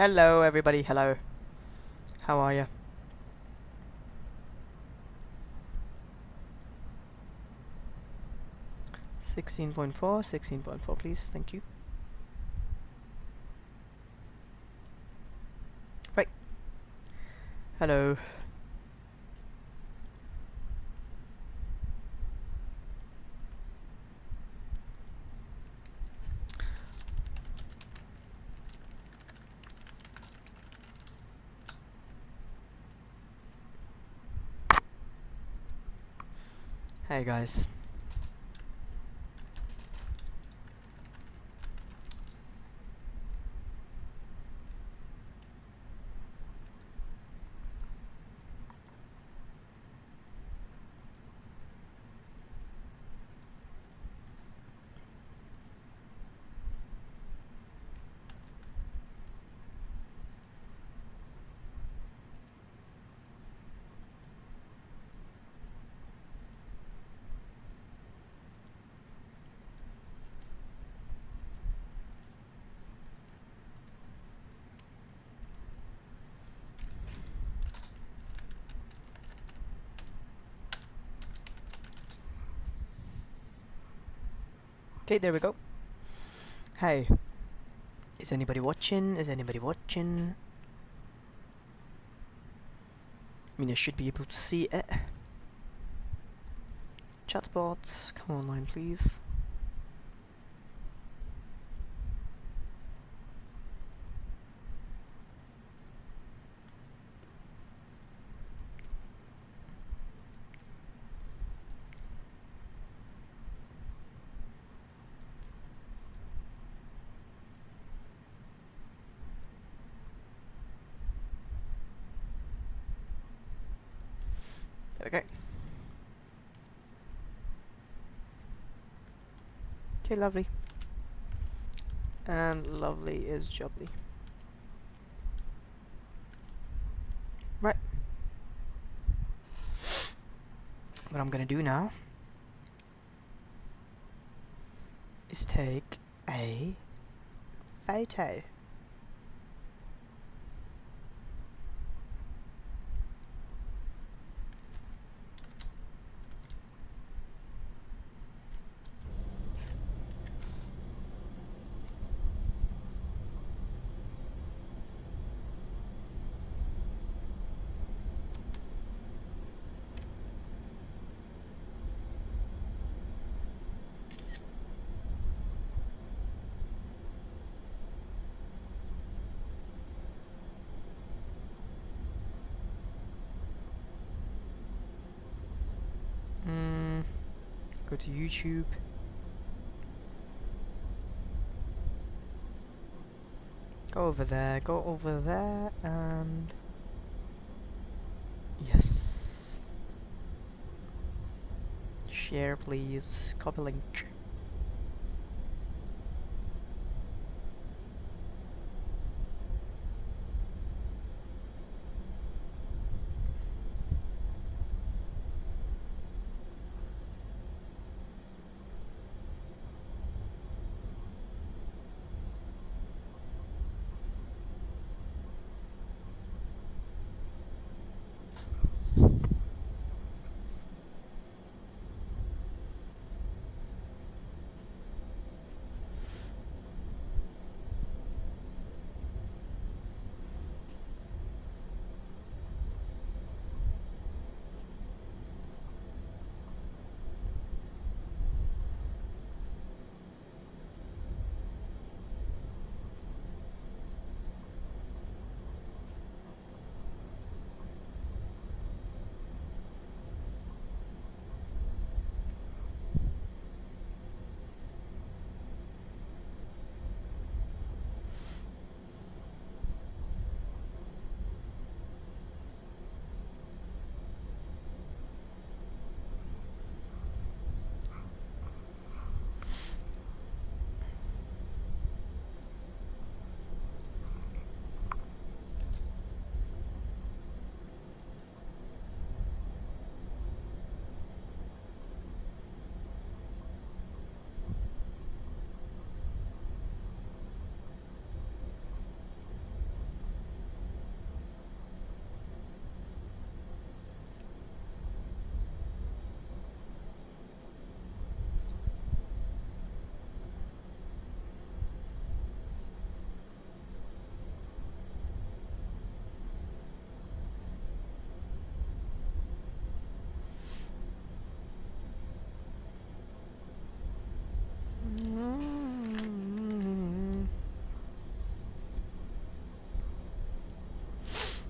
Hello everybody, hello. How are you? Sixteen point four, please, thank you. Right. Hello. Hey guys. Okay, there we go. Hey. Is anybody watching? Is anybody watching? I mean, I should be able to see it. Chatbots, come online please. There we go. Okay, lovely. And lovely is jubbly. Right. What I'm gonna do now is take a photo. Go to YouTube. Go over there, and yes. Share please, copy link.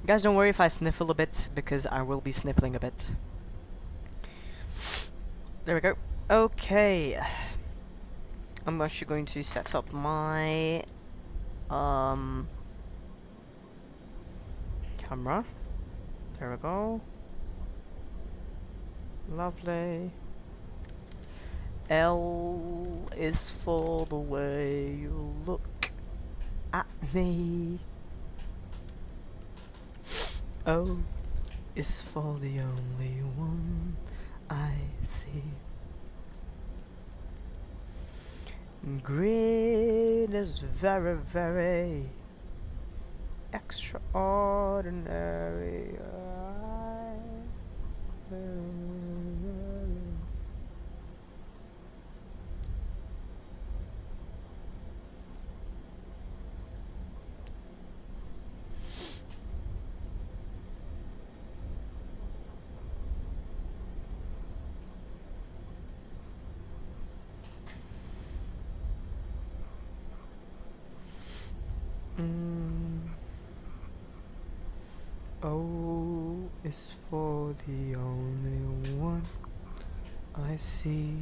Guys, don't worry if I sniffle a bit, because I will be sniffling a bit. There we go. Okay. I'm actually going to set up my camera. There we go. Lovely. L is for the way you look at me. O is for the only one I see. Green is very, very extraordinary. O is for the only one I see.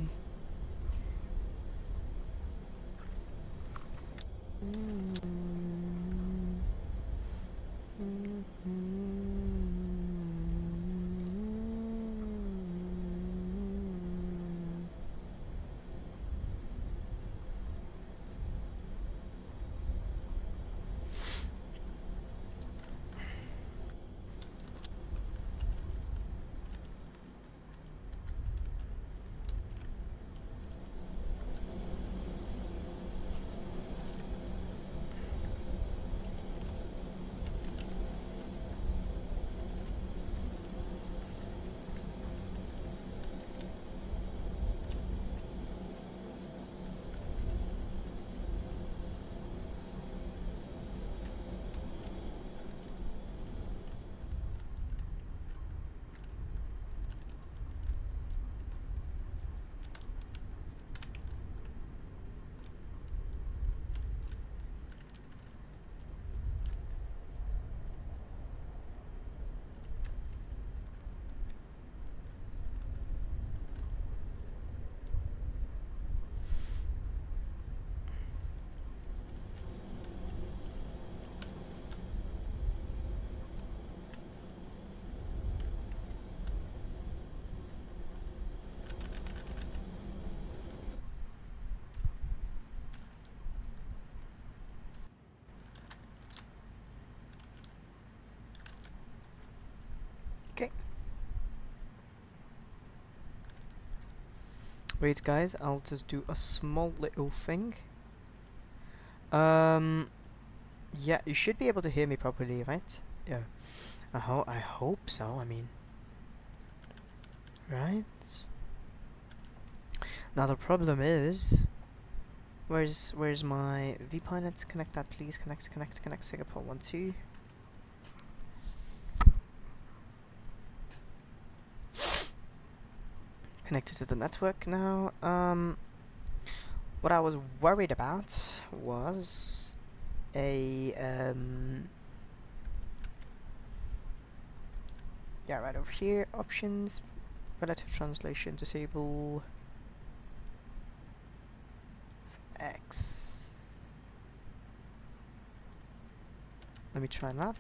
Okay. Wait, guys, I'll just do a small little thing. Yeah, you should be able to hear me properly, right? Yeah. I hope so. I mean, right? Now the problem is, where's my VPilot? Connect that, please. Connect Singapore 1-2. Connected to the network now. What I was worried about was a yeah, right over here, options, relative translation, disable X. Let me try that.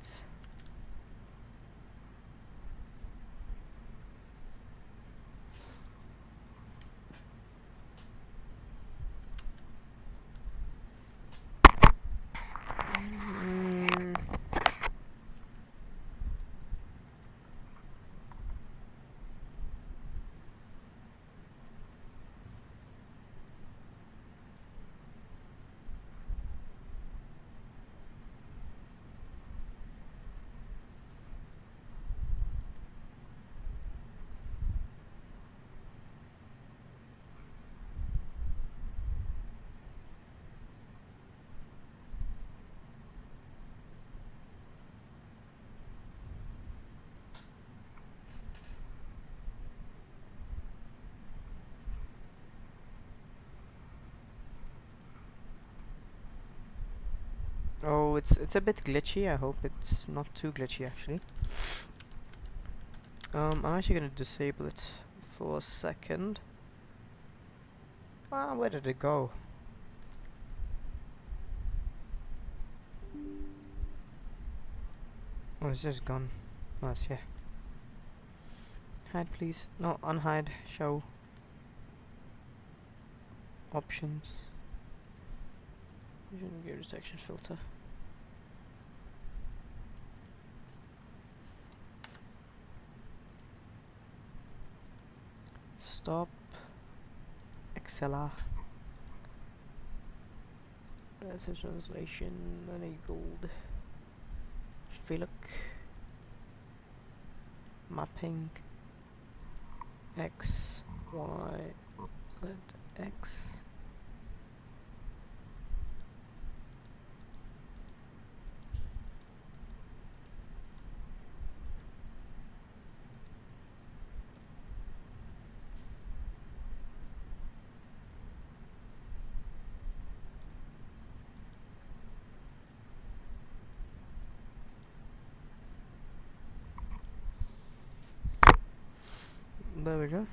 Oh, it's a bit glitchy. I hope it's not too glitchy actually. I'm actually gonna disable it for a second. Ah, where did it go? Oh, it's just gone. Oh, it's here. Hide, please. No, unhide. Show. Options. Vision view detection filter. Stop. XLR. That's a translation. Enabled. Look. Mapping. X. Y. Z. X. There we go.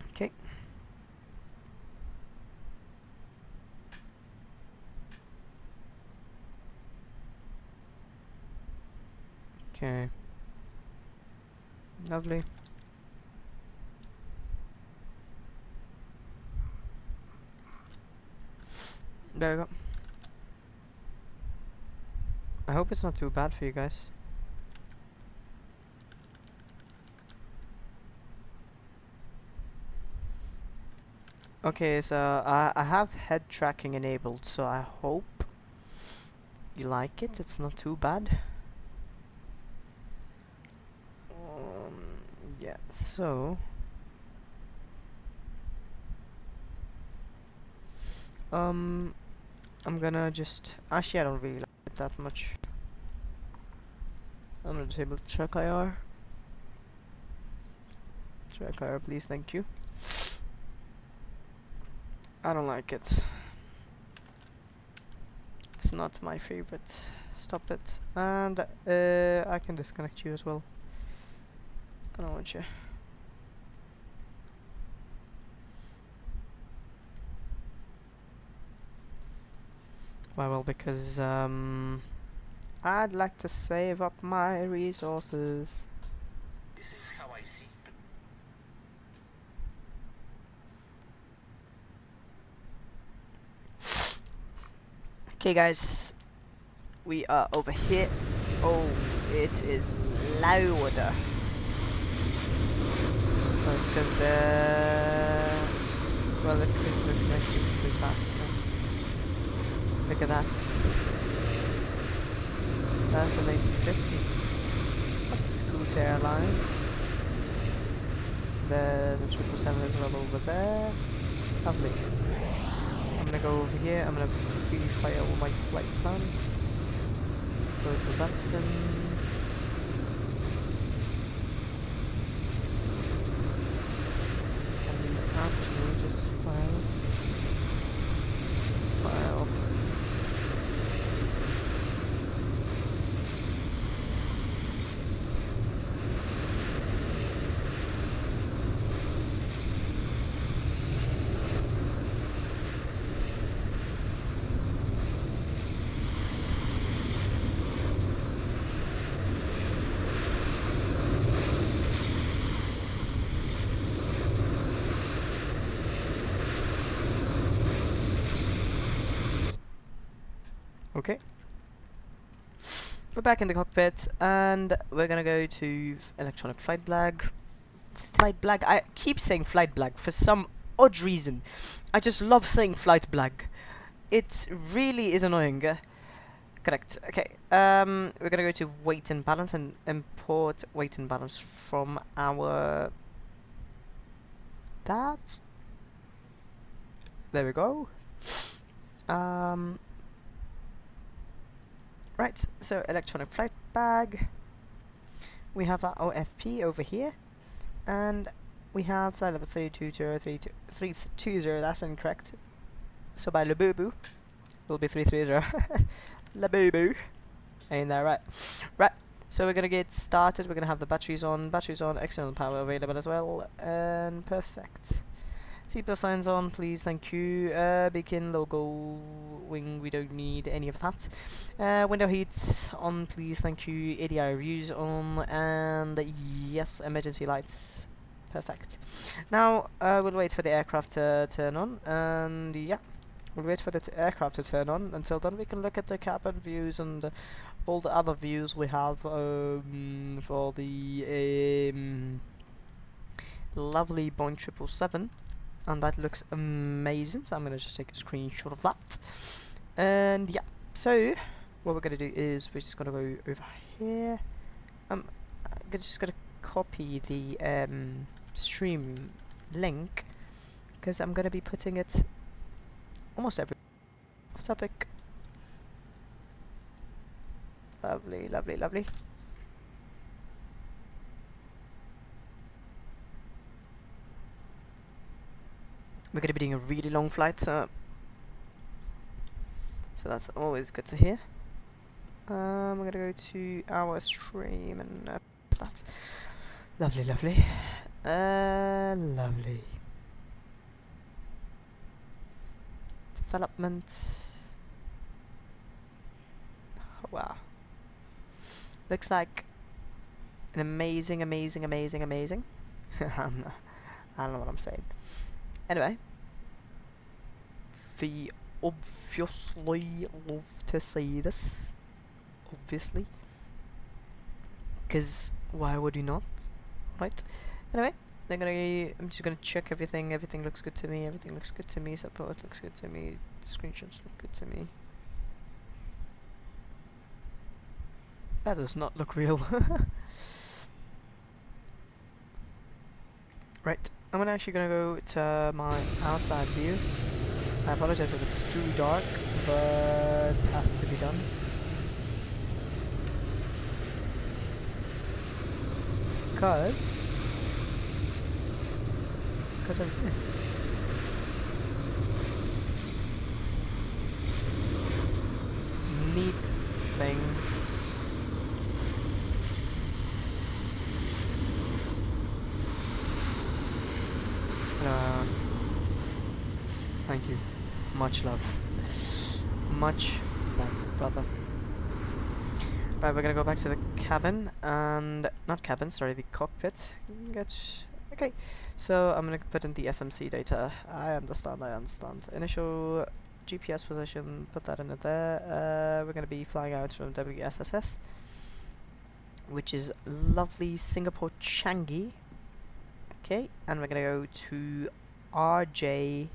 Okay. Okay. Lovely. There we go. I hope it's not too bad for you guys. Okay, so I have head tracking enabled, so I hope you like it. It's not too bad. Yeah, so I'm gonna just actually I don't really like it that much. I'm gonna disable track IR. Track IR, please, thank you. I don't like it. It's not my favorite. Stop it. And I can disconnect you as well. I don't want you. Why? Well, because I'd like to save up my resources. This is how I see. Okay, guys, we are over here. Oh, it is louder. That's because well, let's get the connectivity to that. So. Look at that. That's an 8050. That's a Scoot airline. The 777 is well over there. Lovely. I'm gonna go over here. I'm gonna fire all my flight plan. Go to VATSIM. Actually, just file. Okay. We're back in the cockpit, and we're gonna go to electronic flight blag. Flight blag. I keep saying flight blag for some odd reason. I just love saying flight blag. It really is annoying. Correct. Okay. We're gonna go to weight and balance and import weight and balance from our that. There we go. Right. So electronic flight bag. We have our OFP over here, and we have flight level 320. That's incorrect. So by Labubu, will be 330. Labubu. Ain't that right? Right. So we're gonna get started. We're gonna have the batteries on, external power available as well, and perfect. Seatbelt signs on, please, thank you. Beacon, logo, wing, we don't need any of that. Window heats on, please, thank you. ADI reviews on, and yes, emergency lights. Perfect. Now, we'll wait for the aircraft to turn on, and yeah, we'll wait for the aircraft to turn on. Until then, we can look at the cabin views and all the other views we have for the lovely Boeing 777. And that looks amazing, so I'm gonna just take a screenshot of that. And yeah, so what we're gonna do is we're just gonna go over here. I'm just gonna copy the stream link because I'm gonna be putting it almost every off topic. Lovely, lovely, lovely. We're going to be doing a really long flight, so that's always good to hear. We're going to go to our stream and that. Lovely, lovely. Lovely. Development. Oh, wow. Looks like an amazing, amazing, amazing, amazing. I don't know what I'm saying. Anyway, we obviously love to see this, obviously, because why would you not, right? Anyway, I'm just gonna check everything. Everything looks good to me. Everything looks good to me. Support looks good to me. Screenshots look good to me. That does not look real. Right. I'm actually gonna go to my outside view. I apologize if it's too dark, but it has to be done. Because of this. Neat thing. Thank you. Much love. Much love, brother. Right, we're gonna go back to the cabin and not cabin, sorry, the cockpit. Okay. So I'm gonna put in the FMC data. I understand. Initial GPS position, put that in there. We're gonna be flying out from WSSS, which is lovely Singapore Changi. Okay, and we're gonna go to RJ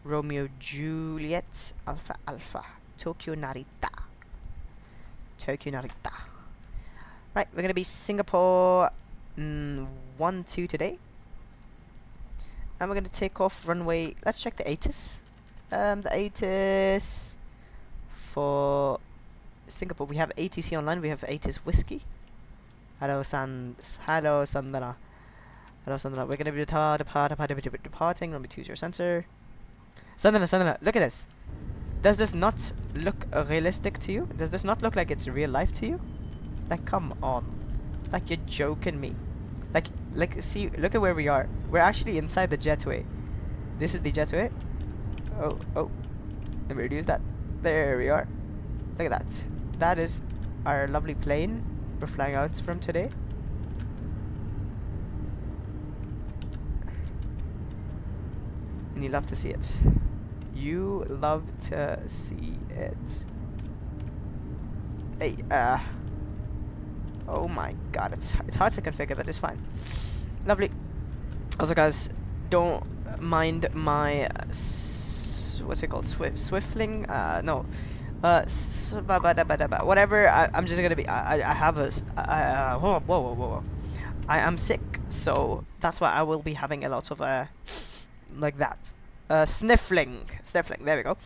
Romeo Juliet Alpha Alpha Tokyo Narita. Right, we're gonna be Singapore 1-2 today, and we're gonna take off runway. Let's check the ATIS. The ATIS for Singapore, we have ATC online. We have ATIS Whiskey. Hello Sandana. We're gonna be departing. Runway 20 sensor. Sandana, look at this. Does this not look realistic to you? Does this not look like it's real life to you? Like, come on. Like, you're joking me. Like, see, look at where we are. We're actually inside the jetway. This is the jetway. Oh. Let me reduce that. There we are. Look at that. That is our lovely plane we're flying out from today. And you love to see it. You love to see it. Hey, oh my god, it's hard to configure, but it's fine. Lovely. Also, guys, don't mind my what's it called? Swiftling? No. Whatever. I'm just gonna be. I have a. Whoa. I am sick, so that's why I will be having a lot of like that. Sniffling. There we go.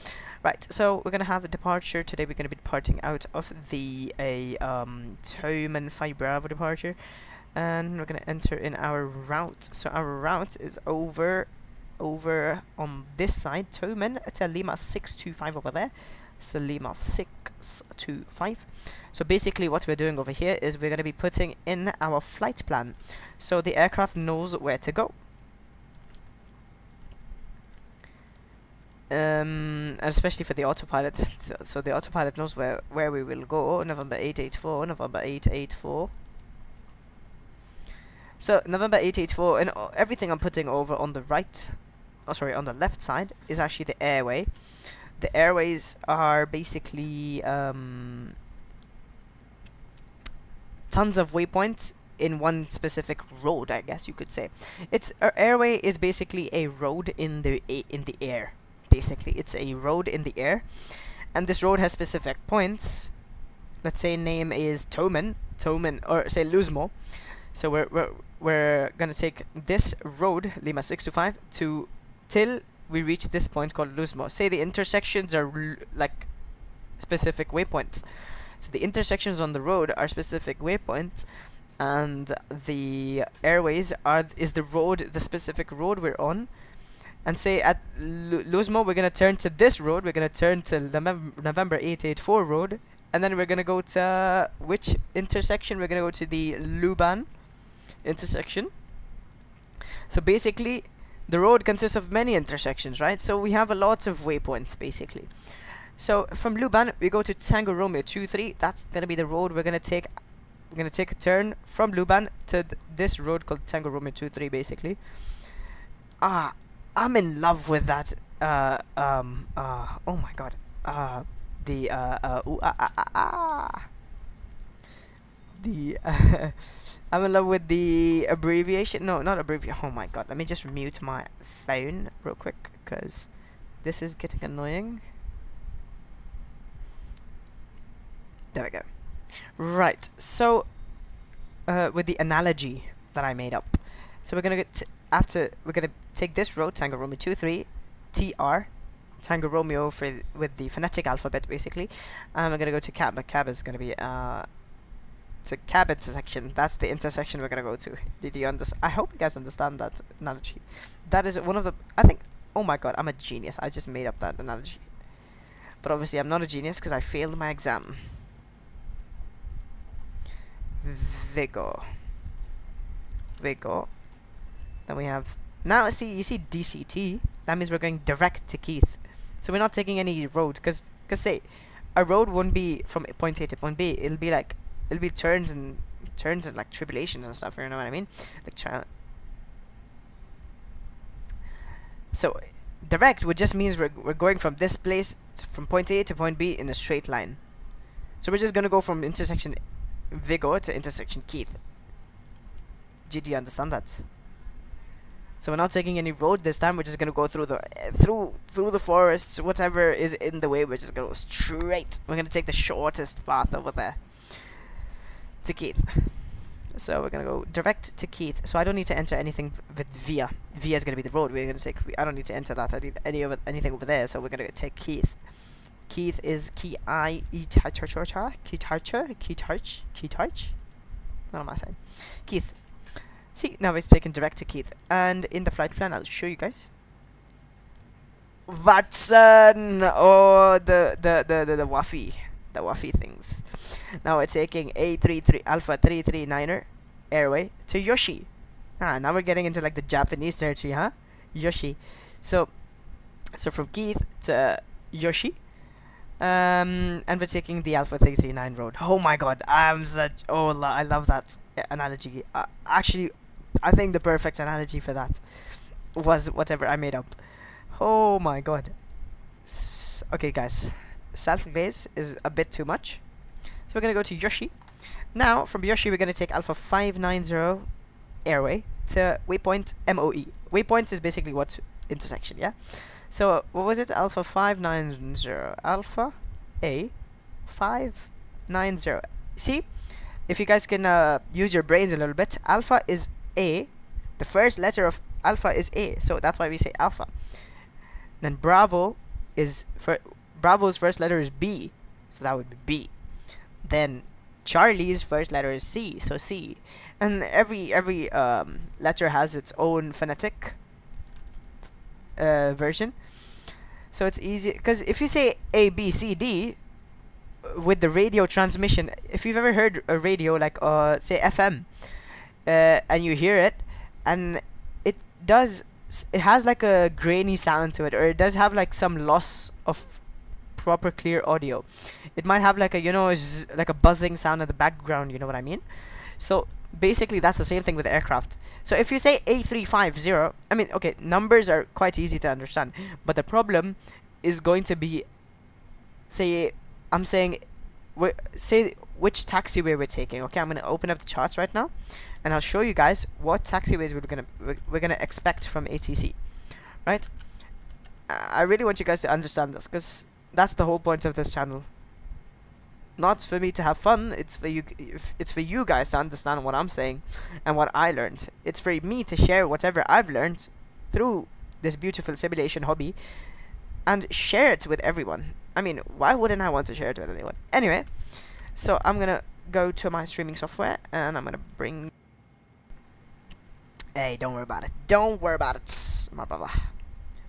Right, so we're gonna have a departure today. We're gonna be departing out of the Toman 5 Bravo departure, and we're gonna enter in our route. So our route is over over on this side, Toman to Lima 625 over there. So Lima 625. So basically what we're doing over here is we're going to be putting in our flight plan, so the aircraft knows where to go. And especially for the autopilot, so the autopilot knows where we will go. November 884, November 884. So November 884, and everything I'm putting over on the right, oh sorry, on the left side is actually the airway. The airways are basically tons of waypoints in one specific road, I guess you could say. It's airway is basically a road in the air. Basically, it's a road in the air, and this road has specific points. Let's say name is Toman, or say Luzmo. So we're gonna take this road, Lima 625, till we reach this point called Luzmo. Say the intersections are like specific waypoints. So the intersections on the road are specific waypoints, and the airways is the specific road we're on. And say at Luzmo, we're gonna turn to this road. We're gonna turn to November 884 road, and then we're gonna go to which intersection? We're gonna go to the Luban intersection. So basically, the road consists of many intersections, right? So we have a lot of waypoints, basically. So from Luban, we go to Tango Romeo 23. That's gonna be the road we're gonna take. We're gonna take a turn from Luban to this road called Tango Romeo 23, basically. I'm in love with that. Oh my god. The I'm in love with the abbreviation. No, not abbreviation. Oh my god. Let me just mute my phone real quick, because this is getting annoying. There we go. Right. So, with the analogy that I made up. So we're gonna get we're gonna take this road, Tango Romeo 23, TR, Tango Romeo with the phonetic alphabet, basically. And we're gonna go to cab. Cab is gonna be it's a cab intersection. That's the intersection we're gonna go to. Did you understand? I hope you guys understand that analogy. That is one of the, I think, oh my god, I'm a genius. I just made up that analogy. But obviously I'm not a genius because I failed my exam. Vigo. Then we have, now you see DCT. That means we're going direct to Keith. So we're not taking any road, because say a road wouldn't be from point A to point B. It'll be turns and like tribulations and stuff. You know what I mean? Like so direct would just means we're going from this place from point A to point B in a straight line. So we're just gonna go from intersection Vigo to intersection Keith. Did you understand that? So we're not taking any road this time. We're just gonna go through the forests, whatever is in the way. We're just gonna go straight. We're gonna take the shortest path over there to Keith. So we're gonna go direct to Keith. So I don't need to enter anything with Via. Via is gonna be the road. We're gonna take. I don't need to enter that. I need anything over there. So we're gonna take Keith. Keith is Keith. What am I saying? Keith. See, now it's taken direct to Keith, and in the flight plan, I'll show you guys. VATSIM, oh, the waffy things. Now we're taking A33 Alpha 339er airway to Yoshi. Now we're getting into like the Japanese territory, huh? Yoshi. So from Keith to Yoshi, and we're taking the Alpha 339 road. Oh my god, I love that analogy. Actually, I think the perfect analogy for that was whatever I made up. Oh my god. Okay guys, self-glaze is a bit too much, so we're gonna go to Yoshi. Now from Yoshi we're gonna take Alpha 590 airway to waypoint MOE. Waypoint is basically what intersection, yeah? So what was it? Alpha 590, Alpha A 590. See, if you guys can use your brains a little bit, Alpha is A. The first letter of Alpha is A, so that's why we say Alpha. Then Bravo's first letter is B, so that would be B. Then Charlie's first letter is C, so C. And every letter has its own phonetic version. So it's easy, because if you say A, B, C, D, with the radio transmission, if you've ever heard a radio like say FM, and you hear it, and it does, it has like a grainy sound to it, or it does have like some loss of proper clear audio. It might have like a, you know, like a buzzing sound in the background, you know what I mean? So basically that's the same thing with aircraft. So if you say A350, I mean, okay, numbers are quite easy to understand, but the problem is going to be, say, I'm saying, say which taxiway we're taking. Okay, I'm gonna open up the charts right now, and I'll show you guys what taxiways we're gonna expect from ATC, right? I really want you guys to understand this, because that's the whole point of this channel. Not for me to have fun. It's for you. It's for you guys to understand what I'm saying and what I learned. It's for me to share whatever I've learned through this beautiful simulation hobby and share it with everyone. I mean, why wouldn't I want to share it with anyone? Anyway, so I'm gonna go to my streaming software and I'm gonna bring. Hey, don't worry about it. Don't worry about it, my brother.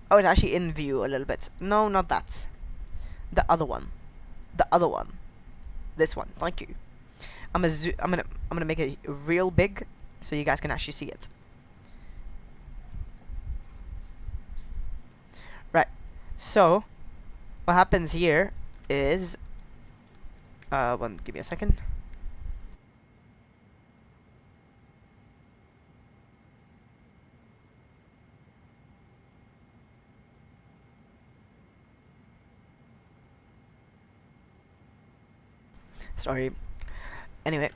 Oh, it's actually in view a little bit. No, not that. The other one. The other one. This one. Thank you. I'm gonna make it real big so you guys can actually see it. Right. So what happens here is give me a second. Sorry. Anyway,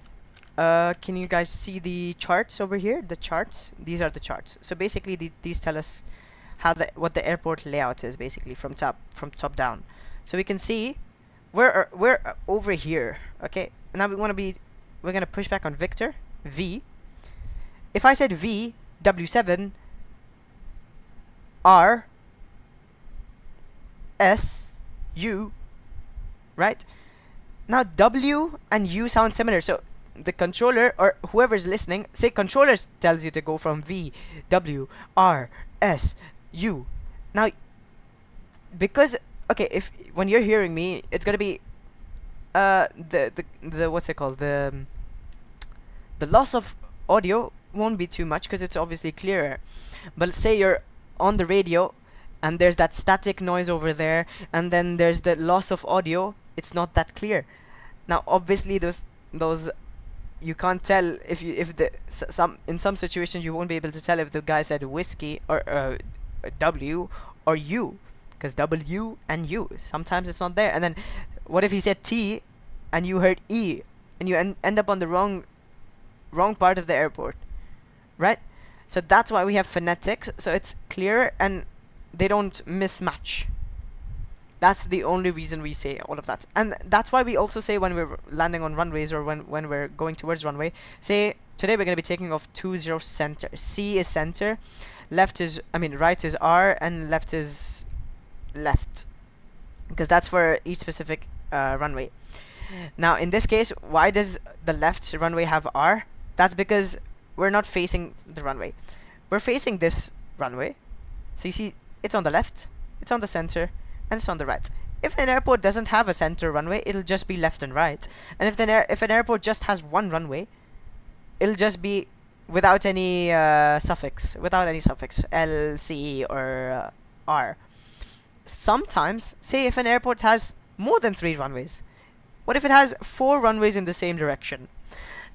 can you guys see the charts over here? The charts. These are the charts. So basically, these tell us how what the airport layout is, basically from top down. So we can see we're over here. Okay. Now we're gonna push back on Victor V. If I said V W7 R S U, right? Now W and U sound similar, so the controller or whoever's listening, say controller tells you to go from V, W, R, S, U. Now, because okay, if when you're hearing me, it's gonna be the what's it called, the loss of audio won't be too much because it's obviously clearer. But let's say you're on the radio and there's that static noise over there, and then there's the loss of audio. It's not that clear. Now, obviously, those you can't tell if in some situations you won't be able to tell if the guy said whiskey or W or U, because W and U sometimes it's not there. And then what if he said T and you heard E, and you end up on the wrong part of the airport, right? So that's why we have phonetics, so it's clearer and they don't mismatch. That's the only reason we say all of that. And that's why we also say when we're landing on runways, or when we're going towards runway, say today we're going to be taking off 20 center. C is center, right is R, and left is left, because that's for each specific runway. Now in this case, why does the left runway have R? That's because we're not facing the runway. We're facing this runway. So you see, it's on the left, it's on the center, and it's on the right. If an airport doesn't have a center runway, it'll just be left and right. And if an airport just has one runway, it'll just be without any suffix, L, C, or R. Sometimes, say if an airport has more than 3 runways, what if it has 4 runways in the same direction?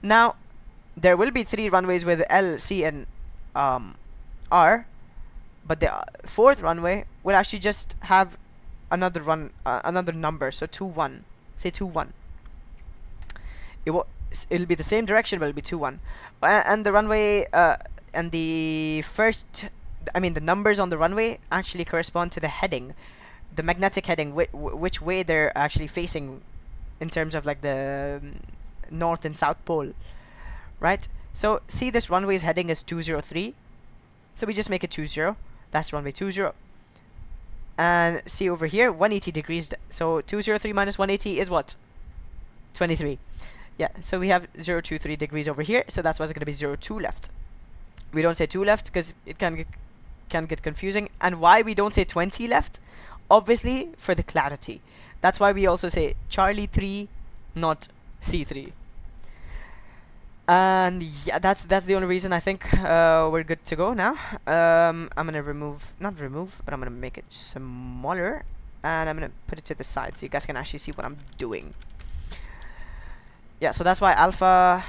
Now, there will be 3 runways with L, C, and R, but the 4th runway will actually just have another number, so 21. Say 21. It'll be the same direction, but it'll be 21. And the runway and the numbers on the runway actually correspond to the heading, the magnetic heading, which way they're actually facing in terms of like the north and south pole, right? So see, this runway's heading is 203, so we just make it 20. That's runway 20. And see over here, 180 degrees. So 203 minus 180 is what? 23. Yeah, so we have 023 degrees over here. So that's why it's going to be 02 left. We don't say 2 left because it can can get confusing. And why we don't say 20 left? Obviously for the clarity. That's why we also say Charlie 3, not C3. And yeah, that's the only reason. I think we're good to go now. I'm gonna not remove, but I'm gonna make it smaller, and I'm gonna put it to the side so you guys can actually see what I'm doing. Yeah, so that's why Alpha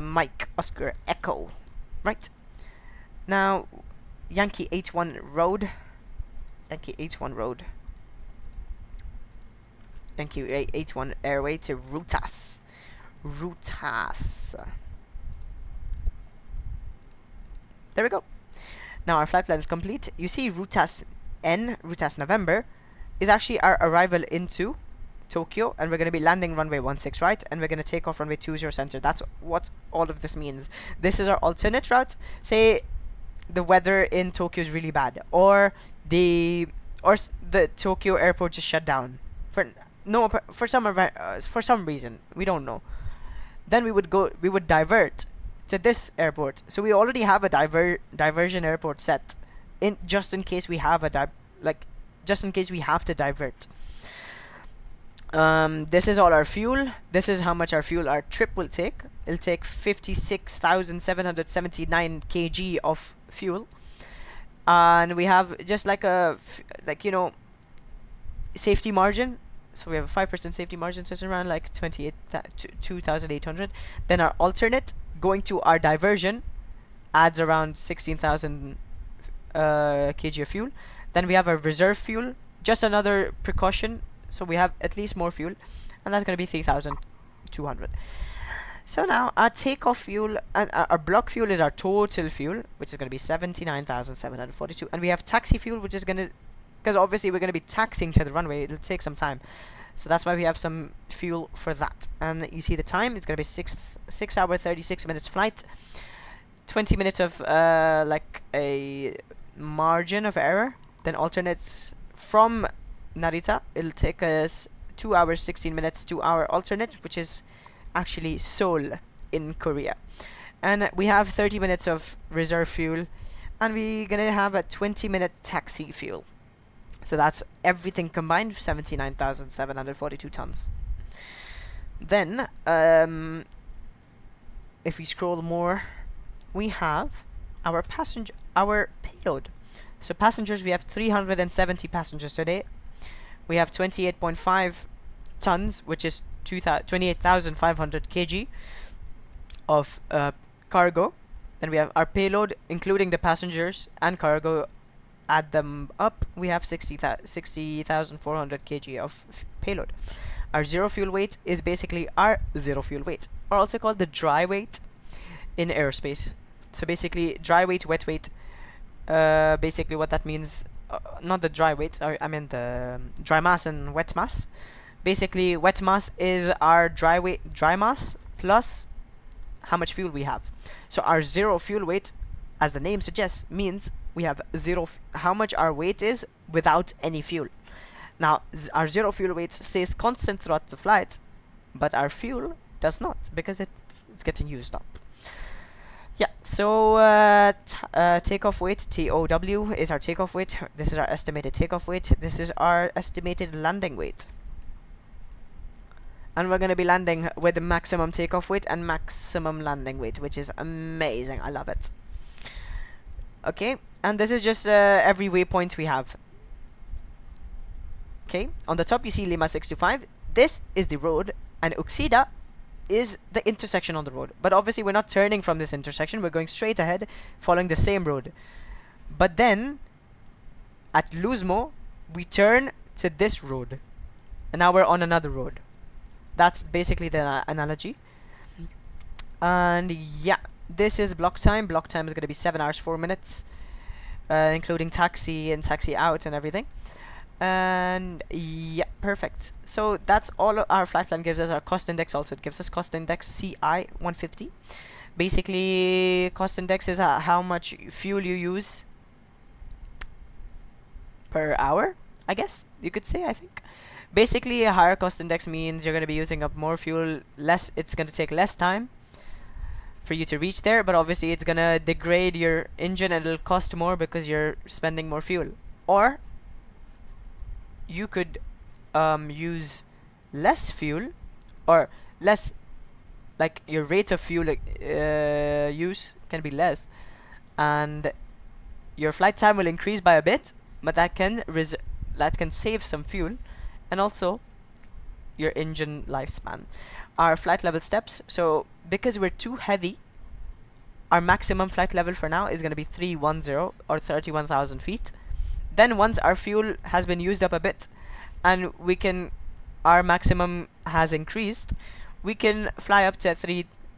Mike Oscar Echo, right? Now Yankee 81 Road, Yankee 81 Road, Yankee 81 Airway to Rutas. There we go. Now our flight plan is complete. You see Rutas N, Rutas November, is actually our arrival into Tokyo, and we're going to be landing runway 16, right? And we're going to take off runway 20 center. That's what all of this means. This is our alternate route. Say the weather in Tokyo is really bad, or the Tokyo airport just shut down for some reason, we don't know. Then we would divert to this airport. So we already have a diversion airport set just in case we have just in case we have to divert. This is all our fuel. This is how much our trip will take. It'll take 56,779 kg of fuel, and we have just like a safety margin. So we have a 5% safety margin, so it's around like 2,800. Then our alternate going to our diversion adds around 16,000 kg of fuel. Then we have our reserve fuel, just another precaution, so we have at least more fuel, and that's going to be 3,200. So now our takeoff fuel and our block fuel is our total fuel, which is going to be 79,742, and we have taxi fuel, which is going to, because obviously we're going to be taxiing to the runway, it'll take some time, so that's why we have some fuel for that. And you see the time, it's going to be 6 hour 36 minutes flight, 20 minutes of like a margin of error. Then alternates from Narita, it'll take us 2 hours 16 minutes to our alternate, which is actually Seoul in Korea. And we have 30 minutes of reserve fuel, and we're gonna have a 20-minute taxi fuel. So that's everything combined, 79,742 tons. Then if we scroll more, we have our payload. So passengers, we have 370 passengers today. We have 28.5 tons, which is 28,500 kg of cargo. Then we have our payload, including the passengers and cargo. Add them up, we have 60,400 kg of payload. Our zero fuel weight is basically our zero fuel weight, or also called the dry weight in aerospace. So basically, dry weight, wet weight. Basically, what that means, not the dry weight. I mean the dry mass and wet mass. Basically, wet mass is our dry mass plus how much fuel we have. So our zero fuel weight, as the name suggests, means we have how much our weight is without any fuel. Now our zero fuel weight stays constant throughout the flight, but our fuel does not, because it's getting used up. Yeah, so takeoff weight, TOW, is our takeoff weight. This is our estimated takeoff weight. This is our estimated landing weight. And we're going to be landing with the maximum takeoff weight and maximum landing weight, which is amazing. I love it. Okay, and this is just every waypoint we have. Okay, on the top you see Lima 625. This is the road, and Uxida is the intersection on the road. But obviously we're not turning from this intersection, we're going straight ahead following the same road. But then at Luzmo we turn to this road, and now we're on another road. That's basically the analogy. And yeah, this is block time. Block time is going to be 7 hours 4 minutes, including taxi and taxi out and everything. And yeah, perfect. So that's all our flight plan gives us. Our cost index also, it gives us cost index CI 150. Basically, cost index is how much fuel you use per hour, I guess you could say. I think basically a higher cost index means you're going to be using up more fuel, it's going to take less time, for you to reach there, but obviously it's gonna degrade your engine and it'll cost more because you're spending more fuel. Or you could use less fuel, or less, like your rate of fuel use can be less, and your flight time will increase by a bit, but that can save some fuel, and also your engine lifespan. Our flight level steps, so because we're too heavy, our maximum flight level for now is going to be 310 or 31,000 feet. Then once our fuel has been used up a bit and our maximum has increased, we can fly up to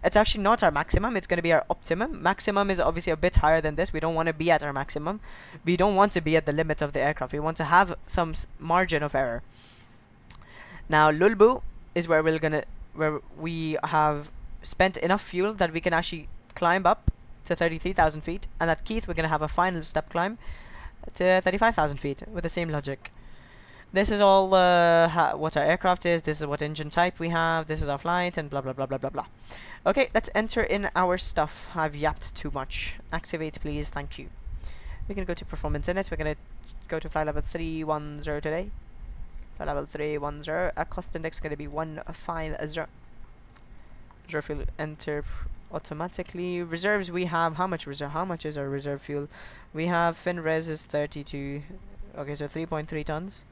it's actually not our maximum, it's going to be our optimum. Maximum is obviously a bit higher than this. We don't want to be at our maximum. We don't want to be at the limit of the aircraft. We want to have some margin of error. Now Lulbu is where we have spent enough fuel that we can actually climb up to 33,000 feet, and at Keith we're going to have a final step climb to 35,000 feet with the same logic. This is all what our aircraft is, this is what engine type we have, this is our flight, and blah blah blah blah blah blah. Okay, let's enter in our stuff. I've yapped too much. Activate please, thank you. We're going to go to performance in it. We're going to go to flight level 310 today. Flight level 310. Our cost index is going to be 150. Reserve fuel enter automatically. Reserves we have, how much is our reserve fuel? We have fin res is 32. Okay, so 3.3 tons.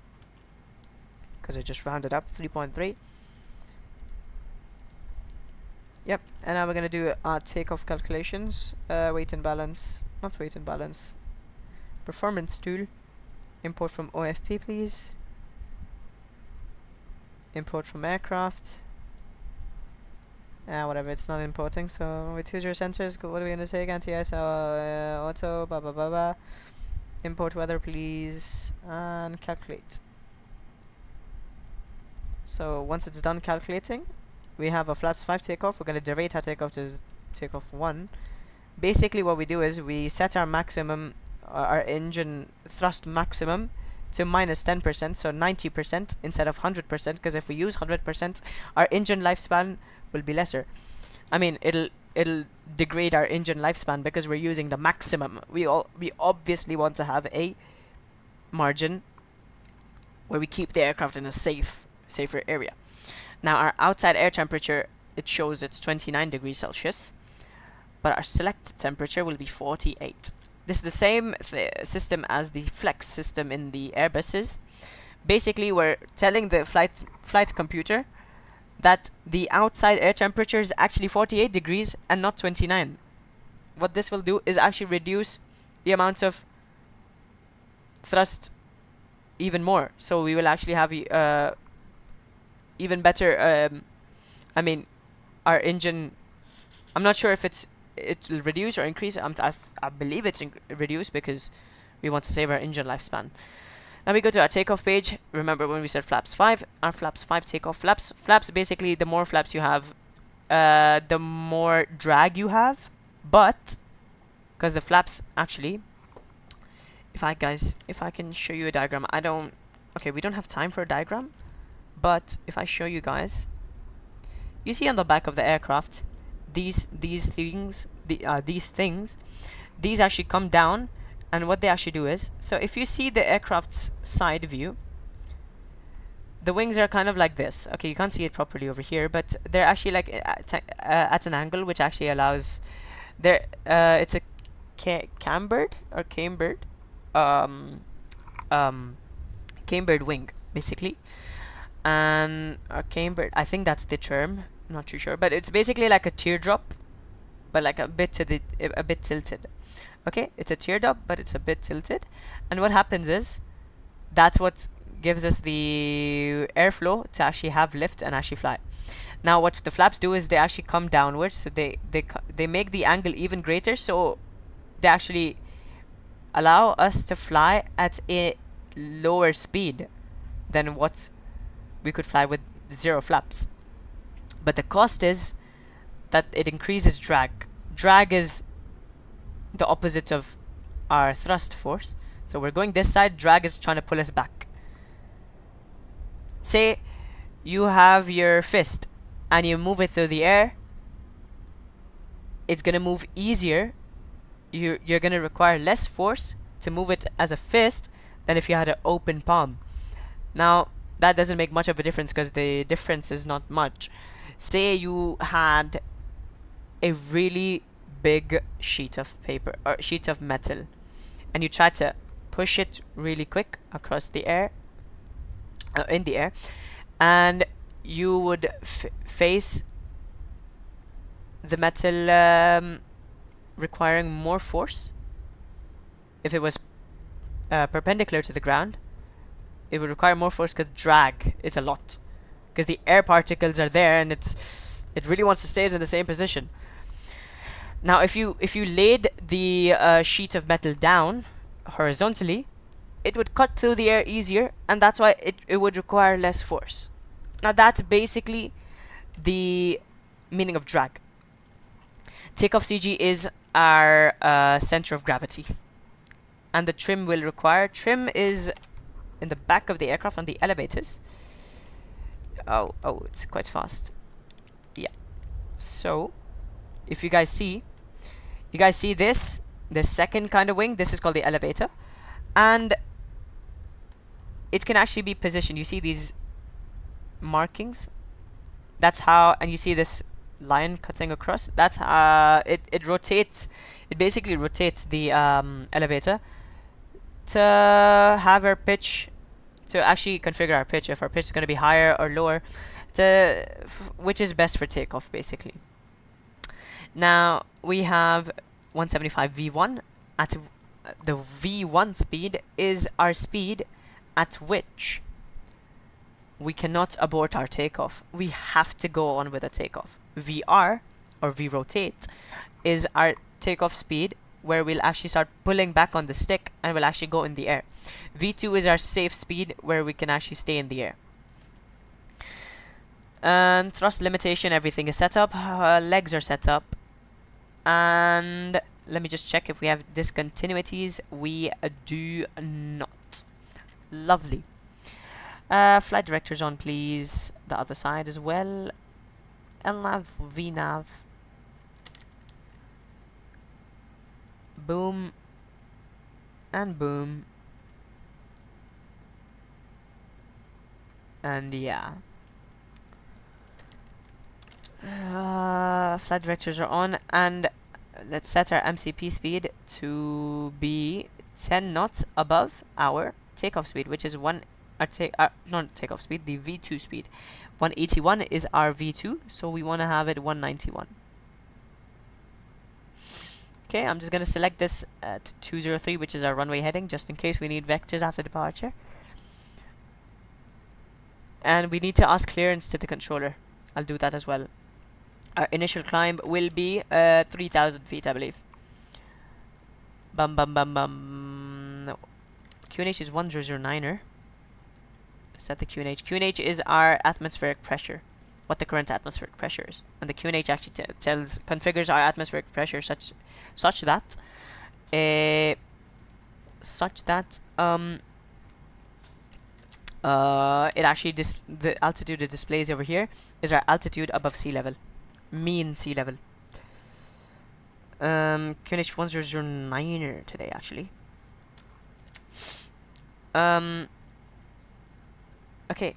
Because I just rounded up, 3.3. Yep, and now we're going to do our takeoff calculations. Weight and balance, not weight and balance. Performance tool. Import from OFP please. Import from aircraft. Whatever, it's not importing. So with user sensors, what are we going to say again? TS, auto, blah blah blah blah. Import weather please, and calculate. So once it's done calculating, we have a flaps 5 takeoff. We're going to derate our takeoff to takeoff 1. Basically what we do is we set our maximum, our engine thrust maximum to minus 10%, so 90% instead of 100%, because if we use 100%, our engine lifespan will be lesser. I mean, it'll degrade our engine lifespan because we're using the maximum. We obviously want to have a margin where we keep the aircraft in a safer area. Now our outside air temperature, it shows it's 29 degrees Celsius, but our select temperature will be 48. This is the same system as the flex system in the Airbuses. Basically, we're telling the flight computer that the outside air temperature is actually 48 degrees and not 29. What this will do is actually reduce the amount of thrust even more. So we will actually have even better. I mean, our engine. I'm not sure if it'll reduce or increase. I believe it's reduced because we want to save our engine lifespan. Now we go to our takeoff page. Remember when we said flaps 5? Our flaps 5 takeoff flaps. Flaps, basically, the more flaps you have, the more drag you have. But because the flaps actually, if I can show you a diagram, okay, we don't have time for a diagram, but if I show you guys, you see on the back of the aircraft, these things actually come down, and what they actually do is, so if you see the aircraft's side view, the wings are kind of like this. Okay, you can't see it properly over here, but they're actually like at an angle, which actually allows it's a cambered wing, basically. And cambered, I think that's the term, I'm not too sure, but it's basically like a teardrop, but like a bit tilted. Okay, it's a teardrop, but it's a bit tilted. And what happens is, that's what gives us the airflow to actually have lift and actually fly. Now what the flaps do is they actually come downwards, so they make the angle even greater, so they actually allow us to fly at a lower speed than what we could fly with 0 flaps. But the cost is that it increases drag. Drag is the opposite of our thrust force. So we're going this side, drag is trying to pull us back. Say you have your fist and you move it through the air. it's gonna move easier. You're gonna require less force to move it as a fist than if you had an open palm. Now, that doesn't make much of a difference because the difference is not much. Say you had a really big sheet of paper or sheet of metal, and you try to push it really quick across the air, in the air, and you would face the metal requiring more force. If it was perpendicular to the ground, it would require more force because drag is a lot, because the air particles are there and it really wants to stay in the same position. Now, if you laid the sheet of metal down horizontally, it would cut through the air easier, and that's why it would require less force. Now, that's basically the meaning of drag. Takeoff CG is our center of gravity, and the trim will require. Trim is in the back of the aircraft on the elevators. Oh, it's quite fast. Yeah. So, if you guys see this, the second kind of wing. This is called the elevator, and it can actually be positioned. You see these markings? That's how, and you see this line cutting across. That's how it rotates. It basically rotates the elevator to have our pitch, to actually configure our pitch, if our pitch is going to be higher or lower, which is best for takeoff, basically. Now, we have 175 V1. At the V1 speed is our speed at which we cannot abort our takeoff. We have to go on with a takeoff. VR, or V-rotate, is our takeoff speed, where we'll actually start pulling back on the stick and we'll actually go in the air. V2 is our safe speed, where we can actually stay in the air. And thrust limitation, everything is set up. Legs are set up. And let me just check if we have discontinuities. We do not. Lovely. Flight directors on, please. The other side as well. LNAV, VNAV. Boom. And boom. And yeah. Flight directors are on, and let's set our MCP speed to be 10 knots above our takeoff speed, which is not takeoff speed, the V2 speed. 181 is our V2, so we want to have it 191. Okay, I'm just going to select this at 203, which is our runway heading, just in case we need vectors after departure. And we need to ask clearance to the controller. I'll do that as well. Our initial climb will be 3,000 feet, I believe. Bum bum bum bum. No. QNH is 1009er. Set the QNH. QNH is our atmospheric pressure, what the current atmospheric pressure is, and the QNH actually configures our atmospheric pressure such that it actually the altitude it displays over here is our altitude above sea level, mean sea level. QNH 1009er today, actually. Okay.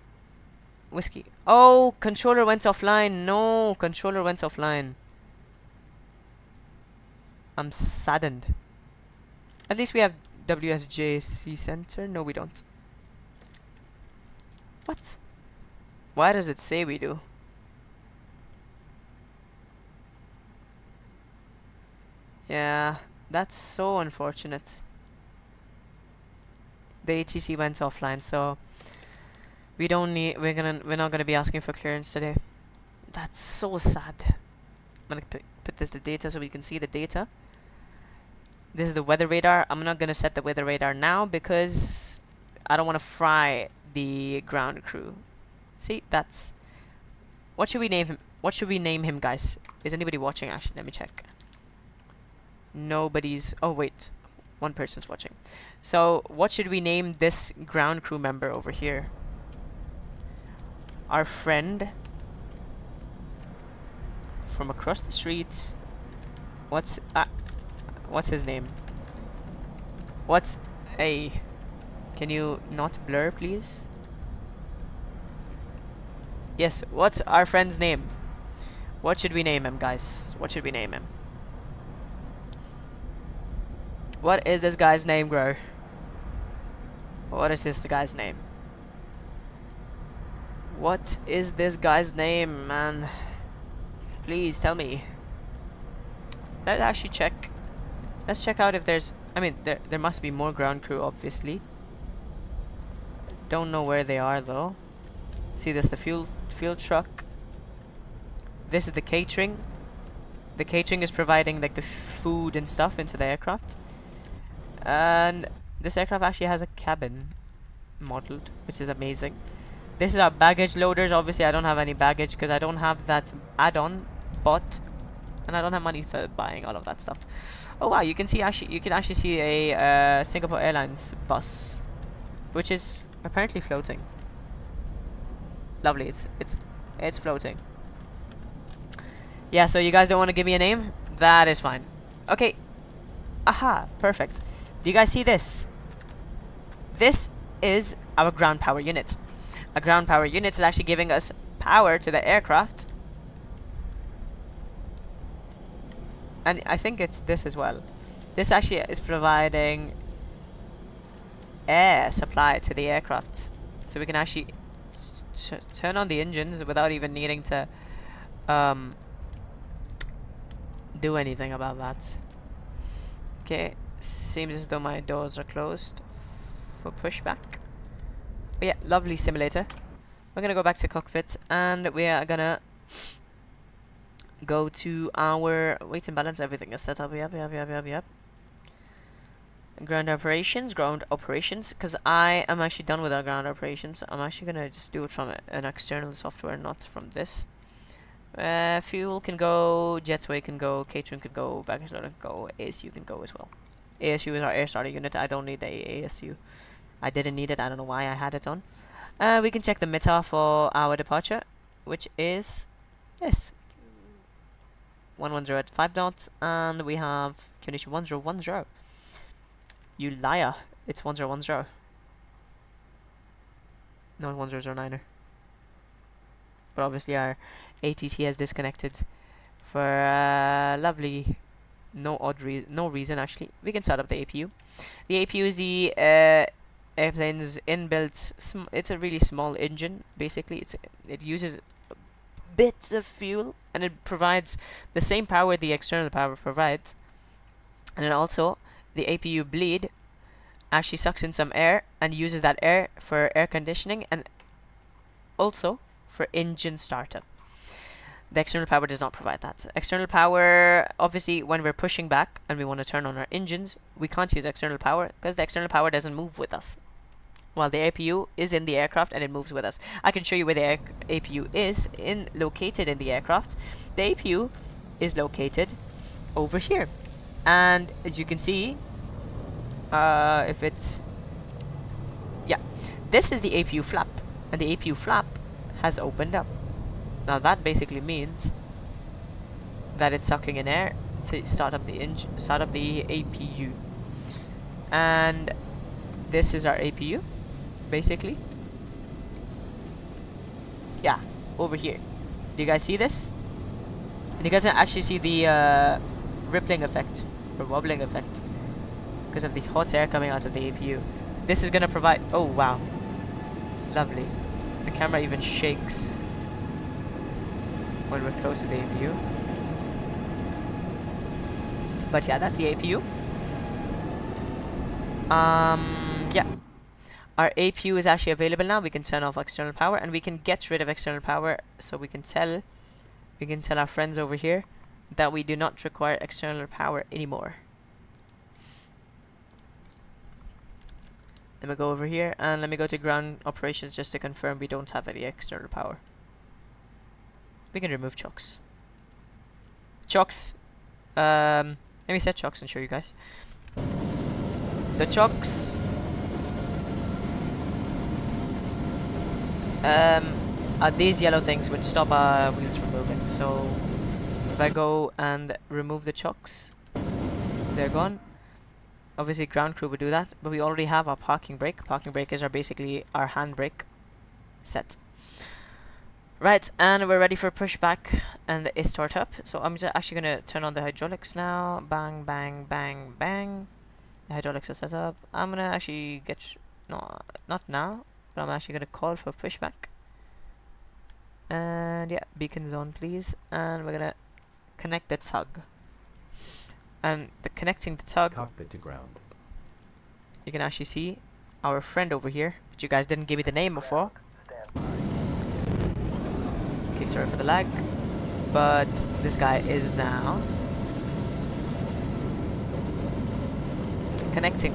Whiskey. Oh, controller went offline. No, controller went offline. I'm saddened. At least we have WSJC center. No, we don't. What? Why does it say we do? Yeah, that's so unfortunate. The ATC went offline, so we don't need. We're not gonna be asking for clearance today. That's so sad. I'm gonna put this to data so we can see the data. This is the weather radar. I'm not gonna set the weather radar now because I don't want to fry the ground crew. See, that's. What should we name him? What should we name him, guys? Is anybody watching? Actually, let me check. Nobody's. Oh wait, one person's watching. So what should we name this ground crew member over here? Our friend from across the street. what's his name? What's a? Can you not blur, please? Yes. What's our friend's name? What should we name him, guys? What should we name him? What is this guy's name, Grow? What is this guy's name? What is this guy's name, man? Please tell me. Let's actually check. Let's check out if there's... I mean, there must be more ground crew, obviously. Don't know where they are, though. See, this the fuel truck. This is the catering. The catering is providing, like, the food and stuff into the aircraft. And this aircraft actually has a cabin modeled, which is amazing. This is our baggage loaders. Obviously, I don't have any baggage because I don't have that add-on bought, and I don't have money for buying all of that stuff. Oh wow, you can actually see a Singapore Airlines bus, which is apparently floating. Lovely, it's floating. Yeah, so you guys don't want to give me a name? That is fine. Okay. Aha, perfect. Do you guys see this? This is our ground power unit. A ground power unit is actually giving us power to the aircraft. And I think it's this as well. This actually is providing air supply to the aircraft. So we can actually turn on the engines without even needing to do anything about that. Okay, seems as though my doors are closed for pushback. But yeah, lovely simulator. We're gonna go back to cockpit and we are gonna go to our weight and balance. Everything is set up. Yep. Ground operations, because I am actually done with our ground operations. I'm actually gonna just do it from an external software, not from this. Fuel can go, jetway can go, catering can go, baggage loader can go, ASU can go as well. ASU is our air starter unit. I don't need the ASU. I didn't need it. I don't know why I had it on. We can check the META for our departure, which is this 110 at 5 knots, and we have condition 1010. You liar! It's 1010. Not 1009er. But obviously our ATT has disconnected for lovely no reason actually. We can start up the APU. The APU is the airplane's inbuilt. It's a really small engine. Basically, it uses bits of fuel and it provides the same power the external power provides. And then also the APU bleed actually sucks in some air and uses that air for air conditioning and also for engine startup. The external power does not provide that. External power, obviously, when we're pushing back and we want to turn on our engines, we can't use external power because the external power doesn't move with us. While the APU is in the aircraft and it moves with us. I can show you where the APU is located in the aircraft. The APU is located over here. And as you can see, if it's... Yeah, this is the APU flap. And the APU flap has opened up. Now that basically means that it's sucking in air to start up the APU. And this is our APU, basically. Yeah, over here. Do you guys see this? And you guys can actually see the rippling effect or wobbling effect because of the hot air coming out of the APU. This is gonna provide. Oh wow, lovely. The camera even shakes when we're close to the APU. But yeah, that's the APU. Yeah. Our APU is actually available now. We can turn off external power and we can get rid of external power, so we can tell our friends over here that we do not require external power anymore. Let me go over here and let me go to ground operations just to confirm we don't have any external power. We can remove chocks. Chocks. Let me set chocks and show you guys. The chocks are these yellow things which stop our wheels from moving. So If I go and remove the chocks, they're gone. Obviously ground crew would do that, but we already have our parking brake. Parking brake is basically our handbrake set. Right, and we're ready for pushback and the start up. So I'm just actually gonna turn on the hydraulics now. Bang, bang, bang, bang. The hydraulics are set up. I'm gonna actually get no, not now, but I'm actually gonna call for pushback. And yeah, beacons on, please. And we're gonna connect the tug. And the connecting the tug, Cockpit to ground. you can actually see our friend over here, but you guys didn't give me the name before. Okay, sorry for the lag, but this guy is now connecting.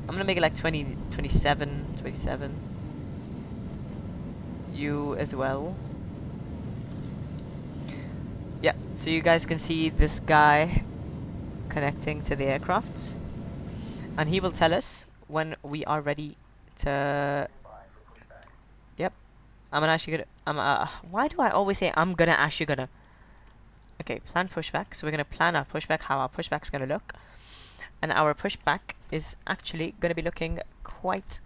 I'm gonna make it like 20, 27. You as well. Yeah, so you guys can see this guy connecting to the aircraft, and he will tell us when we are ready to. Yep, I'm actually gonna. Why do I always say I'm gonna actually gonna? Okay, plan pushback. So we're gonna plan our pushback, how our pushback's gonna look, and our pushback is actually gonna be looking quite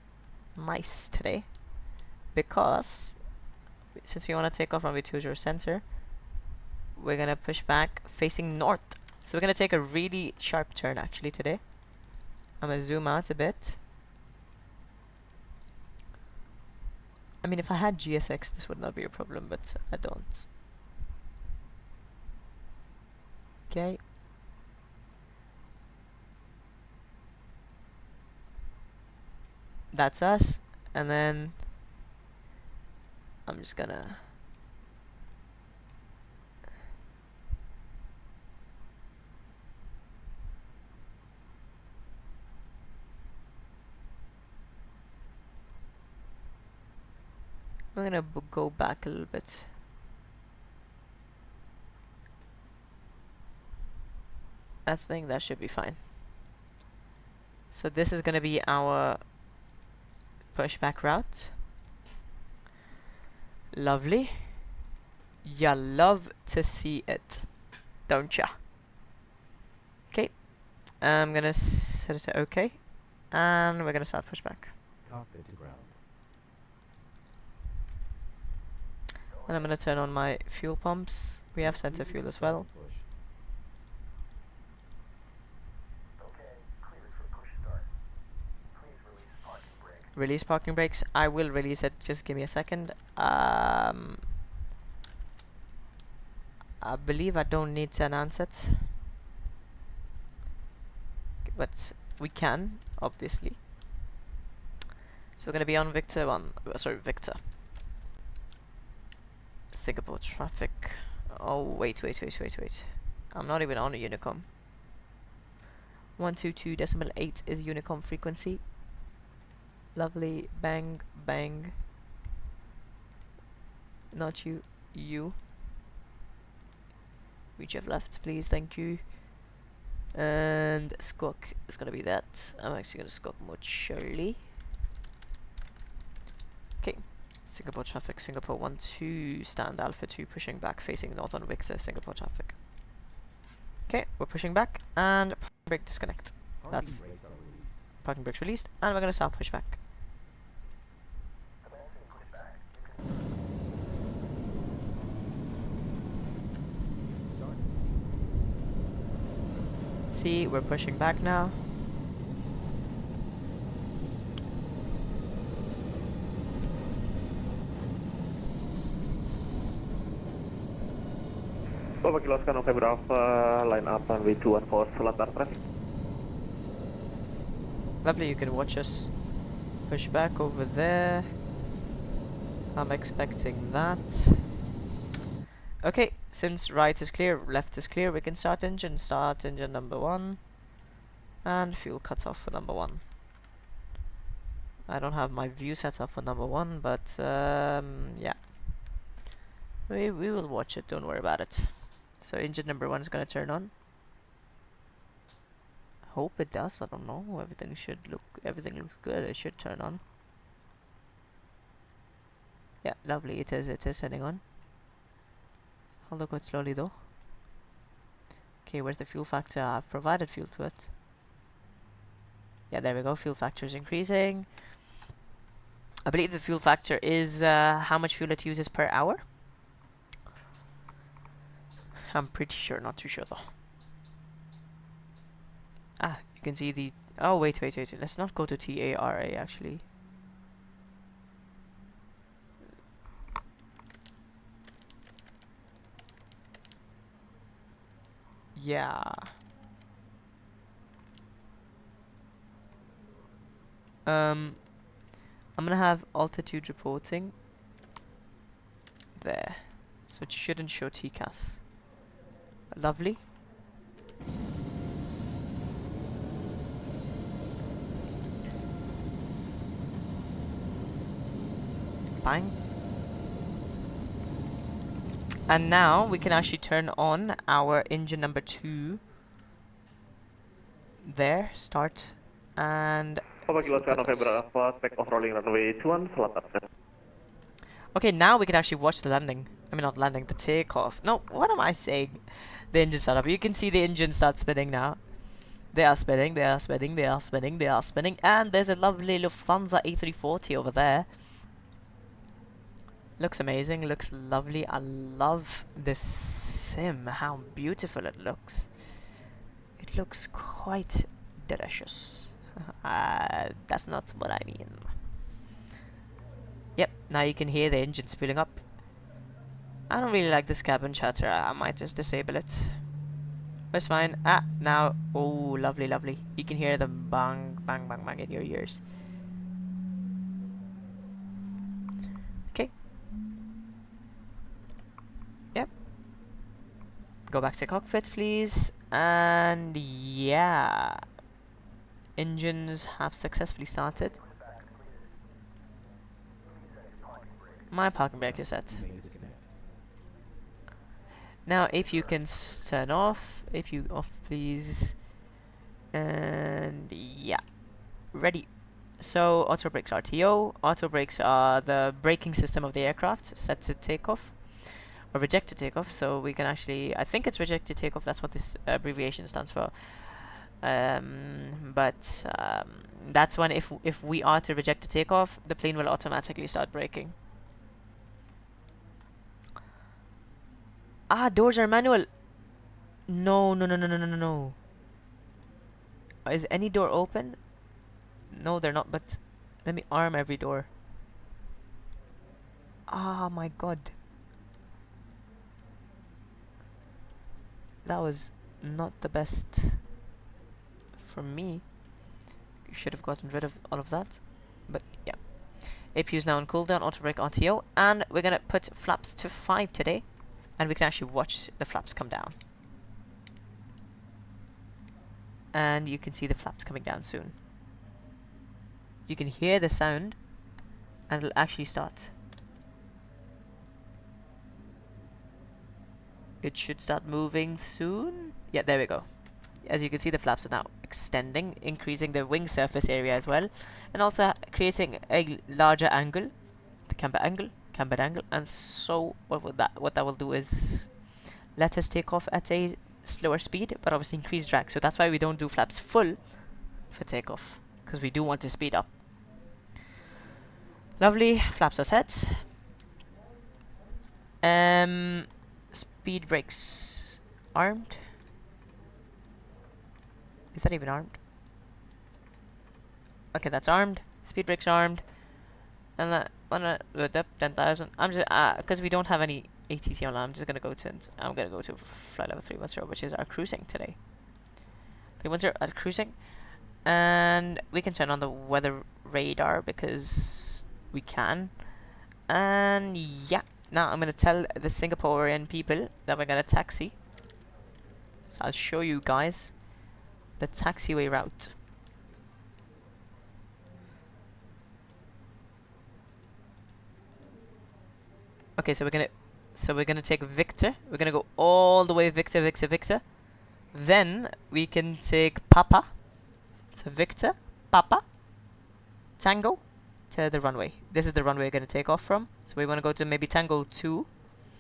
nice today, because since we want to take off runway 20 center, we're gonna push back facing north. So we're gonna take a really sharp turn actually today. I'm gonna zoom out a bit. I mean, if I had GSX, this would not be a problem, but I don't. Okay. That's us. And then I'm just gonna go back a little bit. I think that should be fine. So this is gonna be our pushback route. Lovely. Ya love to see it, don't ya? Okay, I'm gonna set it to OK, and we're gonna start pushback. Cockpit to ground. And I'm gonna turn on my fuel pumps. We have center fuel as well. Push. Okay, cleared for push start. Please release parking brake. Release parking brakes. I will release it. Just give me a second. I believe I don't need to announce it, but we can, obviously. So we're gonna be on Victor 1. Sorry, Victor. Singapore traffic. Oh, wait. I'm not even on a Unicom. 122.8 is Unicom frequency. Lovely. Bang, bang. Not you. You. Reach of left, please. Thank you. And squawk is gonna be that. I'm actually gonna squawk more surely. Okay. Singapore traffic, Singapore 1-2, stand Alpha 2, pushing back, facing north on Victor, Singapore traffic. Okay, we're pushing back, and parking brake disconnect. That's Brakes are released. parking brakes released, and we're gonna start pushback. Commencing pushback. Start. See, we're pushing back now. Bapak Kilo Oscar November Alpha, line up runway 21 for Selatan traffic. Lovely, you can watch us push back over there. I'm expecting that. Okay, since right is clear, left is clear, we can start engine. Start engine number 1. And fuel cut off for number 1. I don't have my view set up for number 1, but yeah. We will watch it, don't worry about it. So engine number 1 is gonna turn on. Hope it does. I don't know. Everything looks good. It should turn on. Yeah, lovely. It is turning on. Although quite slowly though. Okay, where's the fuel factor? I've provided fuel to it. Yeah, there we go. Fuel factor is increasing. I believe the fuel factor is how much fuel it uses per hour. I'm pretty sure, not too sure though. Ah, you can see the... Oh, wait. Let's not go to TARA actually. Yeah. I'm gonna have altitude reporting there, so it shouldn't show TCAS. Lovely. Bang. And now we can actually turn on our engine number 2. There, start, and... Papa Kilo Sierra November Alpha, take off rolling runway 21, selamat akses. Okay, now we can actually watch the landing. I mean, not landing, the takeoff. No, what am I saying? The engine startup. You can see the engine start spinning now. They are spinning, they are spinning, they are spinning, they are spinning. And there's a lovely Lufthansa A340 over there. Looks amazing, looks lovely. I love this sim, how beautiful it looks. It looks quite delicious. That's not what I mean. Yep, now you can hear the engine spooling up. I don't really like this cabin chatter. I might just disable it. But it's fine. Ah, now. Oh, lovely, lovely. You can hear the bang, bang, bang, bang in your ears. Okay. Yep. Go back to cockpit, please. And yeah. Engines have successfully started. My parking brake is set. You may disconnect. Now, if you can turn off, if you off, please. And yeah, ready. So, auto brakes RTO. Auto brakes are the braking system of the aircraft set to take off or reject to take off. So we can actually, I think it's reject to take off. That's what this abbreviation stands for. That's when if we are to reject to take off, the plane will automatically start braking. Ah, doors are manual. No. Is any door open? No, they're not, but let me arm every door. Ah, my god. That was not the best for me. You should have gotten rid of all of that. But yeah. APU is now on cooldown, auto brake RTO, and we're gonna put flaps to 5 today. And we can actually watch the flaps come down. And you can see the flaps coming down soon. You can hear the sound, and it'll actually start. It should start moving soon. Yeah, there we go. As you can see, the flaps are now extending, increasing the wing surface area as well, and also creating a larger angle, the cambered angle, and so what that will do is let us take off at a slower speed, but obviously increase drag. So that's why we don't do flaps full for takeoff, because we do want to speed up. Lovely, flaps are set. Speed brakes armed. Is that even armed? Okay, that's armed. Speed brakes armed. And that one up 10,000. I'm just because we don't have any ATC on. I'm gonna go to flight level 310, which is our cruising today. 310 at cruising, and we can turn on the weather radar because we can. And yeah, now I'm gonna tell the Singaporean people that we're gonna taxi. So I'll show you guys the taxiway route. Okay, so we're gonna take Victor. We're gonna go all the way Victor. Then we can take Papa, So Victor, Papa, Tango to the runway. This is the runway we're going to take off from. So we want to go to maybe Tango 2.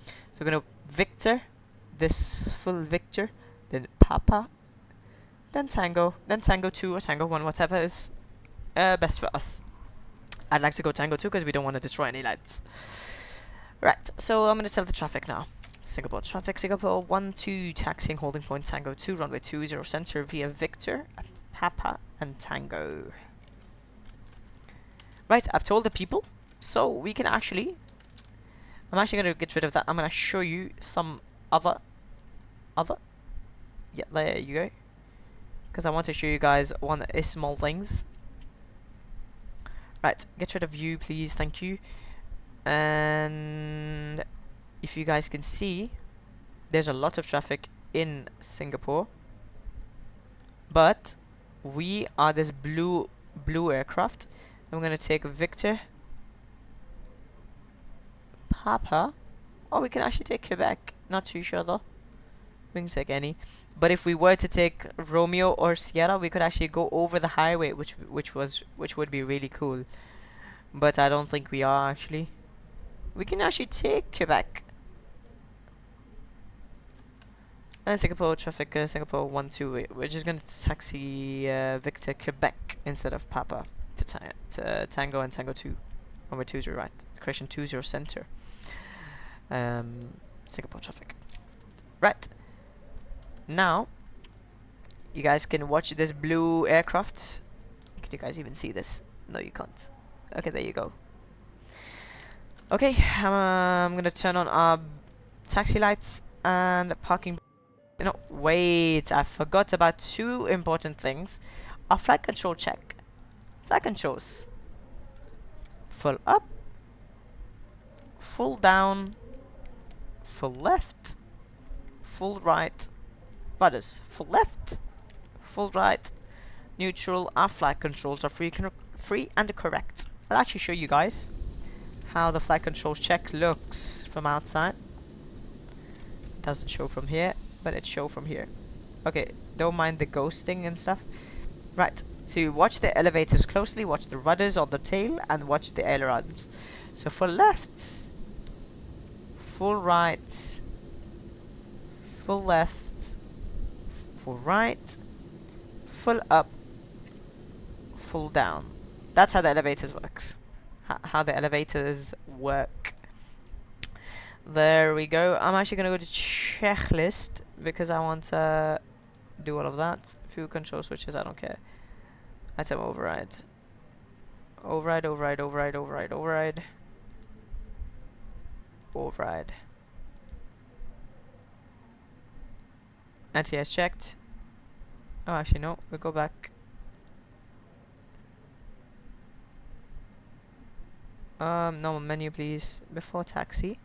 So we're going to Victor, this full Victor, then Papa, then Tango 2 or Tango 1, whatever is best for us. I'd like to go Tango 2 because we don't want to destroy any lights. Right, so I'm going to tell the traffic now. Singapore traffic, Singapore 1-2, taxiing holding point Tango 2, runway 20 center via Victor, Papa, and Tango. Right, I've told the people, so we can actually... I'm actually going to get rid of that. I'm going to show you some other... Yeah, there you go. Because I want to show you guys one small things. Right, get rid of you, please, thank you. And if you guys can see, there's a lot of traffic in Singapore. But we are this blue aircraft. I'm gonna take Victor, Papa, or we can actually take Quebec. Not too sure though. We can take any. But if we were to take Romeo or Sierra, we could actually go over the highway, which would be really cool. But I don't think we are actually. We can actually take Quebec. And Singapore traffic, Singapore 1-2. We're just gonna taxi Victor Quebec instead of Papa to Tango and Tango 2. Number 20 right. Correction 20 center. Singapore traffic. Right. Now, you guys can watch this blue aircraft. Can you guys even see this? No, you can't. Okay, there you go. Okay, I'm gonna turn on our taxi lights and parking. No, wait, I forgot about two important things. Our flight control check. Flight controls. Full up, full down, full left, full right, rudders, full left, full right, neutral. Our flight controls are free and correct. I'll actually show you guys how the flight controls check looks from outside. It doesn't show from here, but it shows from here. Okay, don't mind the ghosting and stuff. Right, so you watch the elevators closely, watch the rudders on the tail, and watch the ailerons. So full left, full right, full left, full right, full up, full down. That's how the elevators works. How the elevators work. There we go. I'm actually gonna go to checklist because I want to do all of that. Few control switches, I don't care. Item override. Override. Anti-airs checked. Oh, actually no, we'll go back. Normal menu please. Before taxi.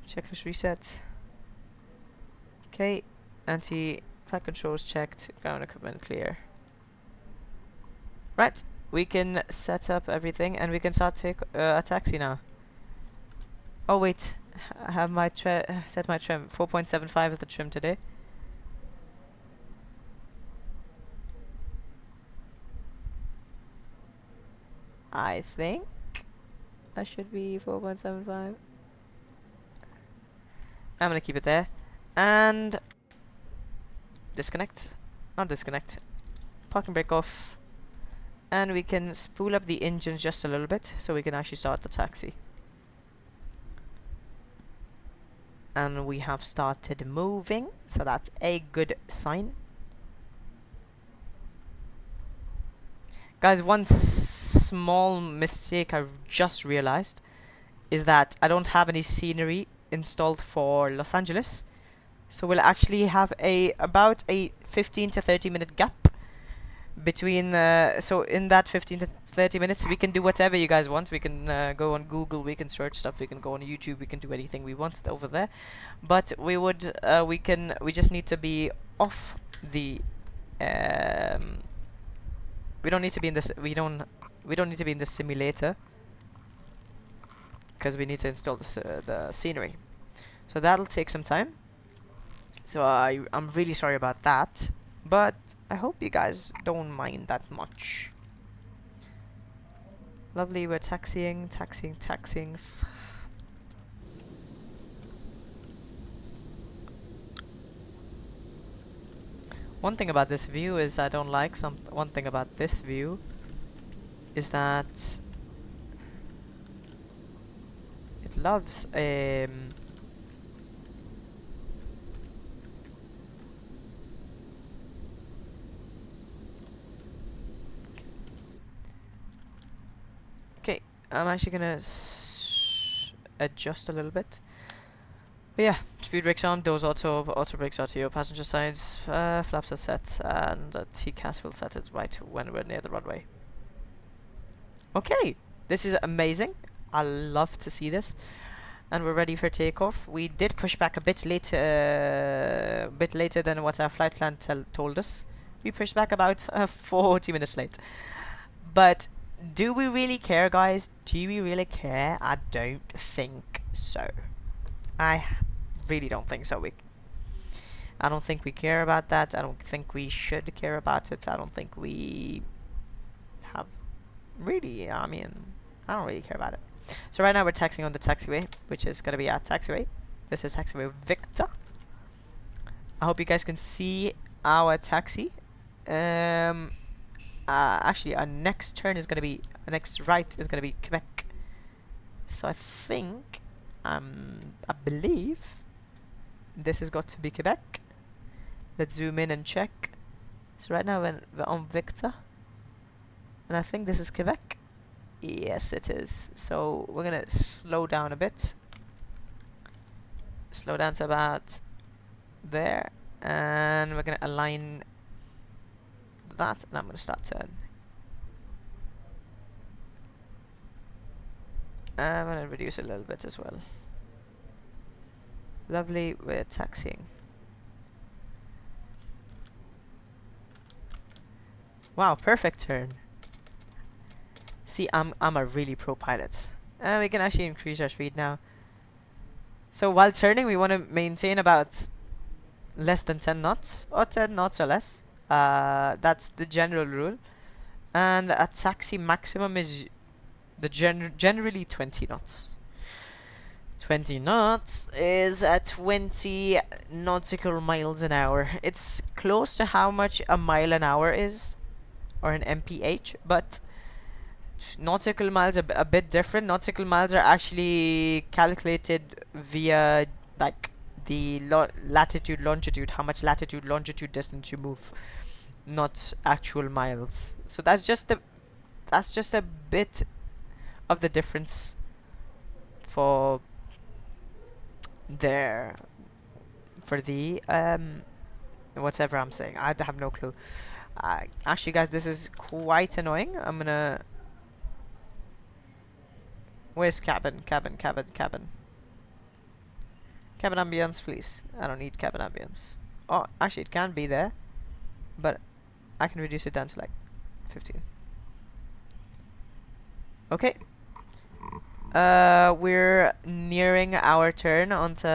Checklist reset. Okay. Anti-flight controls checked. Ground equipment clear. Right. We can set up everything and we can start a taxi now. Oh wait. I have my set my trim. 4.75 is the trim today. I think that should be 4.75. I'm gonna keep it there. And disconnect. Not disconnect. Parking brake off. And we can spool up the engine just a little bit so we can actually start the taxi. And we have started moving, so that's a good sign. Guys, one small mistake I've just realized is that I don't have any scenery installed for Los Angeles. So we'll actually have about a 15 to 30 minute gap between so in that 15 to 30 minutes we can do whatever you guys want. We can go on Google, we can search stuff, we can go on YouTube, we can do anything we want over there. But we would we just need to be off the we don't need to be in this we don't need to be in the simulator because we need to install the scenery. So that'll take some time. So I'm really sorry about that, but I hope you guys don't mind that much. Lovely, we're taxiing, taxiing, taxiing. One thing about this view is I don't like one thing about this view is that it loves okay, I'm actually gonna adjust a little bit. But yeah, speed brakes on, doors auto brakes are to your passenger sides, flaps are set, and TCAS will set it right when we're near the runway. Okay, this is amazing. I love to see this. And we're ready for takeoff. We did push back a bit later than what our flight plan told us. We pushed back about 40 minutes late. But do we really care, guys? Do we really care? I don't think so. I really don't think so. I don't think we care about that. I don't think we should care about it. I don't think we have really, I mean, I don't really care about it. So right now we're taxiing on the taxiway, which is going to be our taxiway. This is taxiway Victor. I hope you guys can see our taxi. Actually, our next turn is going to be, our next right is going to be Quebec. So I think, I believe this has got to be Quebec. Let's zoom in and check. So right now we're on Victor. And I think this is Quebec. Yes, it is. So we're going to slow down a bit. Slow down to about there. And we're going to align that. And I'm going to start turn. I'm going to reduce it a little bit as well. Lovely, we're taxiing. Wow, perfect turn. See, I'm a really pro pilot. And we can actually increase our speed now. So while turning, we want to maintain about less than 10 knots. Or 10 knots or less. That's the general rule. And a taxi maximum is the generally 20 knots. 20 knots is at 20 nautical miles an hour. It's close to how much a mile an hour is, or an mph, but nautical miles are a bit different. Nautical miles are actually calculated via like the latitude, longitude, how much latitude, longitude distance you move, not actual miles. So that's just a bit of the difference for there, for the whatever I'm saying. I have no clue. Actually, guys, this is quite annoying. I'm gonna. Where's cabin? Cabin ambience, please. I don't need cabin ambience. Oh, actually, it can be there, but I can reduce it down to like 15. Okay. We're nearing our turn onto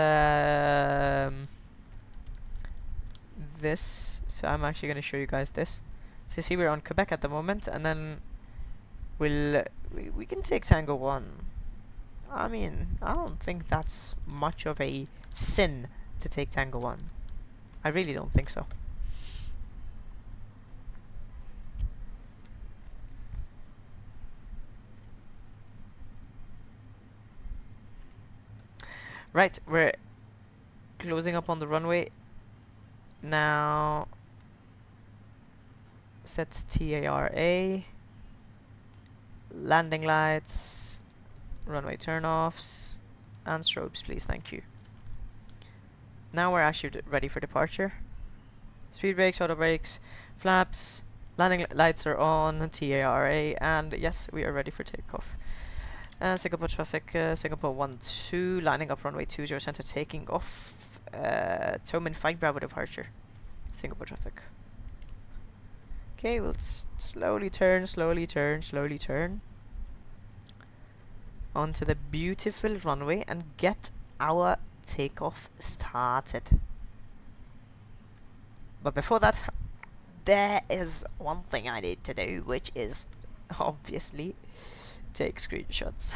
this. So I'm actually going to show you guys this. So you see we're on Quebec at the moment, and then we can take Tango 1. I mean, I don't think that's much of a sin to take Tango 1. I really don't think so. Right, we're closing up on the runway. Now, set TARA. Landing lights. Runway turn-offs. And strobes, please, thank you. Now we're actually ready for departure. Speed brakes, auto brakes, flaps. Landing lights are on, TARA. And yes, we are ready for takeoff. Singapore traffic, Singapore 12, lining up runway 20 center, taking off. Toman 5 Bravo departure. Singapore traffic. Okay, we'll slowly turn onto the beautiful runway and get our takeoff started. But before that, there is one thing I need to do, which is obviously take screenshots.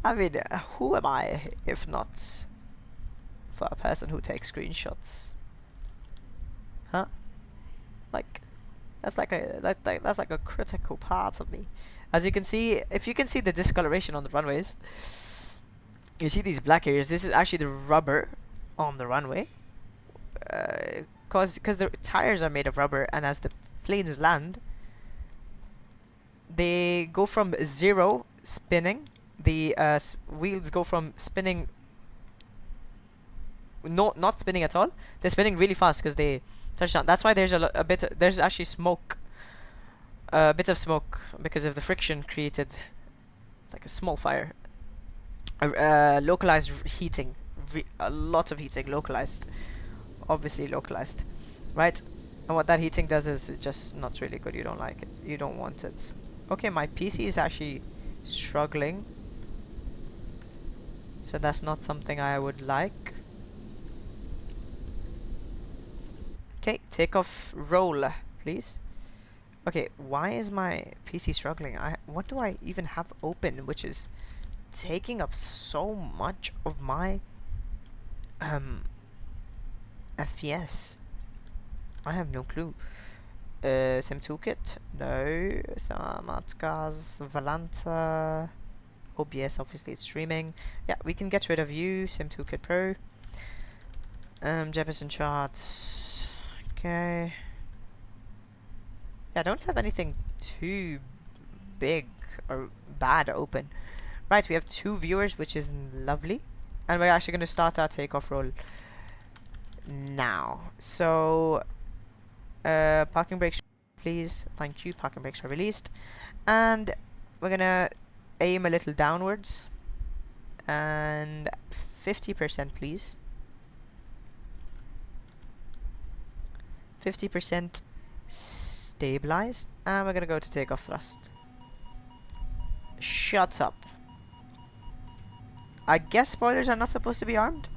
I mean, who am I if not for a person who takes screenshots? Huh? Like, that's like a critical part of me. As you can see, if you can see the discoloration on the runways, you see these black areas. This is actually the rubber on the runway. Cause the tires are made of rubber, and as the planes land, they go from zero spinning. The wheels go from spinning, not spinning at all. They're spinning really fast because they touch down. That's why there's a bit. There's actually smoke. A bit of smoke because of the friction created, like a small fire. Localized heating, a lot of heating, localized, obviously localized, right? And what that heating does is just not really good. You don't like it. You don't want it. Okay, my PC is actually struggling, so that's not something I would like. Okay, takeoff roll, please. Okay, why is my PC struggling? What do I even have open, which is taking up so much of my FPS? I have no clue. Sim toolkit? No. Samatgas, Valanta, OBS, obviously it's streaming. Yeah, we can get rid of you, Sim toolkit Pro. Jefferson charts. Okay. Yeah, I don't have anything too big or bad open. Right, we have 2 viewers, which is lovely. And we're actually going to start our takeoff roll now. So, parking brakes, please. Thank you. Parking brakes are released. And we're going to aim a little downwards. And 50%, please. 50% stabilized. And we're going to go to takeoff thrust. Shut up. I guess spoilers are not supposed to be armed?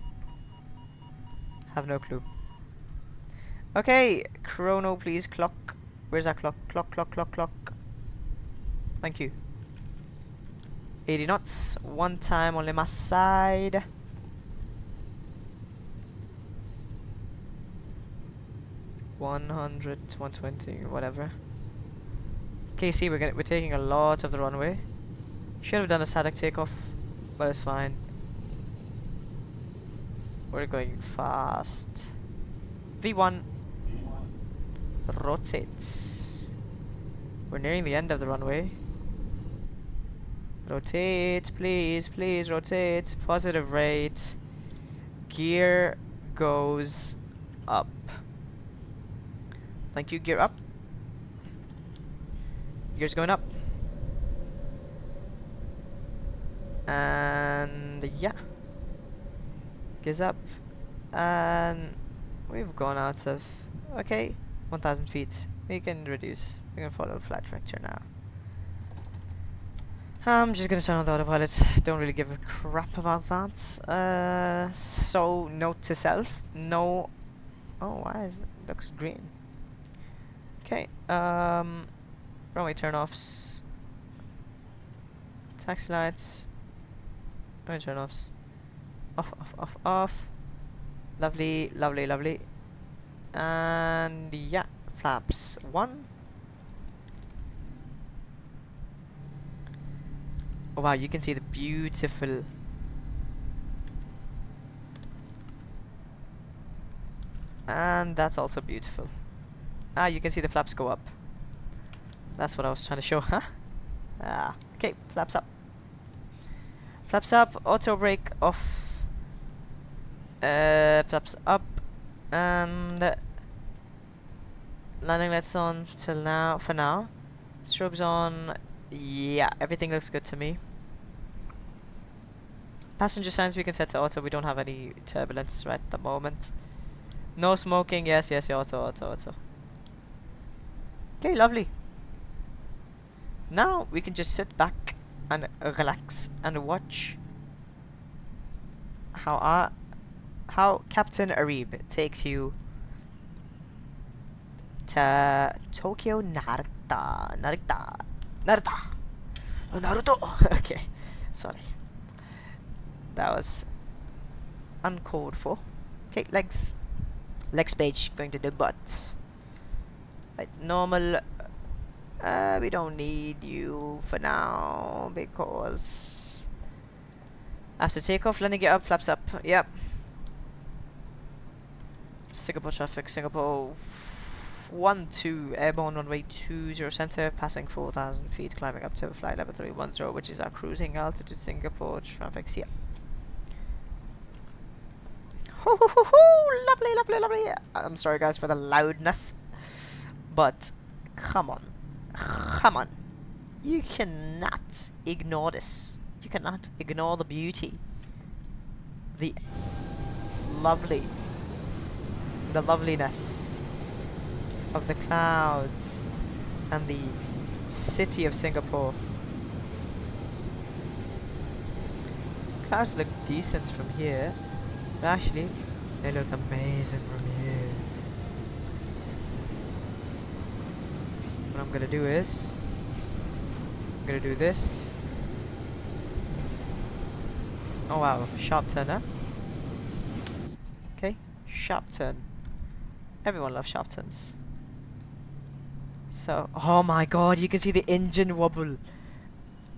Have no clue. Okay, chrono please, clock. Where's that clock? Clock, clock, clock, clock. Thank you. 80 knots, one time only my side. One 120, whatever. Okay, see, we're taking a lot of the runway. Should have done a static takeoff, but it's fine. We're going fast. V1. Rotates. We're nearing the end of the runway. Rotate, please, please rotate. Positive rate. Gear goes up. Thank you, gear up. Gear's going up. And yeah. Gears up. And we've gone out of, okay, 1,000 feet. We can reduce. We can follow flight director now. I'm just gonna turn on the autopilot. Don't really give a crap about that. So note to self, no. Oh, why is it looks green? Okay. Runway turn-offs. Taxi lights. Runway turn-offs. Off, off, off, off. Lovely, lovely, lovely. And yeah, flaps 1. Oh wow, you can see the beautiful and that's also beautiful. Ah, you can see the flaps go up. That's what I was trying to show, huh? Ah, okay, flaps up. Flaps up, auto brake off. Flaps up, and landing lights on till now, for now. Strobes on, yeah, everything looks good to me. Passenger signs we can set to auto, we don't have any turbulence right at the moment. No smoking, yes, yes, auto, auto, auto. Okay, lovely. Now we can just sit back and relax and watch how Captain Arib takes you Tokyo Narita. Narita. Oh, Naruto. Okay, sorry. That was uncalled for. Okay, legs. Legs page going to the butts. Right, normal. We don't need you for now because after takeoff, landing gear up, flaps up. Yep. Singapore traffic, Singapore 12 airborne runway 20 center, passing 4,000 feet, climbing up to flight level 310, which is our cruising altitude. Singapore traffic's here. Lovely, lovely, lovely. I'm sorry guys for the loudness, but come on, come on. You cannot ignore this. You cannot ignore the beauty, the loveliness of the clouds and the city of Singapore. Clouds look decent from here, but actually they look amazing from here. What I'm gonna do is I'm gonna do this. Oh wow, sharp turn, huh? Okay, sharp turn. Everyone loves sharp turns. So, oh my god, you can see the engine wobble.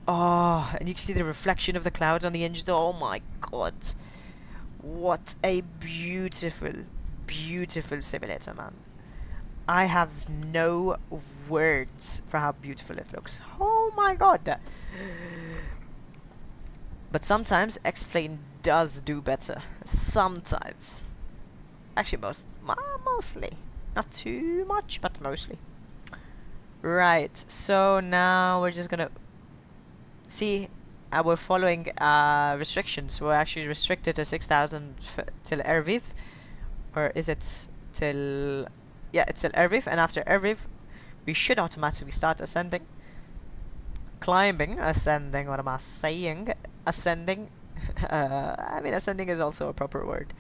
Oh, and you can see the reflection of the clouds on the engine. Oh my god. What a beautiful, beautiful simulator, man. I have no words for how beautiful it looks. Oh my god. But sometimes X-Plane does do better. Sometimes. Actually, mostly. Not too much, but mostly. Right, so now we're just gonna see. We're following restrictions. We're actually restricted to 6,000 till Erviv, or is it till? Yeah, it's till Erviv, and after Erviv, we should automatically start ascending, climbing, ascending. What am I saying? Ascending. I mean, ascending is also a proper word.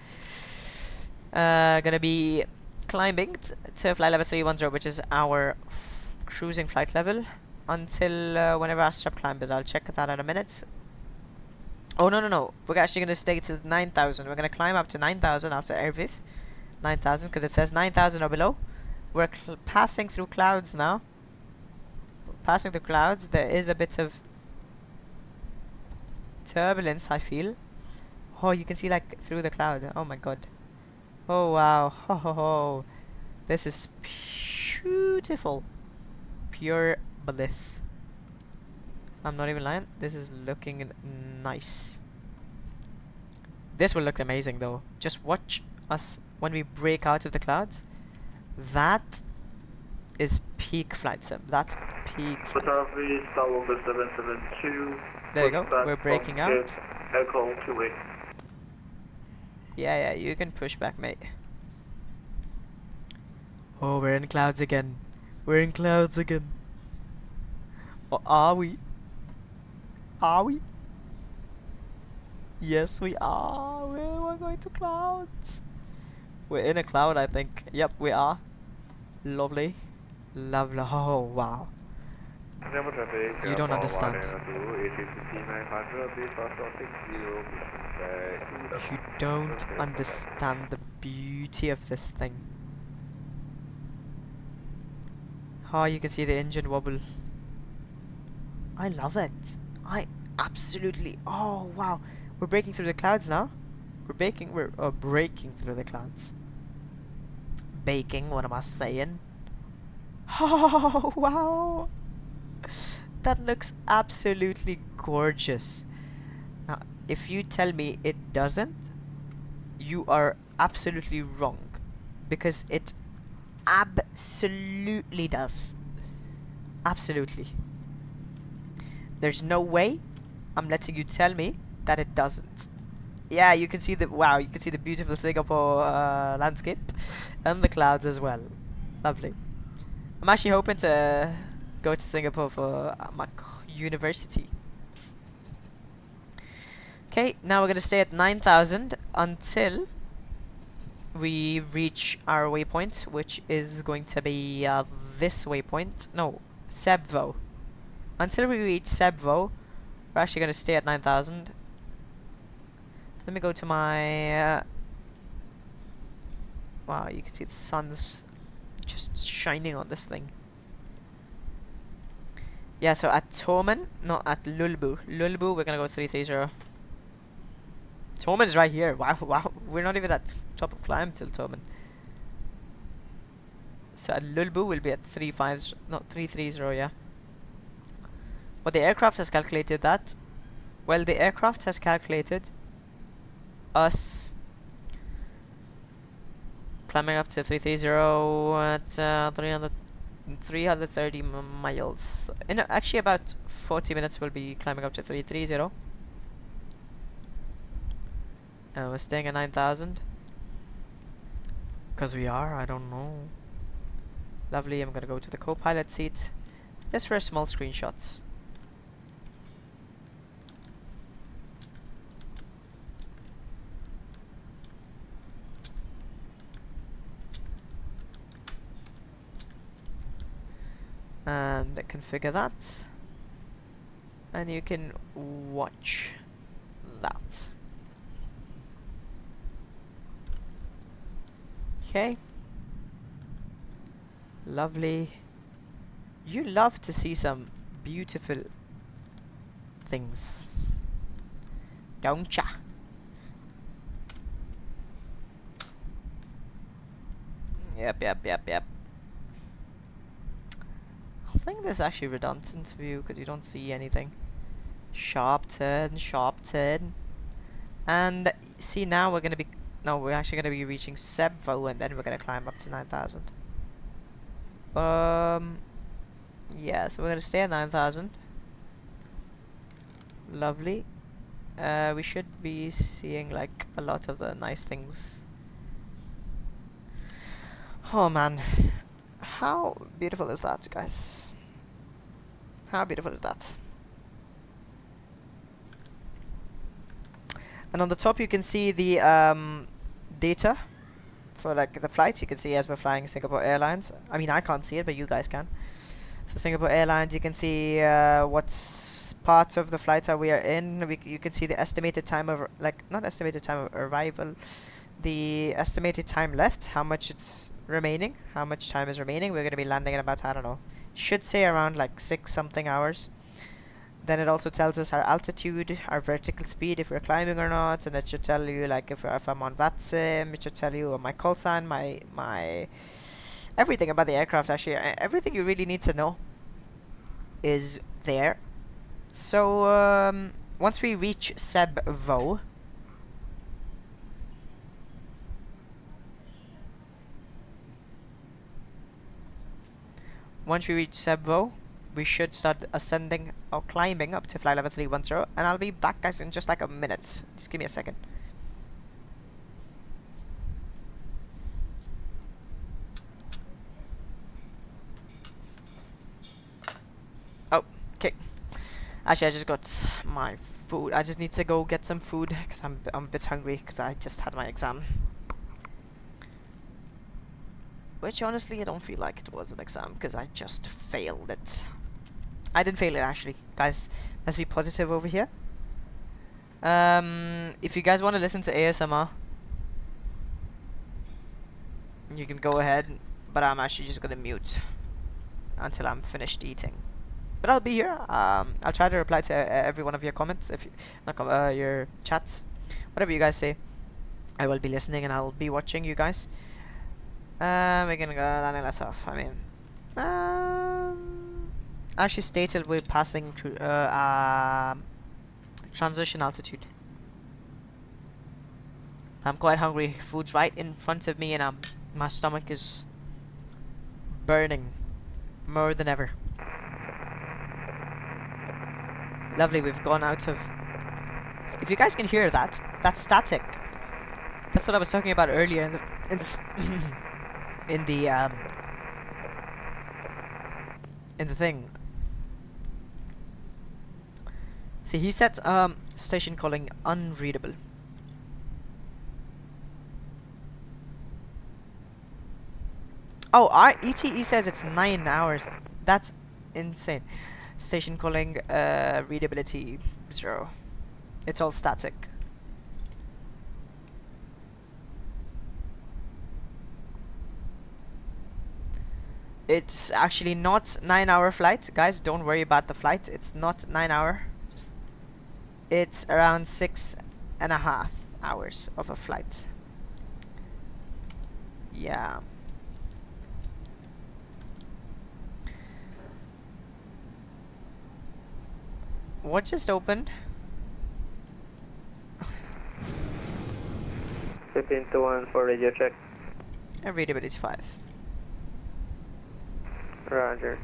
Gonna be climbing to flight level 310, which is our cruising flight level, until whenever our strap climb is. I'll check that in a minute. Oh no, we're actually gonna stay till 9,000. We're gonna climb up to 9,000 after Erviv. 9,000 because it says 9,000 or below. We're passing through clouds now. Passing through clouds. There is a bit of turbulence, I feel. Oh, you can see like through the cloud. Oh my god. Oh wow. Ho ho ho. This is beautiful. Pure bliss. I'm not even lying. This is looking nice. This will look amazing though. Just watch us when we break out of the clouds. That is peak flight sim. That's peak flight sim. There you go. We're breaking out. Echo 2-way. Yeah, you can push back, mate. Oh, we're in clouds again. We're in clouds again. Or are we? Are we? Yes, we are. We're going to clouds. We're in a cloud, I think. Yep, we are. Lovely. Lovely. Oh, wow. You don't understand. You don't understand the beauty of this thing. Oh, you can see the engine wobble. I love it. I absolutely. Oh wow, we're breaking through the clouds now. We're breaking through the clouds. Baking. What am I saying? Oh wow, that looks absolutely gorgeous. Now, if you tell me it doesn't, you are absolutely wrong, because it absolutely does. Absolutely. There's no way I'm letting you tell me that it doesn't. Yeah, you can see the wow. You can see the beautiful Singapore landscape and the clouds as well. Lovely. I'm actually hoping to go to Singapore for my university. Okay, now we're gonna stay at 9,000 until we reach our waypoint, which is going to be this waypoint. No, Sebvo. Until we reach Sebvo, we're actually going to stay at 9,000. Let me go to my... wow, you can see the sun's just shining on this thing. Yeah, so at Tomen, not at Lulbu. Lulbu, we're going to go 330. Tomen's right here. Wow, wow. We're not even at top of climb till Tomen. So at Lulbu, we'll be at 350, not 330, yeah. But the aircraft has calculated that. Well, the aircraft has calculated us climbing up to 330 at 330 miles. In actually about 40 minutes, we'll be climbing up to 330. We're staying at 9,000. Because we are, I don't know. Lovely, I'm gonna go to the co-pilot seat. Just for small screenshots. And configure that. And you can watch that. Okay. Lovely. You love to see some beautiful things, don't ya? Yep. I think this is actually redundant view because you don't see anything. Sharp turn. And see, now we're gonna be... no, we're actually gonna be reaching Sebvo, and then we're gonna climb up to 9,000. Yeah, so we're gonna stay at 9,000. Lovely. We should be seeing like a lot of the nice things. Oh man, how beautiful is that, guys? How beautiful is that? And on the top you can see the data for like the flights. You can see as we're flying Singapore Airlines. I mean, I can't see it, but you guys can. So Singapore Airlines, you can see what's parts of the flights that we are in. You can see the estimated time of, like, not estimated time of arrival, the estimated time left, how much it's remaining, how much time is remaining. We're going to be landing in about, I don't know, should say around like 6 something hours. Then it also tells us our altitude, our vertical speed, if we're climbing or not, and it should tell you like if I'm on VATSIM. It should tell you my call sign, my everything about the aircraft. Actually, everything you really need to know is there. So once we reach Sebvo, we should start ascending or climbing up to flight level 310, and I'll be back, guys, in just like a minute. Just give me a second. Oh, okay. Actually, I just got my food. I just need to go get some food because I'm a bit hungry because I just had my exam. Which honestly, I don't feel like it was an exam because I just failed it. I didn't fail it actually, guys. Let's be positive over here. If you guys want to listen to ASMR, you can go ahead, but I'm actually just gonna mute until I'm finished eating. But I'll be here. I'll try to reply to every one of your comments, if you, not your chats, whatever you guys say. I will be listening and I'll be watching you guys. We're gonna go landing less off. I mean, actually stated we're passing through transition altitude. I'm quite hungry. Food's right in front of me, and my stomach is burning more than ever. Lovely. We've gone out of. If you guys can hear that, that's static. That's what I was talking about earlier in this in the thing. See, he set station calling unreadable. Oh, our ETE says it's 9 hours. That's insane. Station calling, readability 0. It's all static. It's actually not 9-hour flight, guys. Don't worry about the flight. It's not 9 hour. It's around 6.5 hours of a flight. Yeah. What just opened? 1521 for radio check. And readability 5. Roger.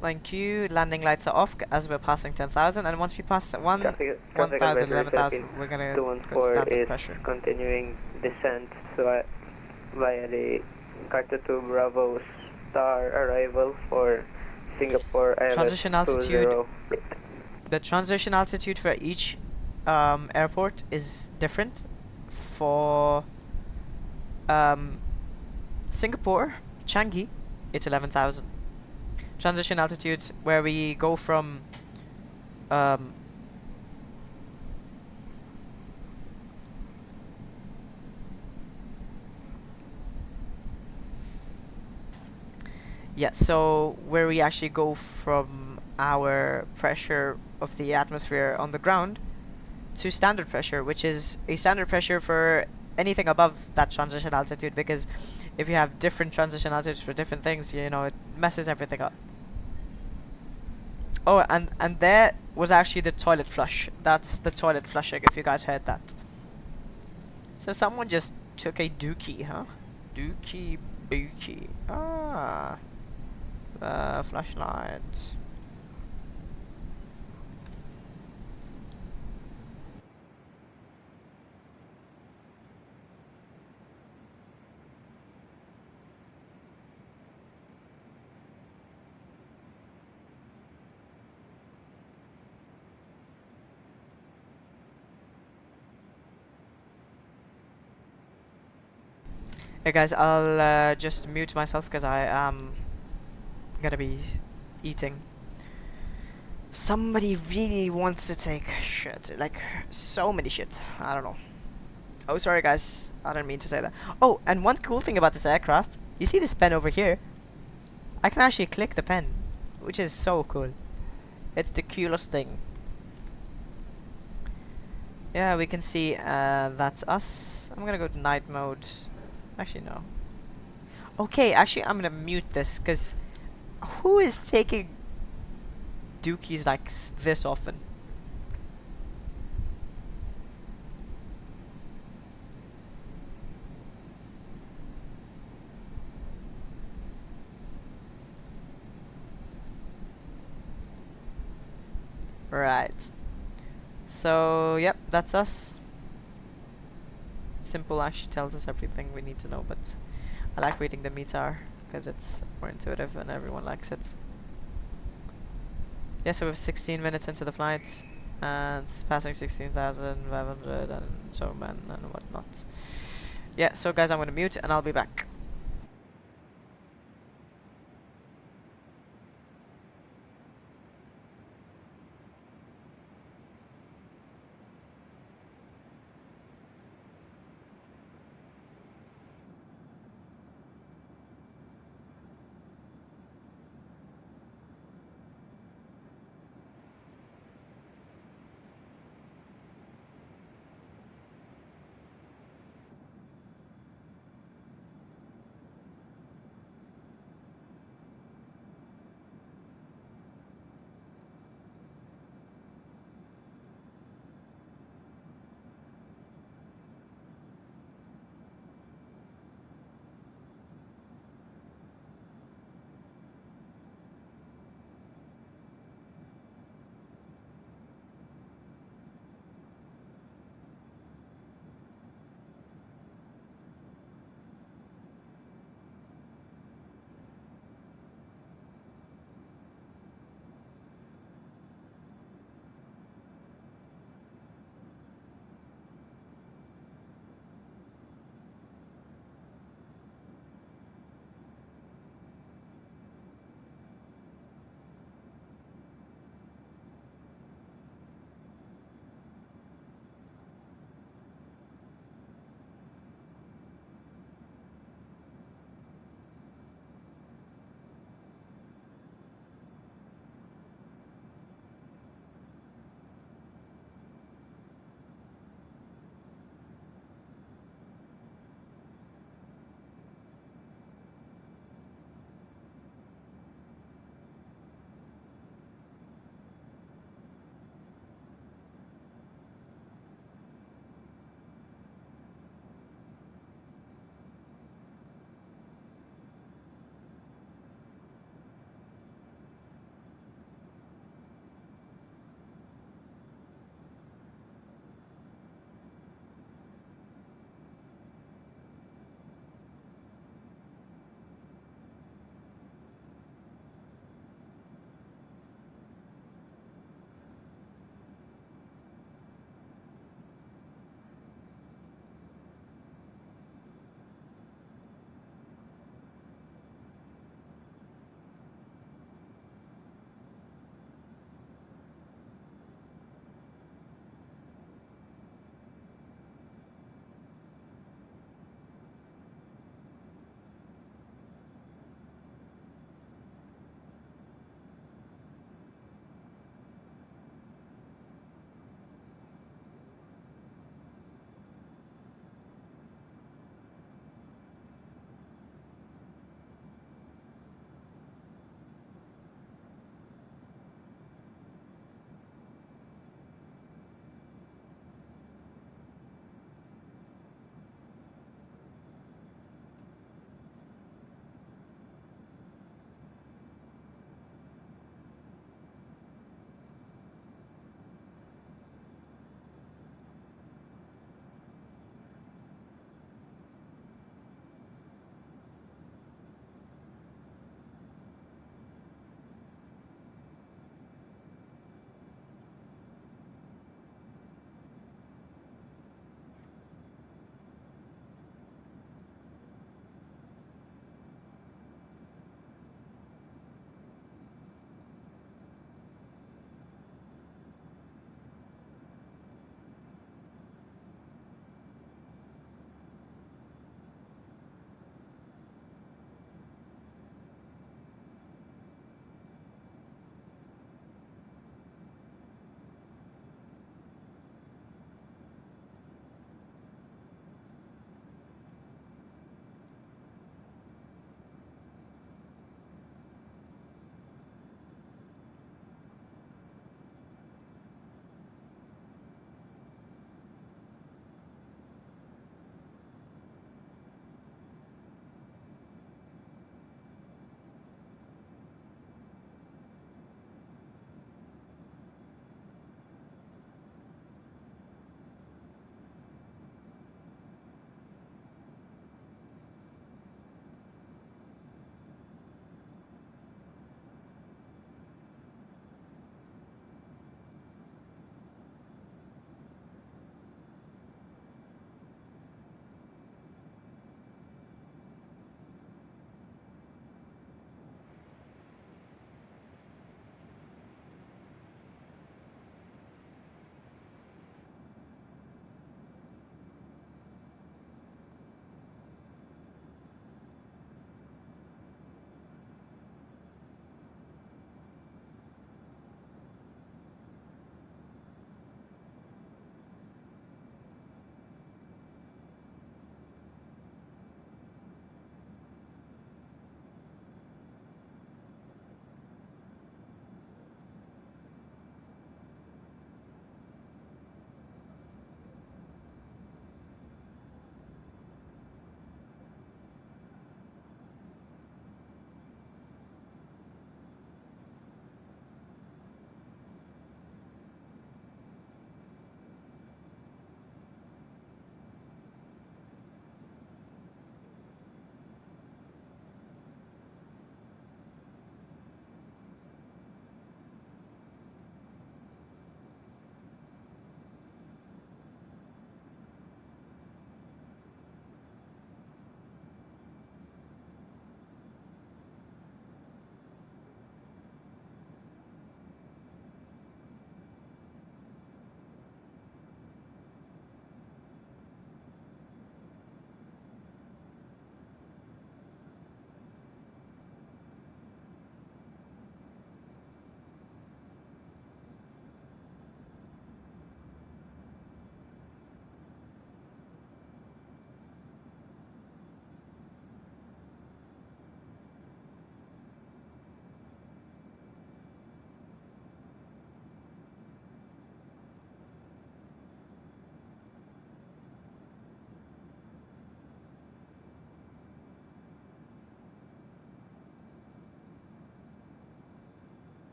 Thank you. Landing lights are off as we're passing 10,000, and once we pass Traffic 1,000, advisory 11,000, we're gonna go to 214 standard is pressure. continuing descent via the Carter 2 Bravo Star arrival for Singapore Airlines Transition altitude. 20. The transition altitude for each airport is different. For Singapore, Changi, it's 11,000. Transition altitude where we go from yeah, so where we actually go from our pressure of the atmosphere on the ground to standard pressure, which is a standard pressure for anything above that transition altitude, because if you have different transition altitudes for different things, you know, it messes everything up. Oh, and there was actually the toilet flush. That's the toilet flushing, if you guys heard that. So someone just took a dookie, huh? Dookie bookie. Ah. Flashlight. Hey guys, I'll just mute myself because I am gonna be eating. Somebody really wants to take shit, like so many shit. I don't know. Oh, sorry guys, I didn't mean to say that. Oh, and one cool thing about this aircraft, you see this pen over here? I can actually click the pen, which is so cool. It's the coolest thing. Yeah, we can see that's us. I'm gonna go to night mode. Actually, no. Okay, actually, I'm gonna mute this because who is taking dookies like this often? Right. So, yep, that's us. Simple actually tells us everything we need to know, but I like reading the METAR because it's more intuitive and everyone likes it. Yeah, so we're 16 minutes into the flight and it's passing 16,500 and so man and whatnot. Yeah, so guys, I'm gonna mute and I'll be back.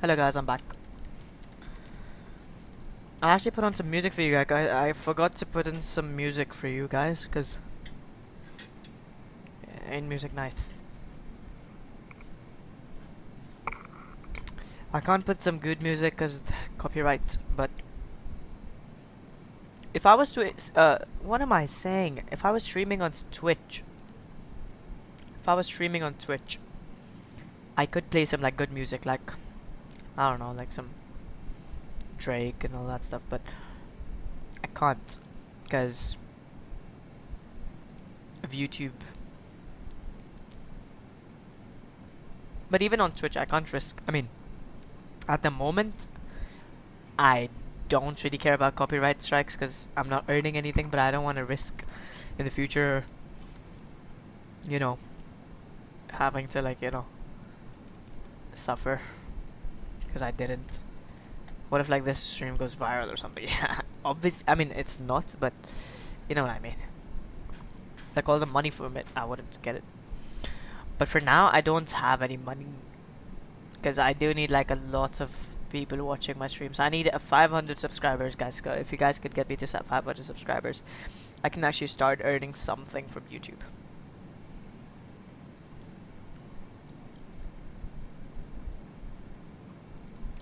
Hello guys, I'm back. I actually put on some music for you guys. I forgot to put in some music for you guys, cause ain't music nice. I can't put some good music cause copyright, but if I was to what am I saying? If I was streaming on Twitch, I could play some like good music, like I don't know, like some Drake and all that stuff, but I can't because of YouTube. But even on Twitch, I can't risk. I mean, at the moment, I don't really care about copyright strikes because I'm not earning anything, but I don't want to risk in the future, you know, having to like, suffer because I didn't. What if like this stream goes viral or something? Obviously, I mean, it's not, but you know what I mean. Like all the money from it, I wouldn't get it. But for now, I don't have any money because I do need like a lot of people watching my streams. I need 500 subscribers, guys. If you guys could get me to 500 subscribers, I can actually start earning something from YouTube.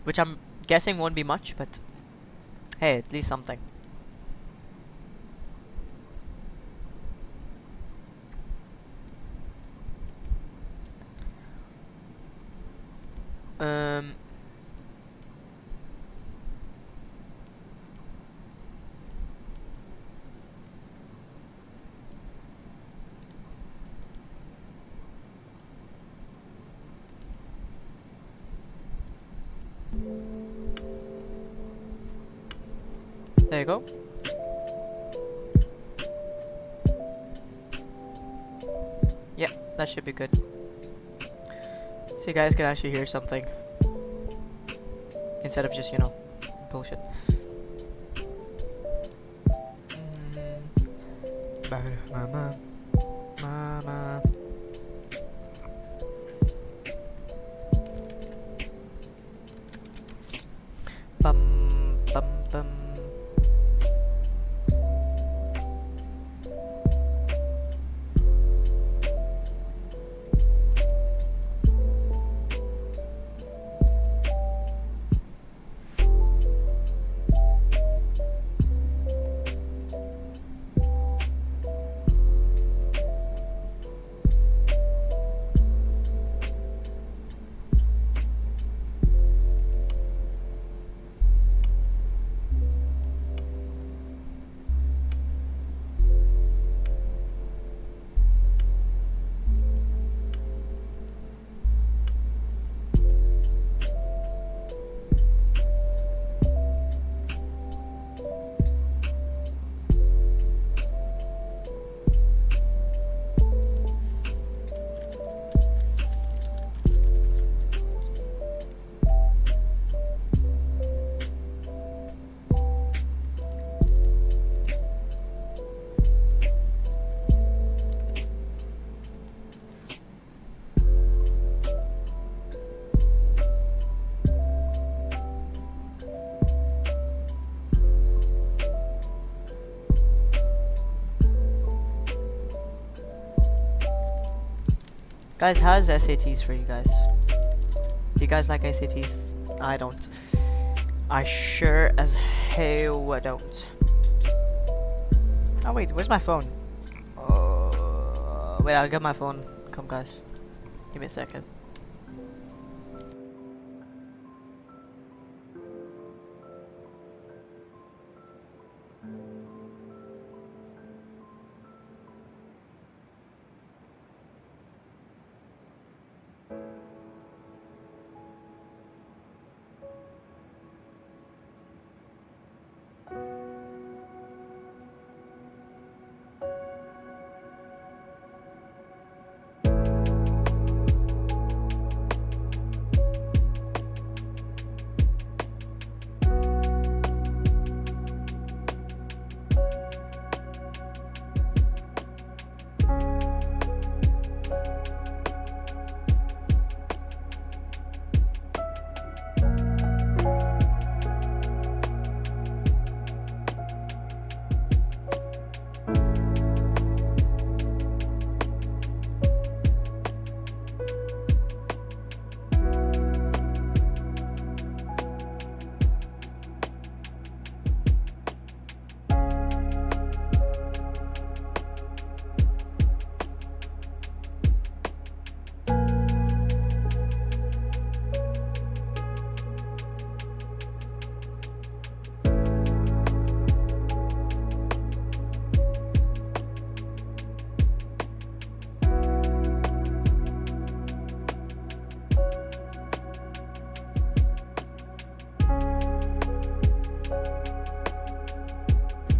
Which I'm guessing won't be much, but hey, at least something. Um. There you go. Yep, that should be good. So you guys can actually hear something instead of just, bullshit. Mama, mama. Bum bum bum. Guys, how's SATs for you guys? Do you guys like SATs? I don't. I sure as hell don't. Oh wait, where's my phone? Wait, I'll get my phone. Come guys. Give me a second.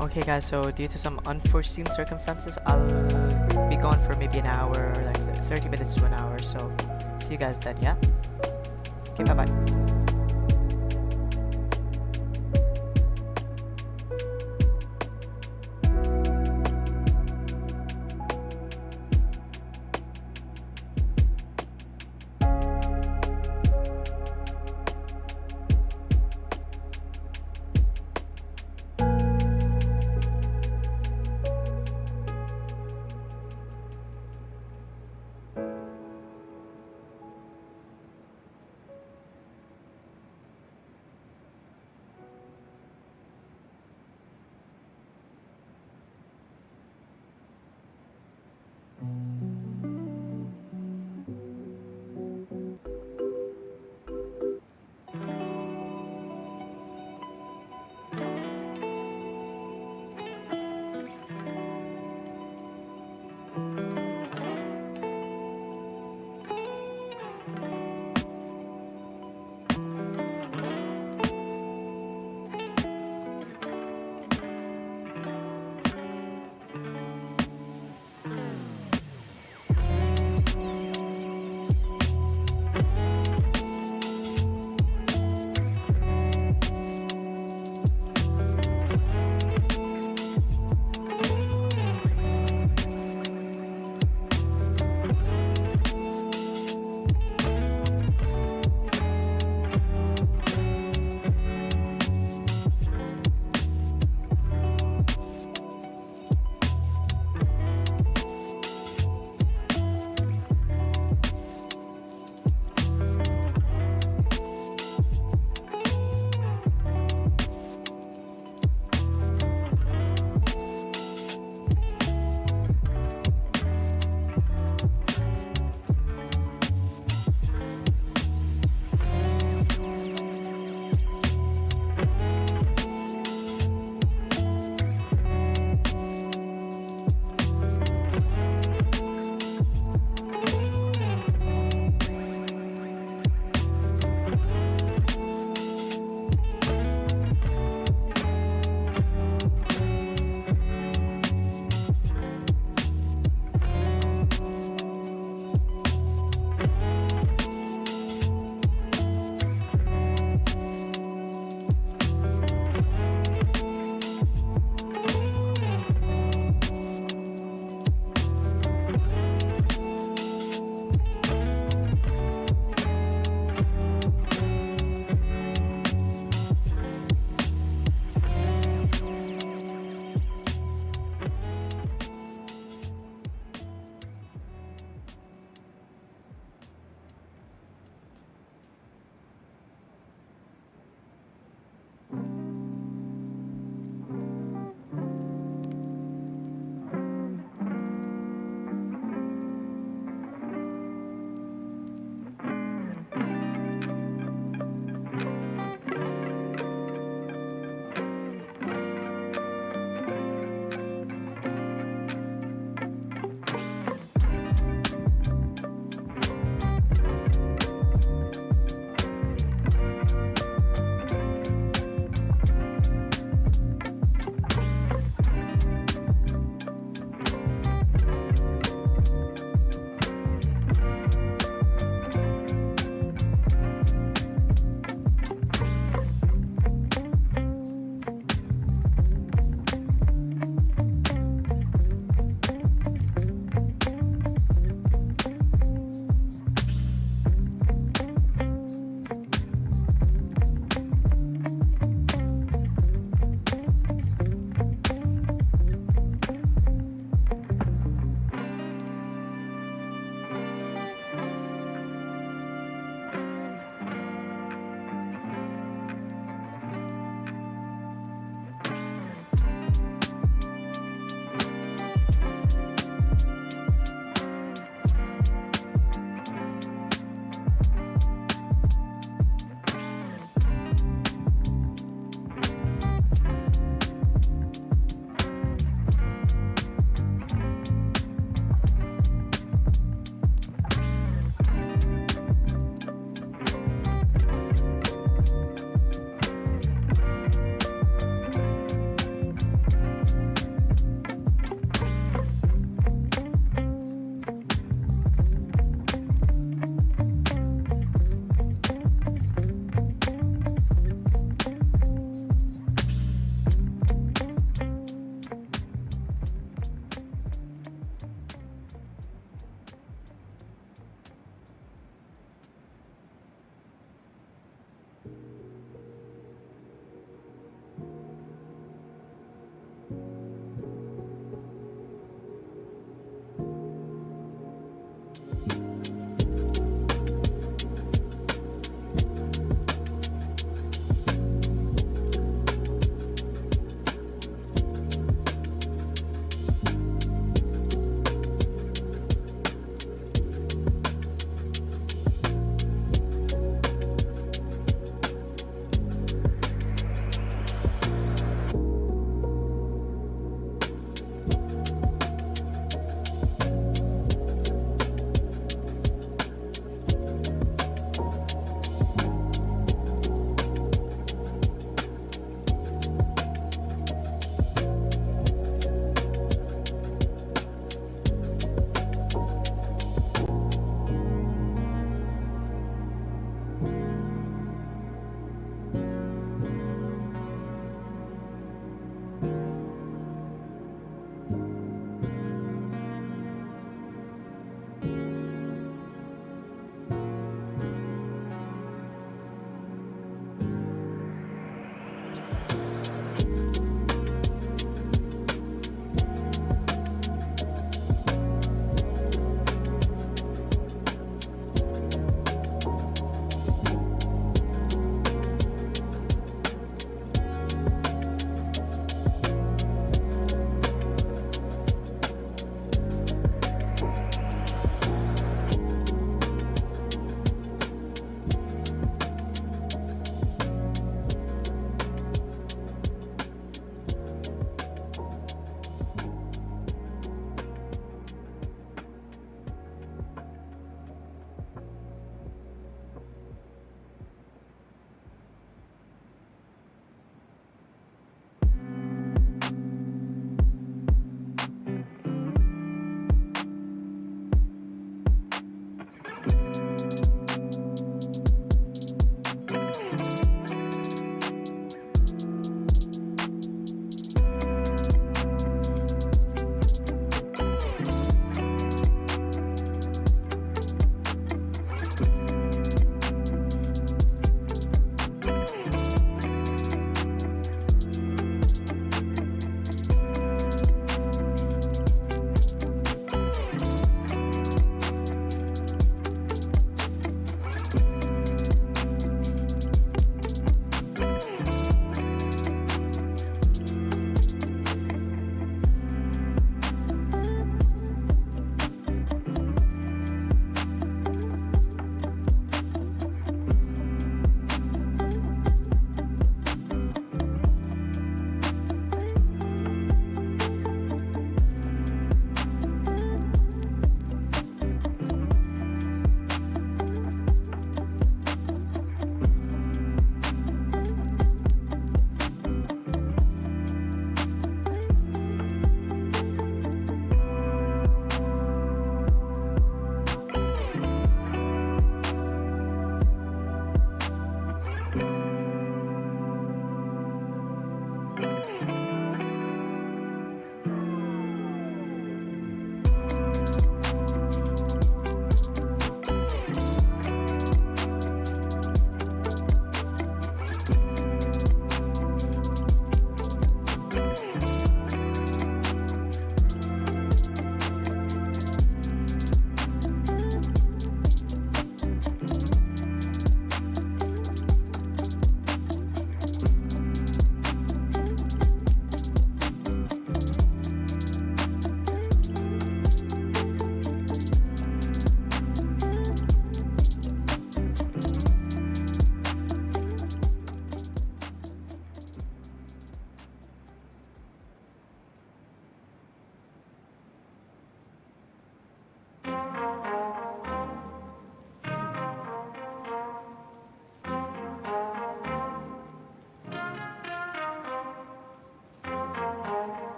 Okay, guys, so due to some unforeseen circumstances, I'll be gone for maybe an hour, or like 30 minutes to an hour. So, see you guys then, yeah? Okay, bye bye.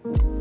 Thank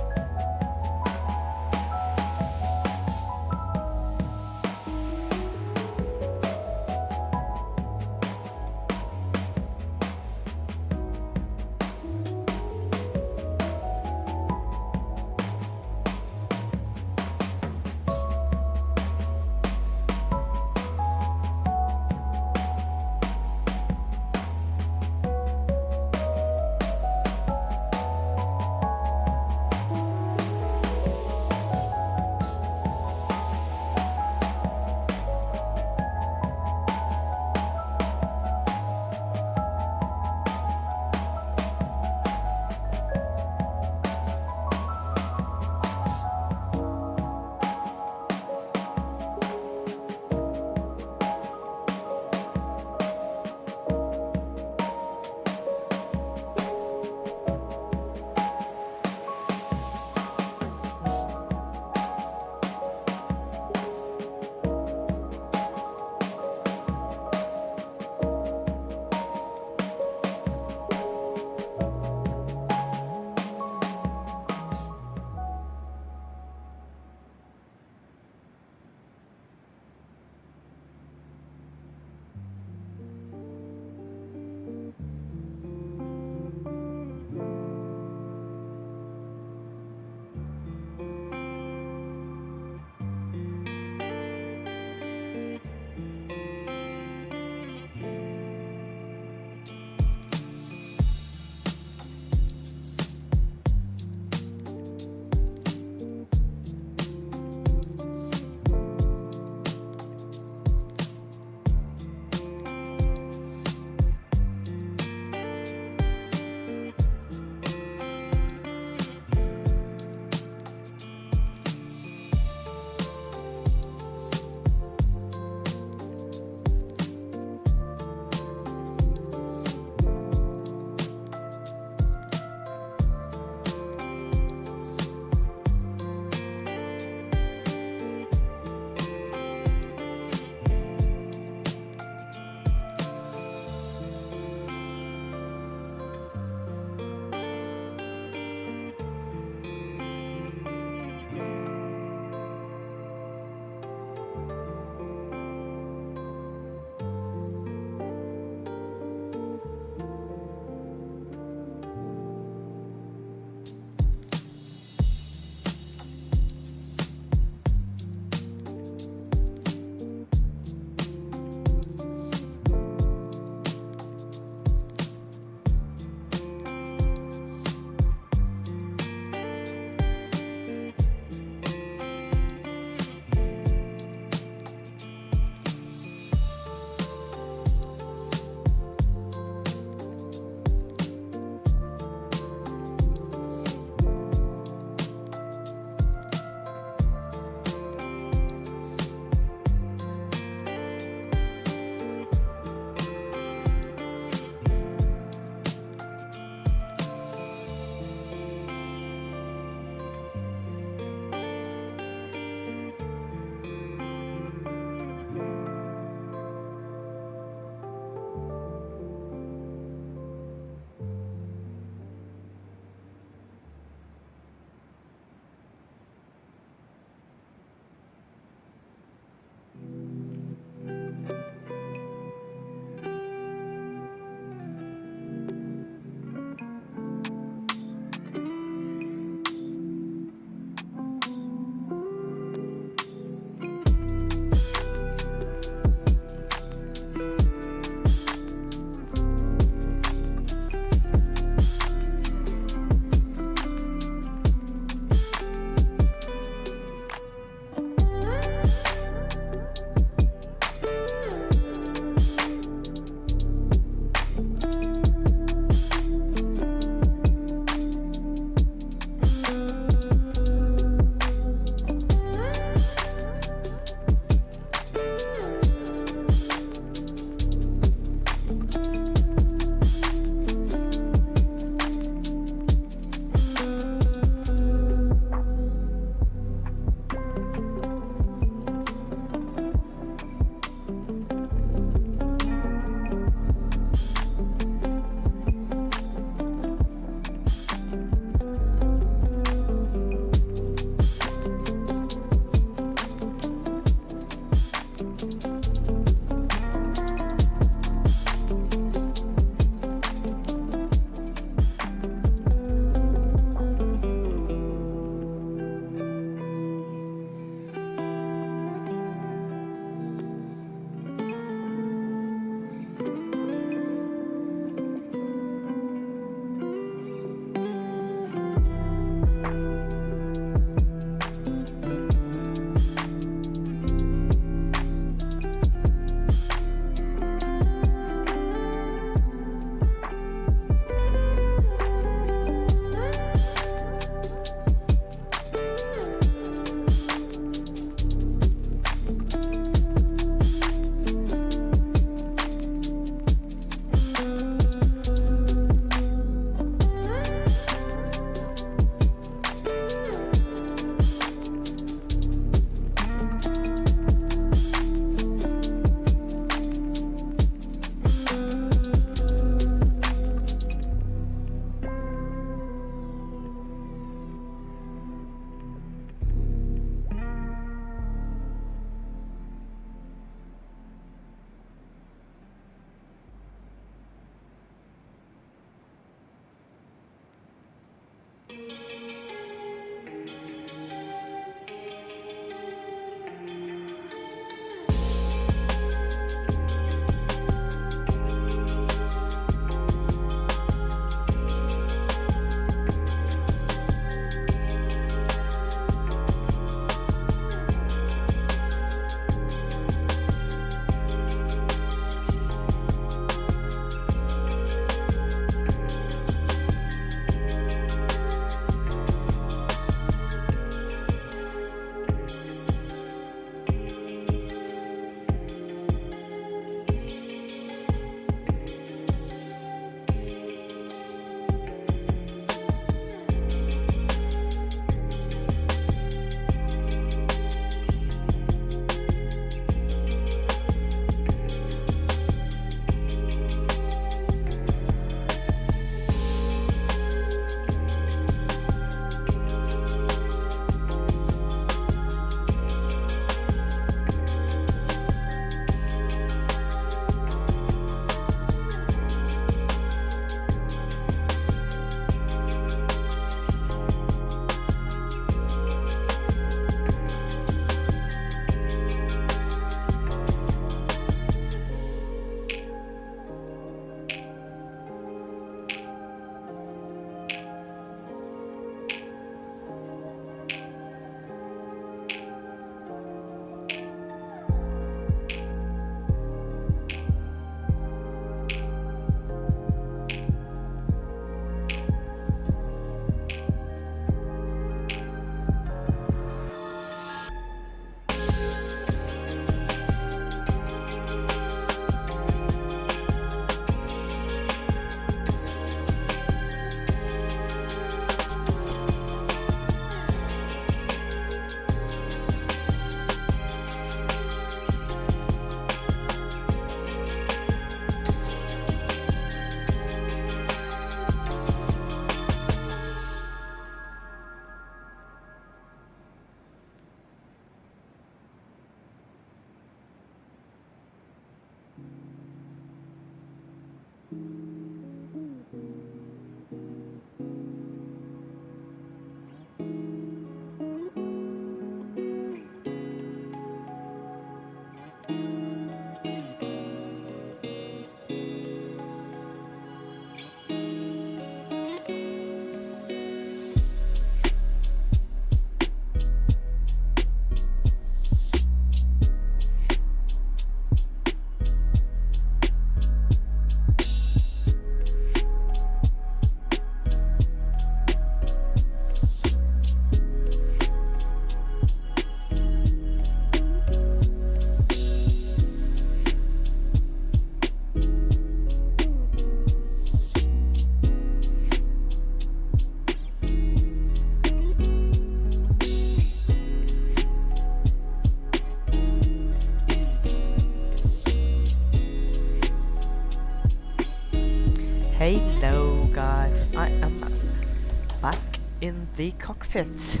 the cockpit.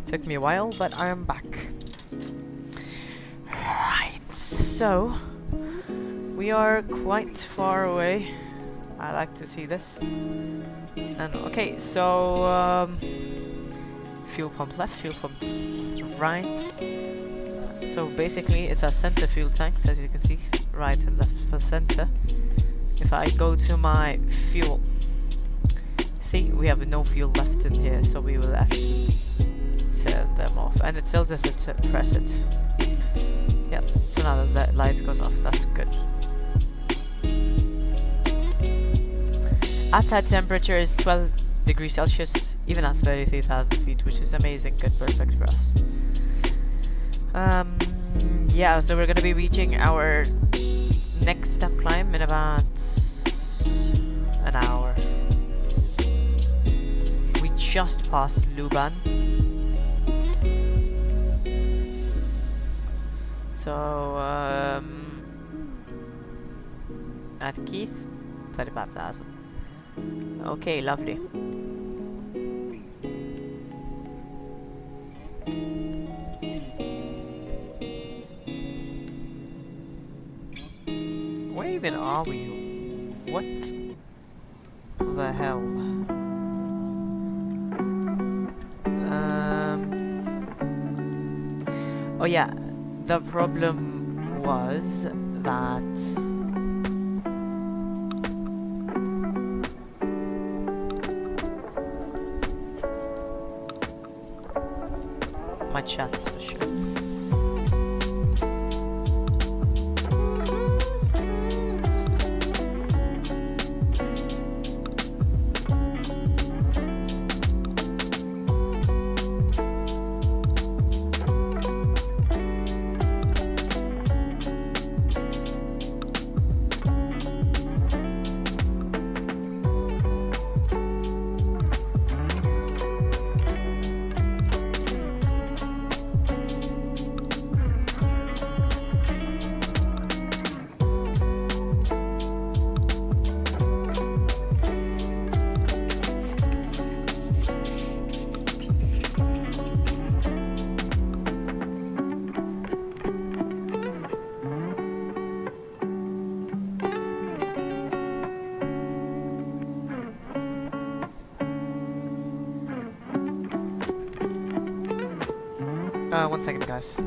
Took me a while, but I am back. Right, so we are quite far away. I like to see this. And okay, so fuel pump left, fuel pump right. So basically, it's our center fuel tanks, as you can see, right and left for center. If I go to my fuel, see, we have no fuel left in here, so we will actually turn them off. And it tells us to press it. Yep, so now that light goes off, that's good. Outside temperature is 12 degrees Celsius, even at 33,000 feet, which is amazing, good, perfect for us. Yeah, so we're gonna be reaching our next step climb in about an hour. We just passed Luban. So, at Keith, 35,000. Okay, lovely. Where even are we? What the hell? Oh yeah, the problem was that my chat was shut. One second, guys.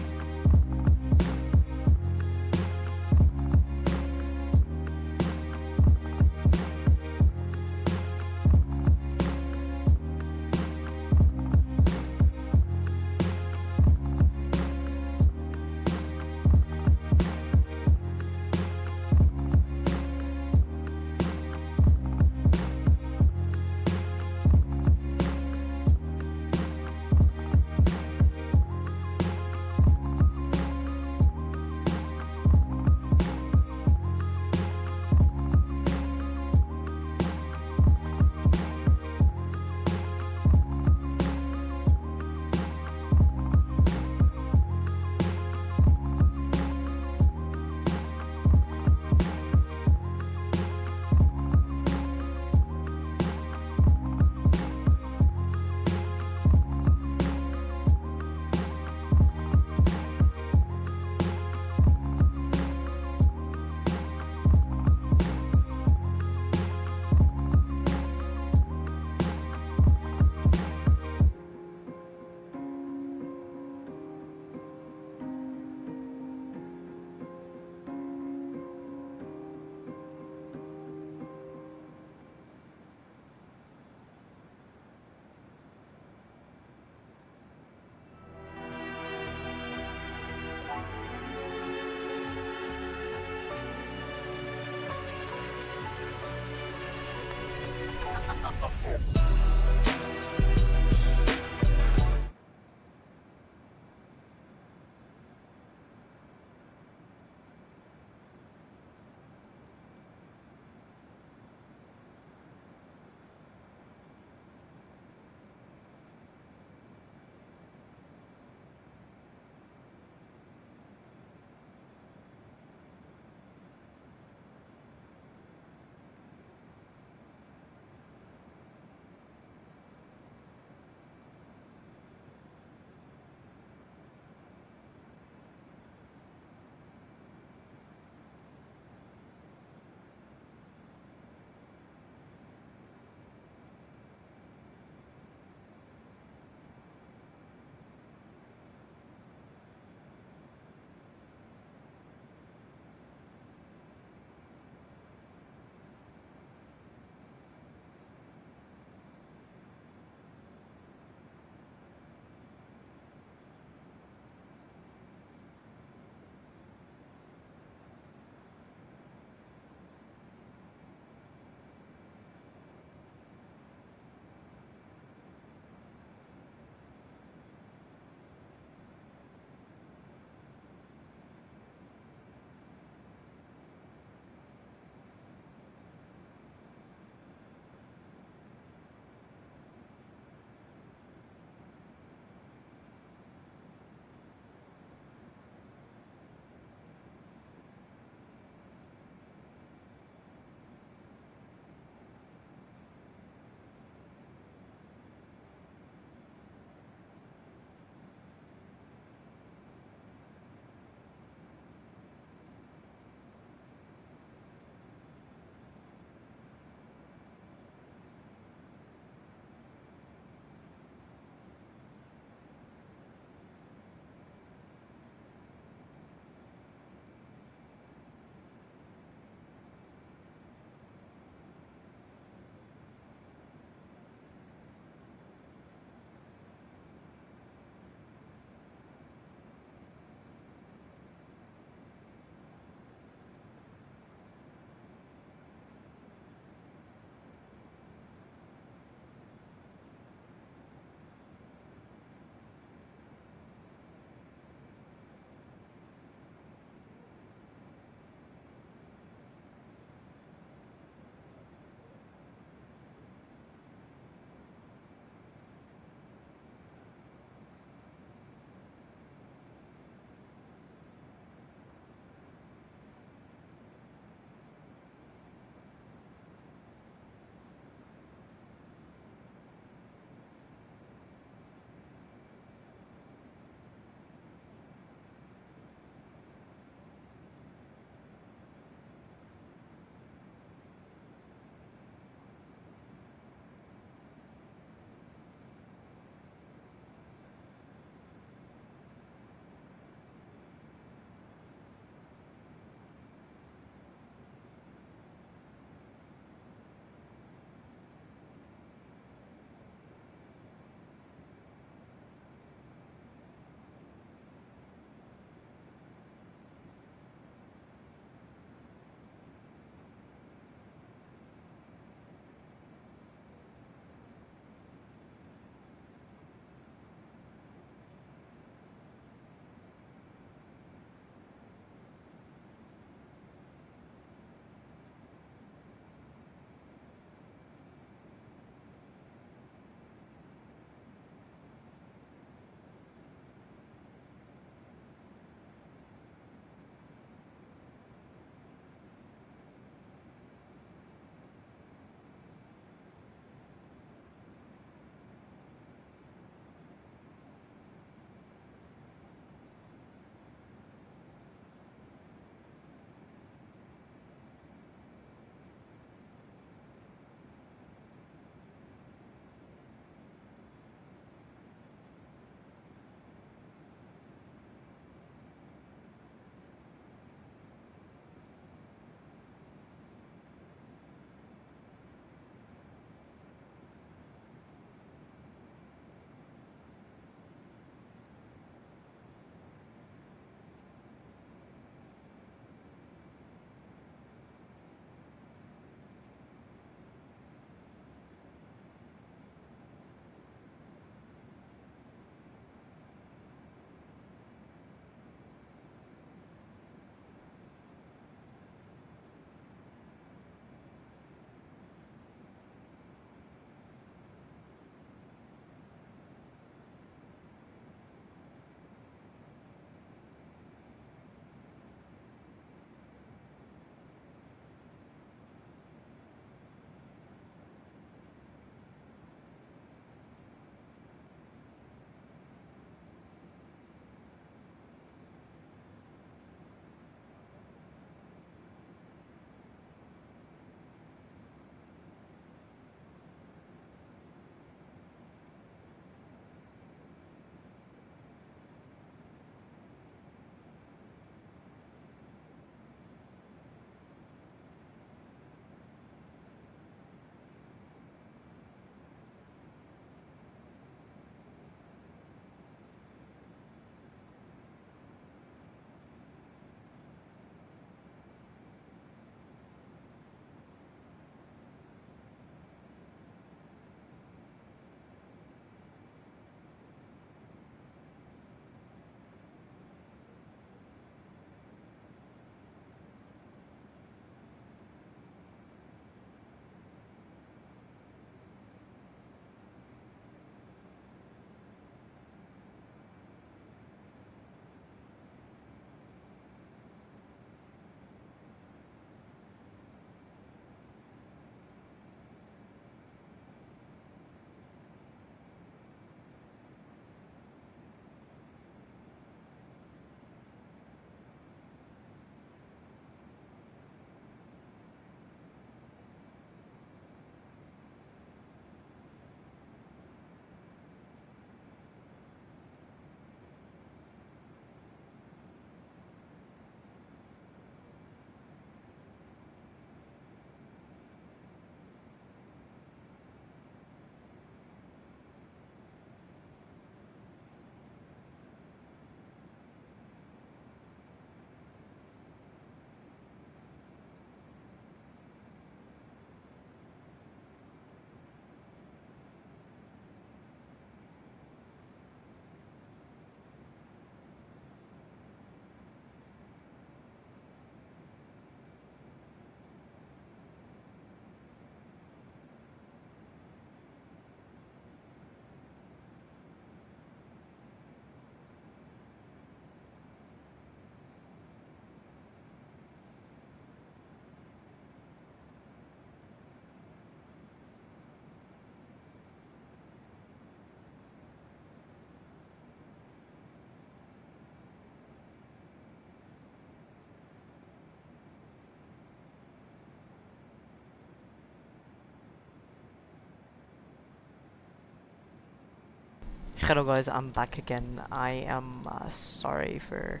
Hello guys, I'm back again. I am sorry for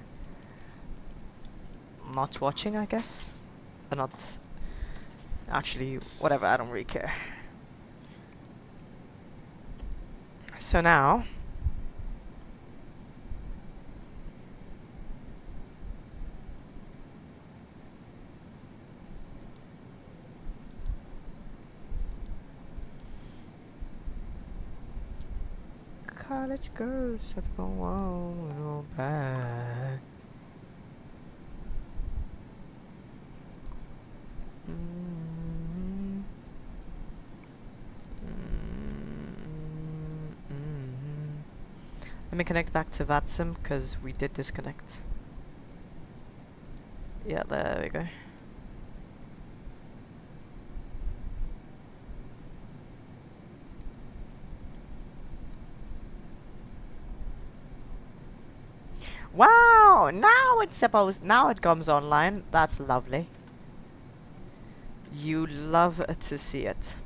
not watching, I guess. Not actually, whatever, I don't really care. So now, college girls have gone on back. Mm, Let me connect back to VATSIM because we did disconnect. Yeah, there we go. Wow! Now it comes online. That's lovely. You love to see it.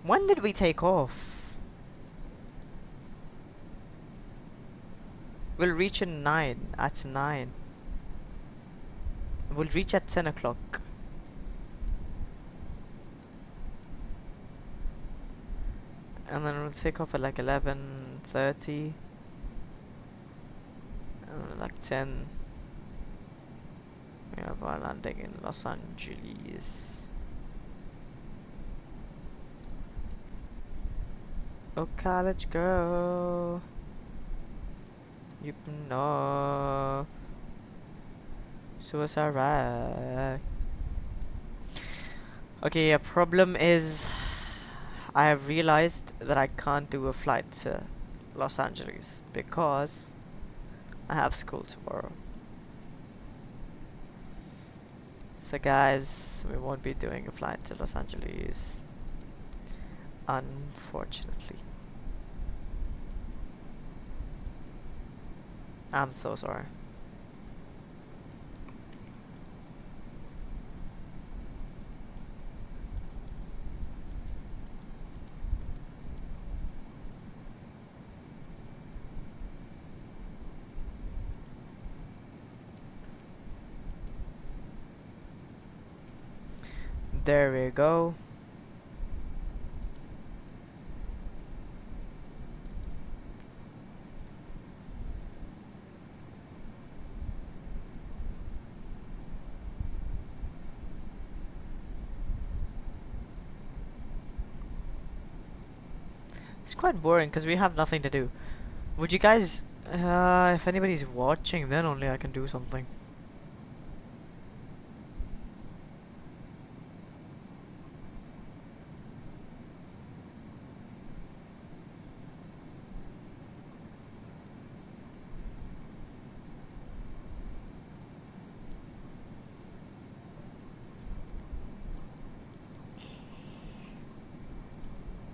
When did we take off? We'll reach at 9. At 9. We'll reach at 10 o'clock. And then we'll take off at like 11:30. And like 10. We have our landing in Los Angeles. Oh, college girl. You know. So it's alright. Okay, a problem is I have realized that I can't do a flight to Los Angeles because I have school tomorrow. So guys, we won't be doing a flight to Los Angeles, unfortunately. I'm so sorry. There we go. It's quite boring because we have nothing to do. Would you guys, if anybody's watching, then only I can do something.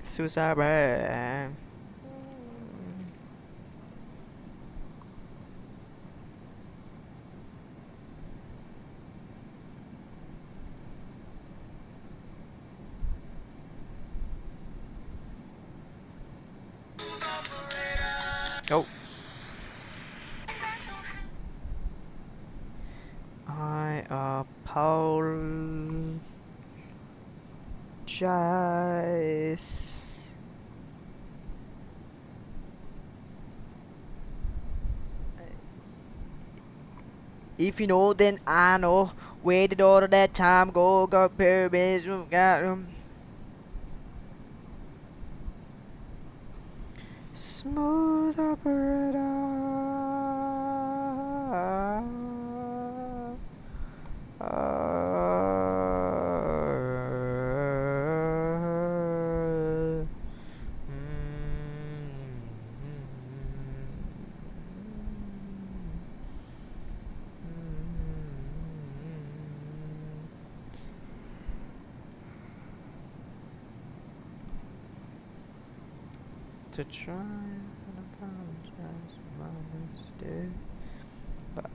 Suicide. Oh. I apologize. If you know, then I know. Where did all of that time go? Got pyramids, got smooth operator. To try and apologize for my mistake, but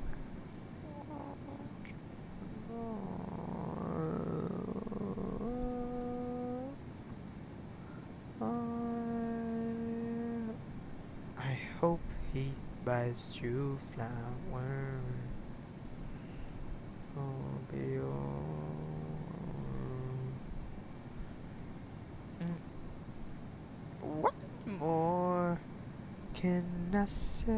hope he buys you flowers. Oh, be What more can I say?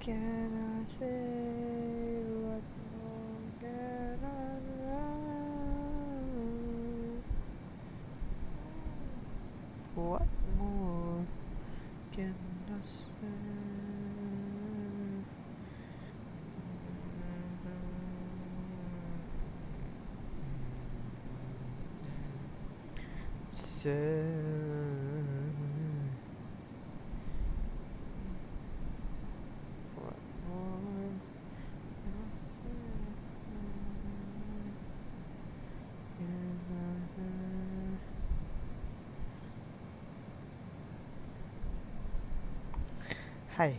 Can I say? What more can I say? What more can I say? What more can I say? Hi.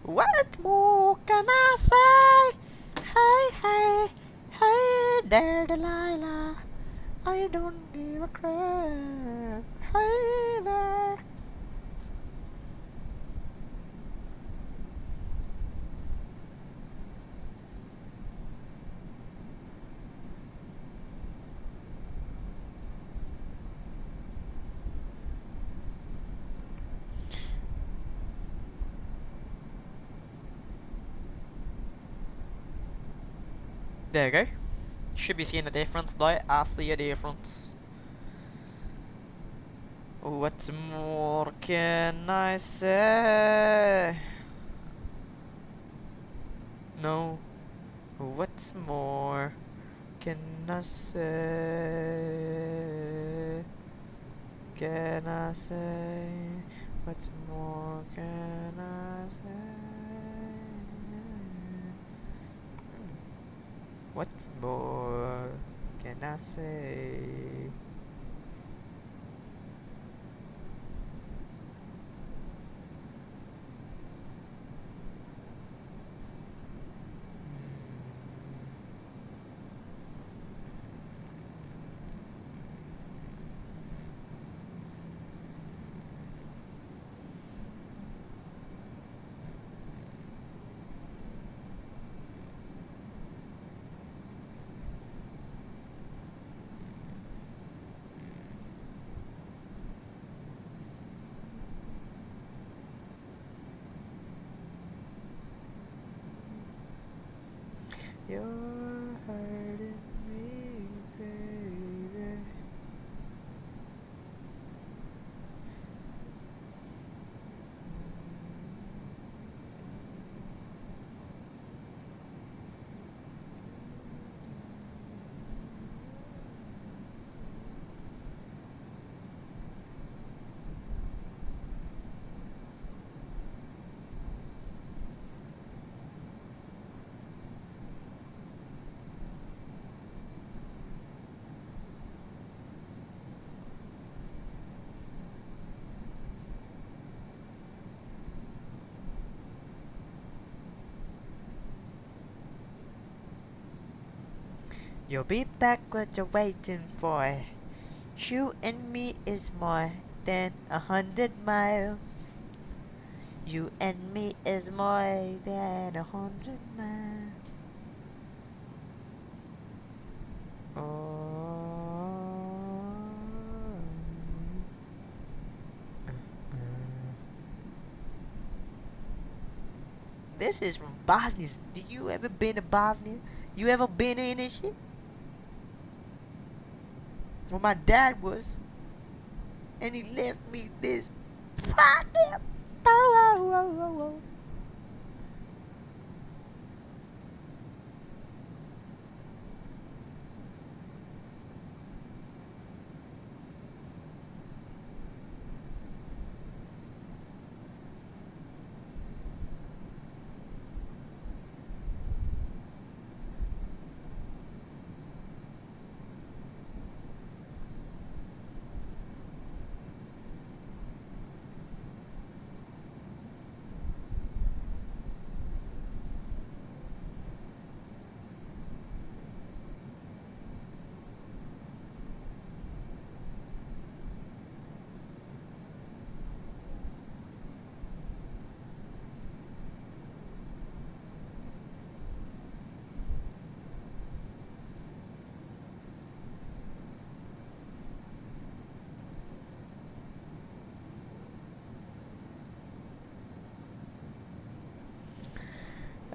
What more can I say? Hey, hey, hey there, Delilah. I don't give a crap. Hey there. There you go. Should be seeing a difference now. I see a difference. What more can I say? No. What more can I say? Can I say? What more can I say? What more can I say? You'll be back what you're waiting for. You and me is more than 100 miles. You and me is more than 100 miles. Oh. This is from Bosnia. Do you ever been to Bosnia? You ever been in this shit? Well, my dad was, and he left me this pocket.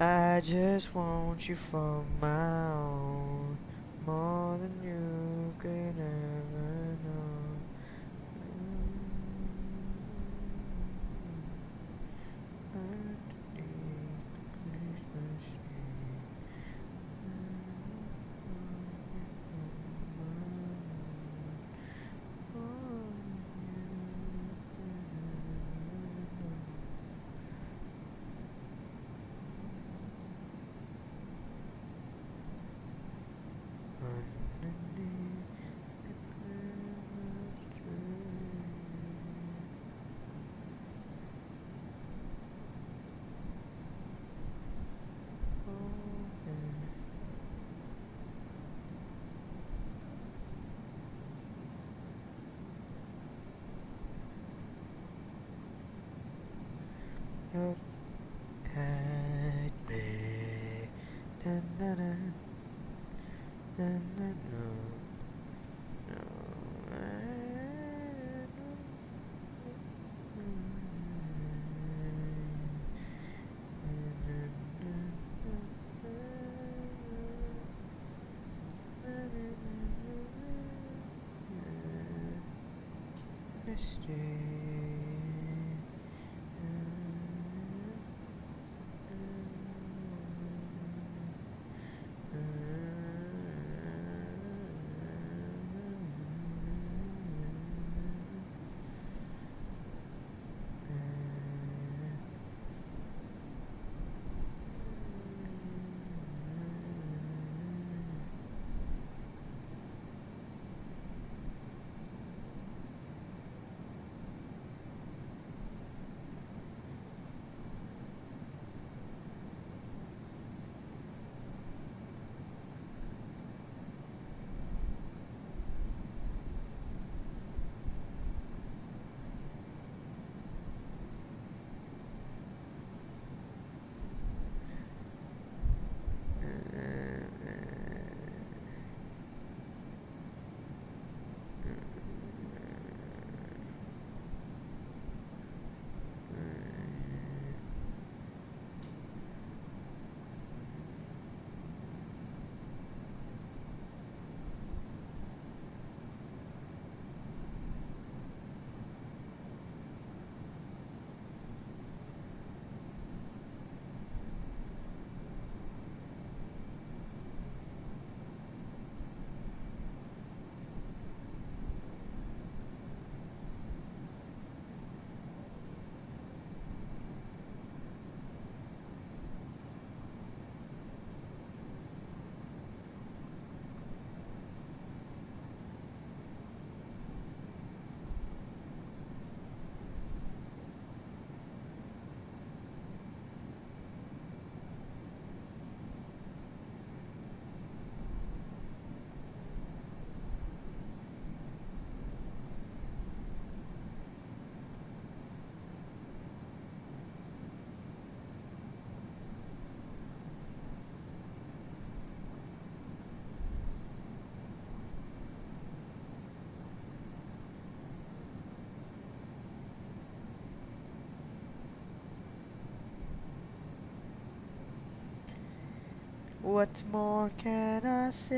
I just want you for my own, more than you could ever know. Underneath Christmas tree. Look at me. Dun, dun, dun. Dun, dun, dun. What more can I say?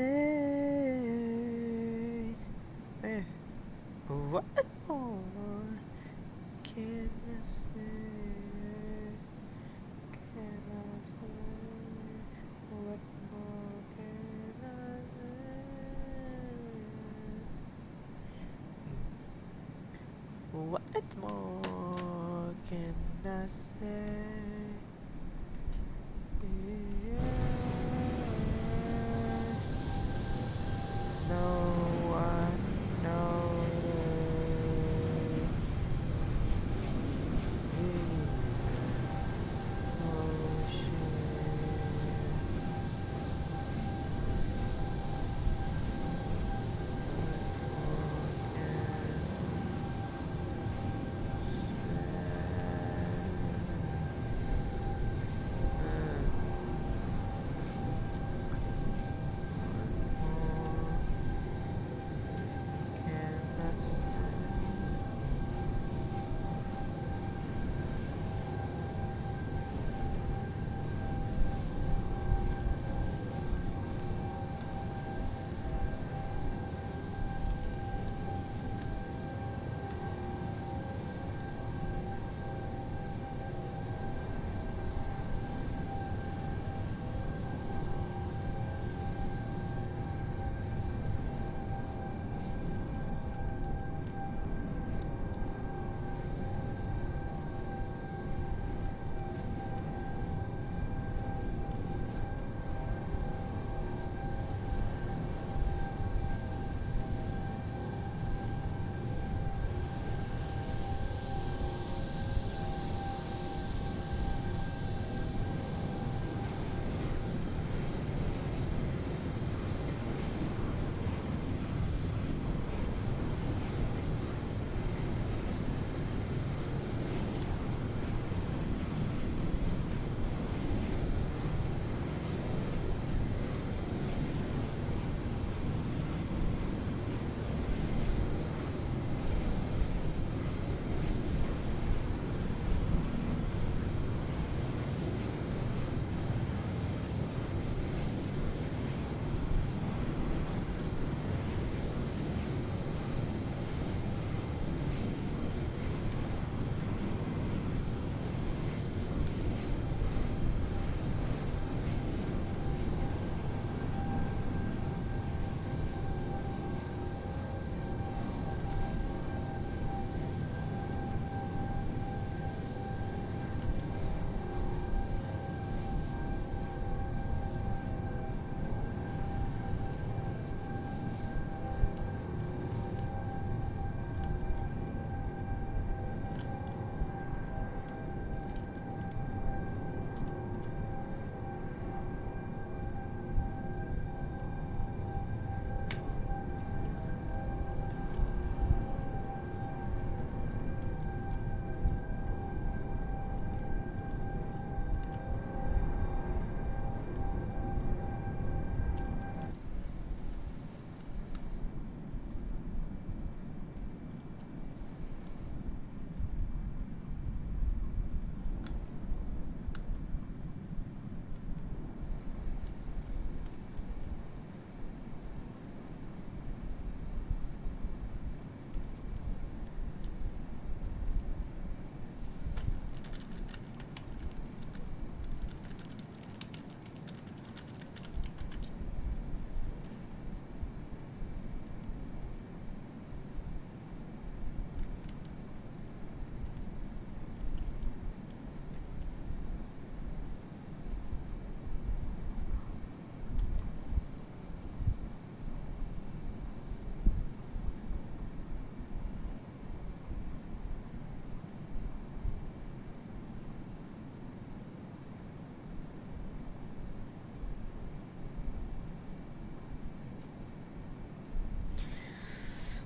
Eh, What more can I say? Can I say? What more can I say? What more can I say? No one knows.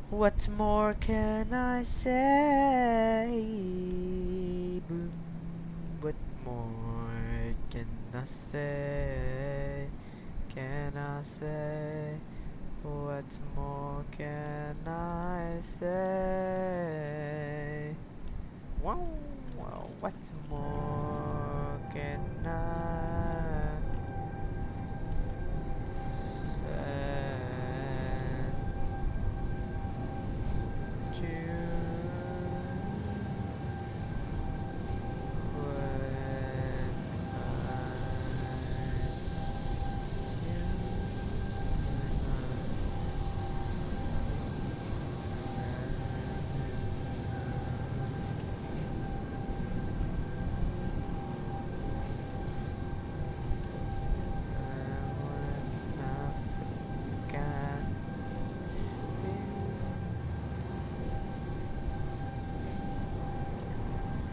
What more can I say? Boom. What more can I say? Can I say? What more can I say? Wow, wow, what more can I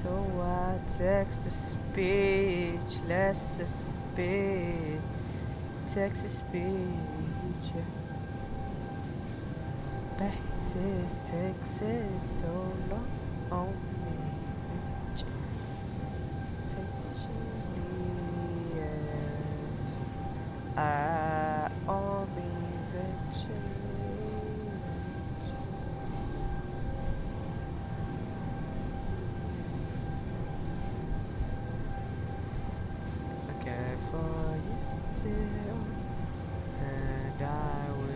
So I text to speech, less to speech, text to speech. Basic text is so long on me. Eventually, yes. I only eventually. I care for you still, and I will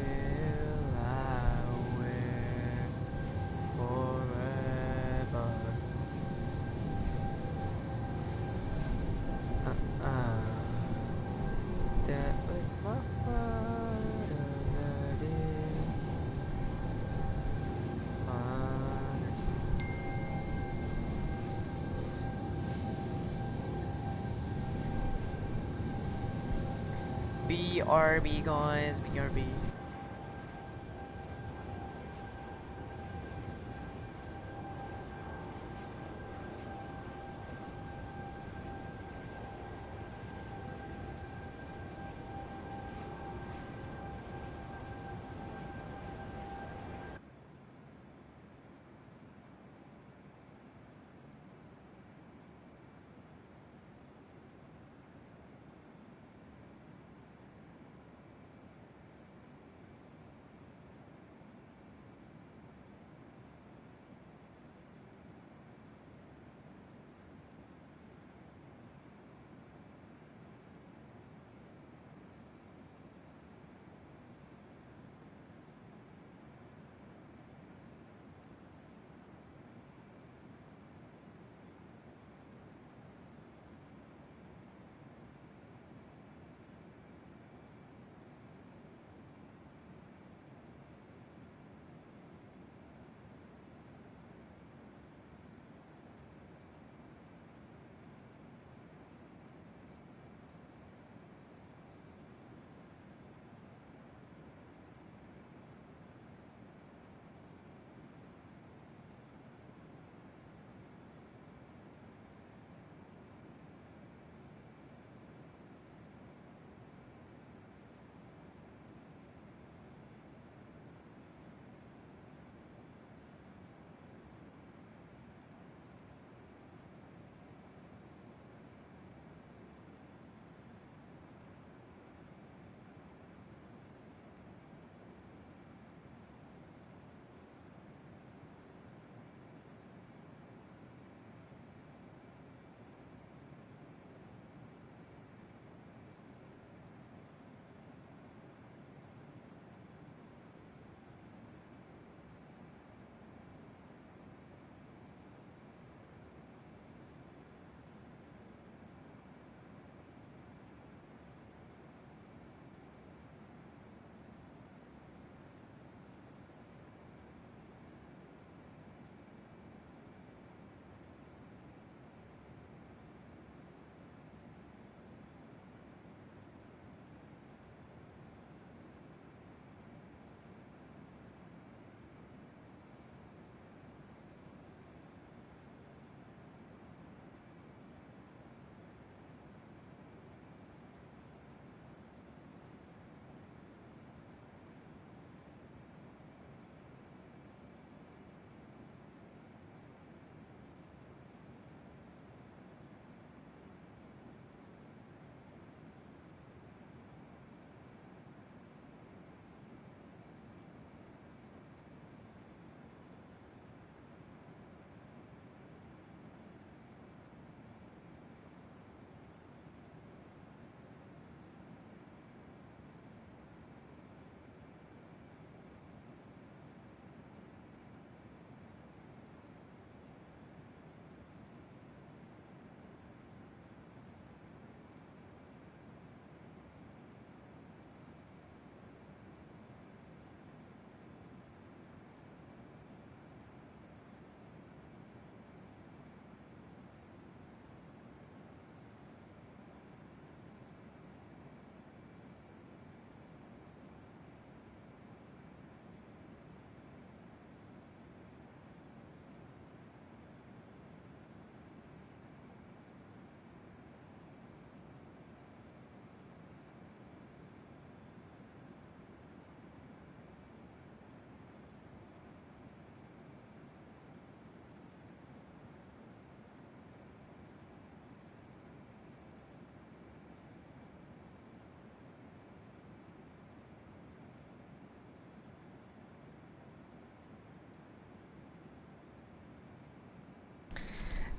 forever. That was my heart already. Honest. BRB guys, BRB.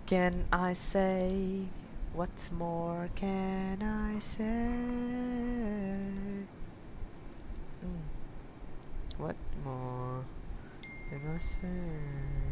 can I say? What more can I say? What more can I say?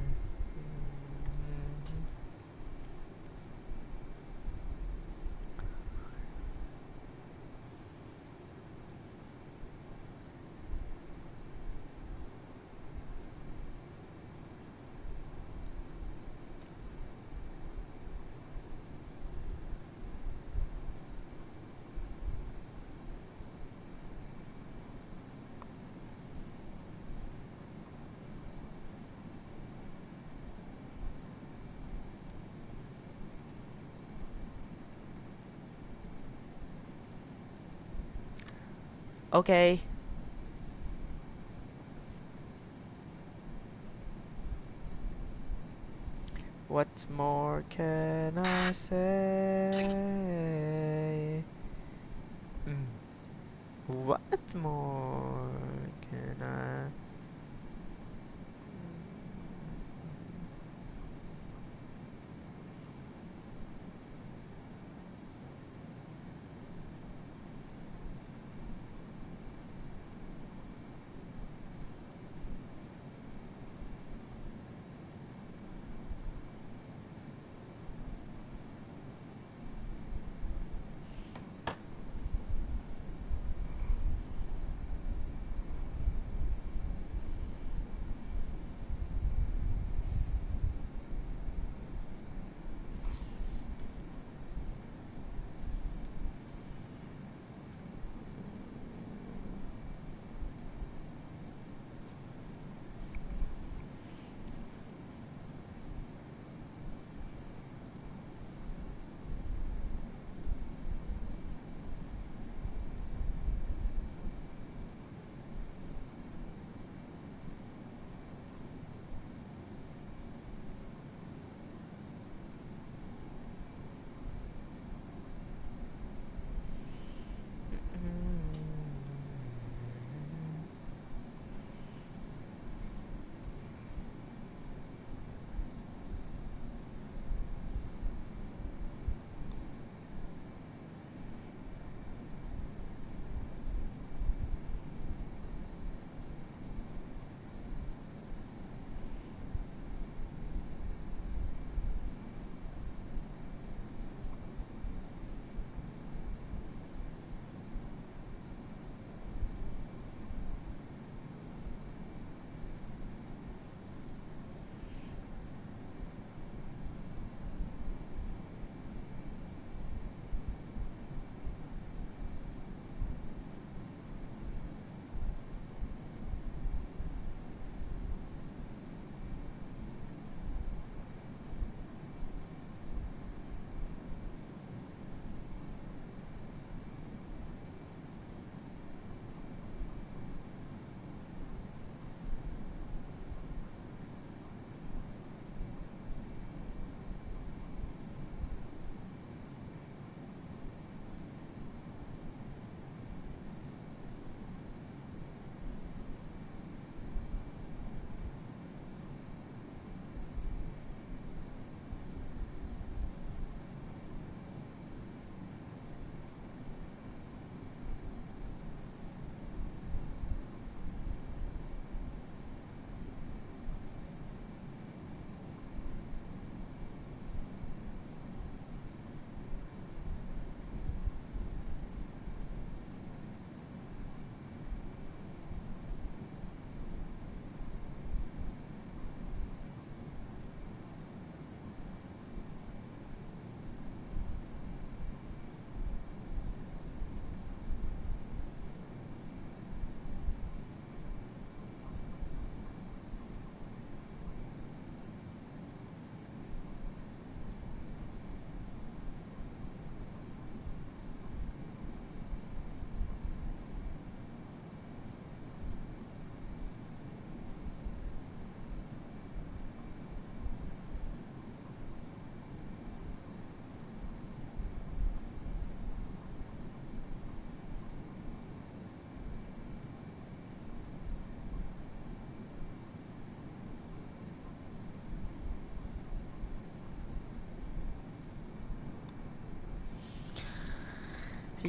Okay. What more can I say? What more can I?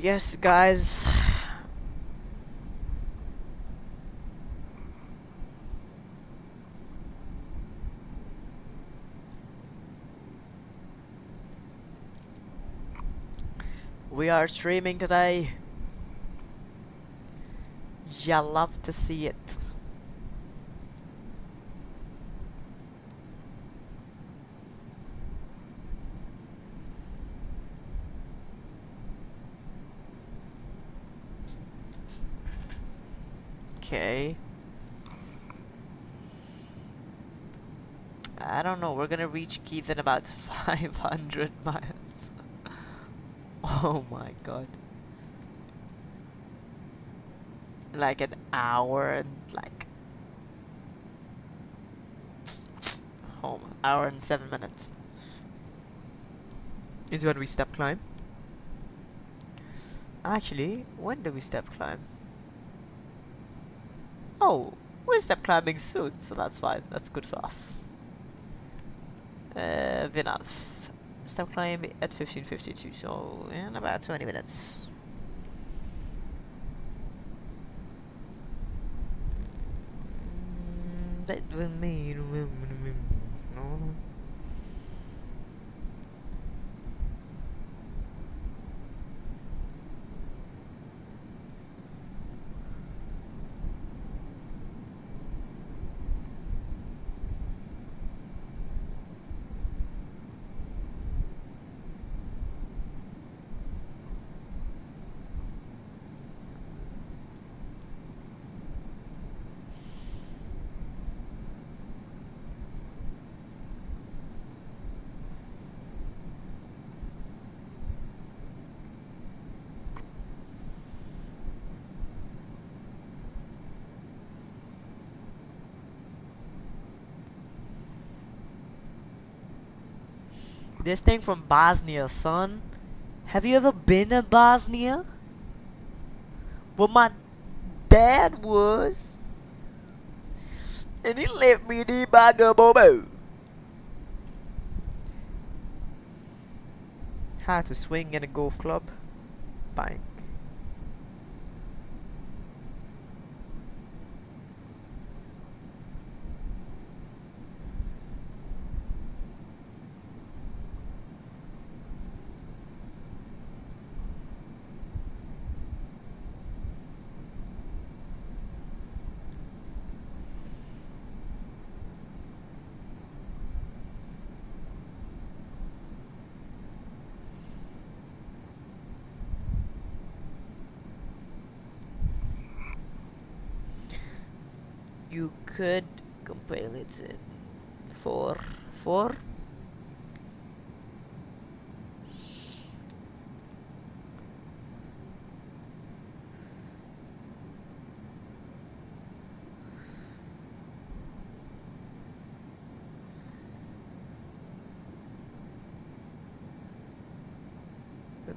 Yes, guys. We are streaming today. You love to see it. Okay. I don't know, we're gonna reach Keith in about 500 miles. Oh my god. Like an hour and like... Oh, hour and 7 minutes. Is when we step climb. Actually, when do we step climb? Oh, we're step climbing soon, so that's fine. That's good for us. Vinalf. Step climb at 15:52, so in about 20 minutes. That will mean... This thing from Bosnia, son. Have you ever been to Bosnia? Well, my dad was. And he left me the bagabobo. How to swing in a golf club? Bang. You could compile it in 4.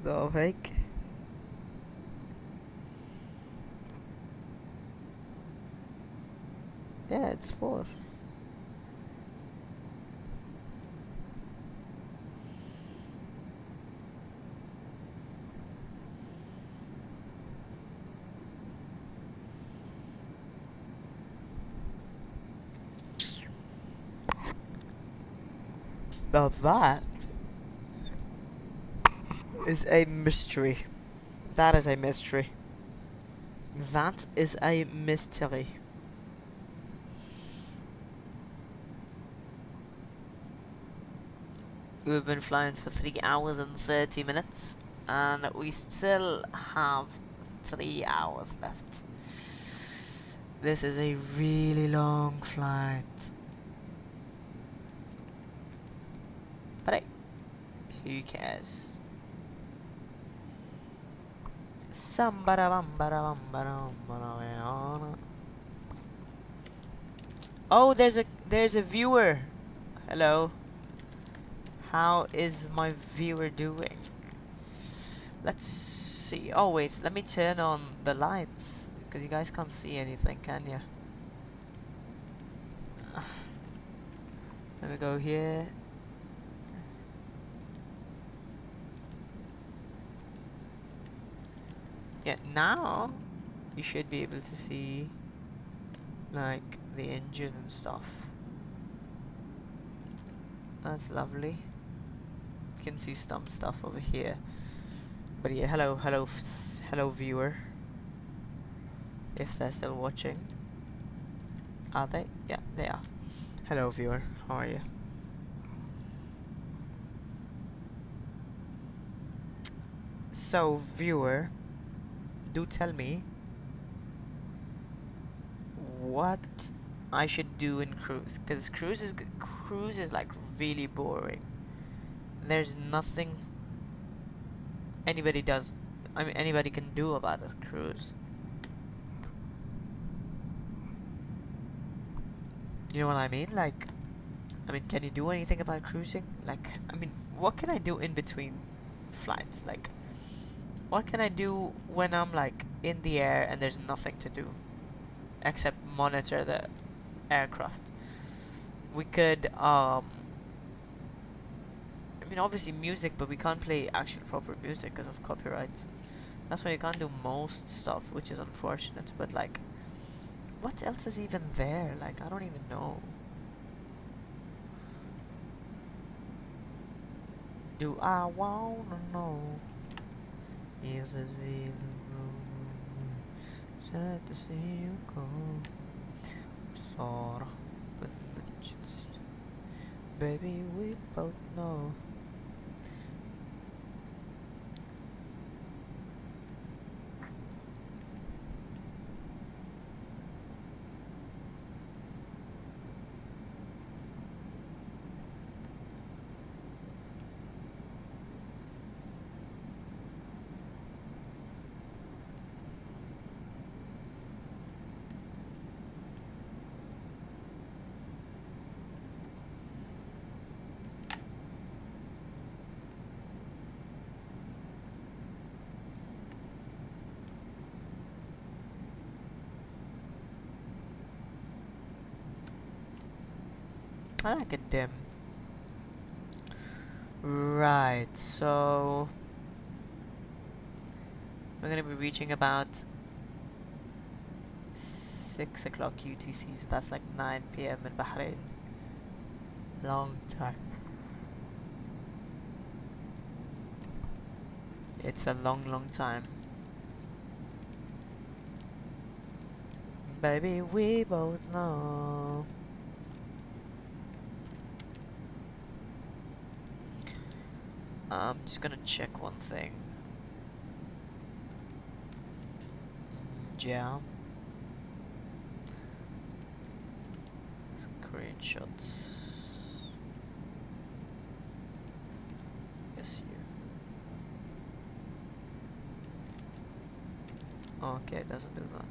The fake. Yeah, it's 4. Now that is a mystery. That is a mystery. That is a mystery. We've been flying for 3 hours and 30 minutes, and we still have 3 hours left. This is a really long flight. But hey, who cares? Oh, there's a viewer. Hello. How is my viewer doing? Let's see. Oh wait, let me turn on the lights, because you guys can't see anything, can you? Let me go here. Yeah, now you should be able to see like the engine and stuff. That's lovely. You can see some stuff over here. But yeah, hello viewer. If they're still watching. Are they? Yeah, they are. Hello viewer, how are you? So viewer, do tell me what I should do in cruise, because cruise is like really boring. There's nothing anybody does. I mean, anybody can do about a cruise. You know what I mean? Like, I mean, can you do anything about cruising? Like, I mean, what can I do in between flights? Like, what can I do when I'm like in the air and there's nothing to do except monitor the aircraft? We could, I mean, obviously music, but we can't play actual proper music because of copyrights. That's why you can't do most stuff, which is unfortunate. But like, what else is even there? Like, I don't even know. Do I wanna know? Is this feeling wrong? Sad to see you go. Sorry, but just, baby, we both know. I like it dim. Right, so we're gonna be reaching about 6 o'clock UTC, so that's like 9 PM in Bahrain. Long time. It's a long time. Baby, we both know. I'm just gonna check one thing. Yeah. Screenshots. Yes, you. Okay, it doesn't do that.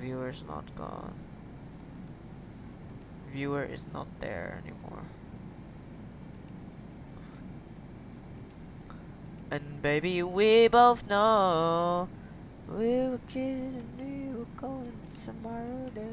Viewer's not gone. Viewer is not there anymore. And baby, we both know we were kids and we were going tomorrow day.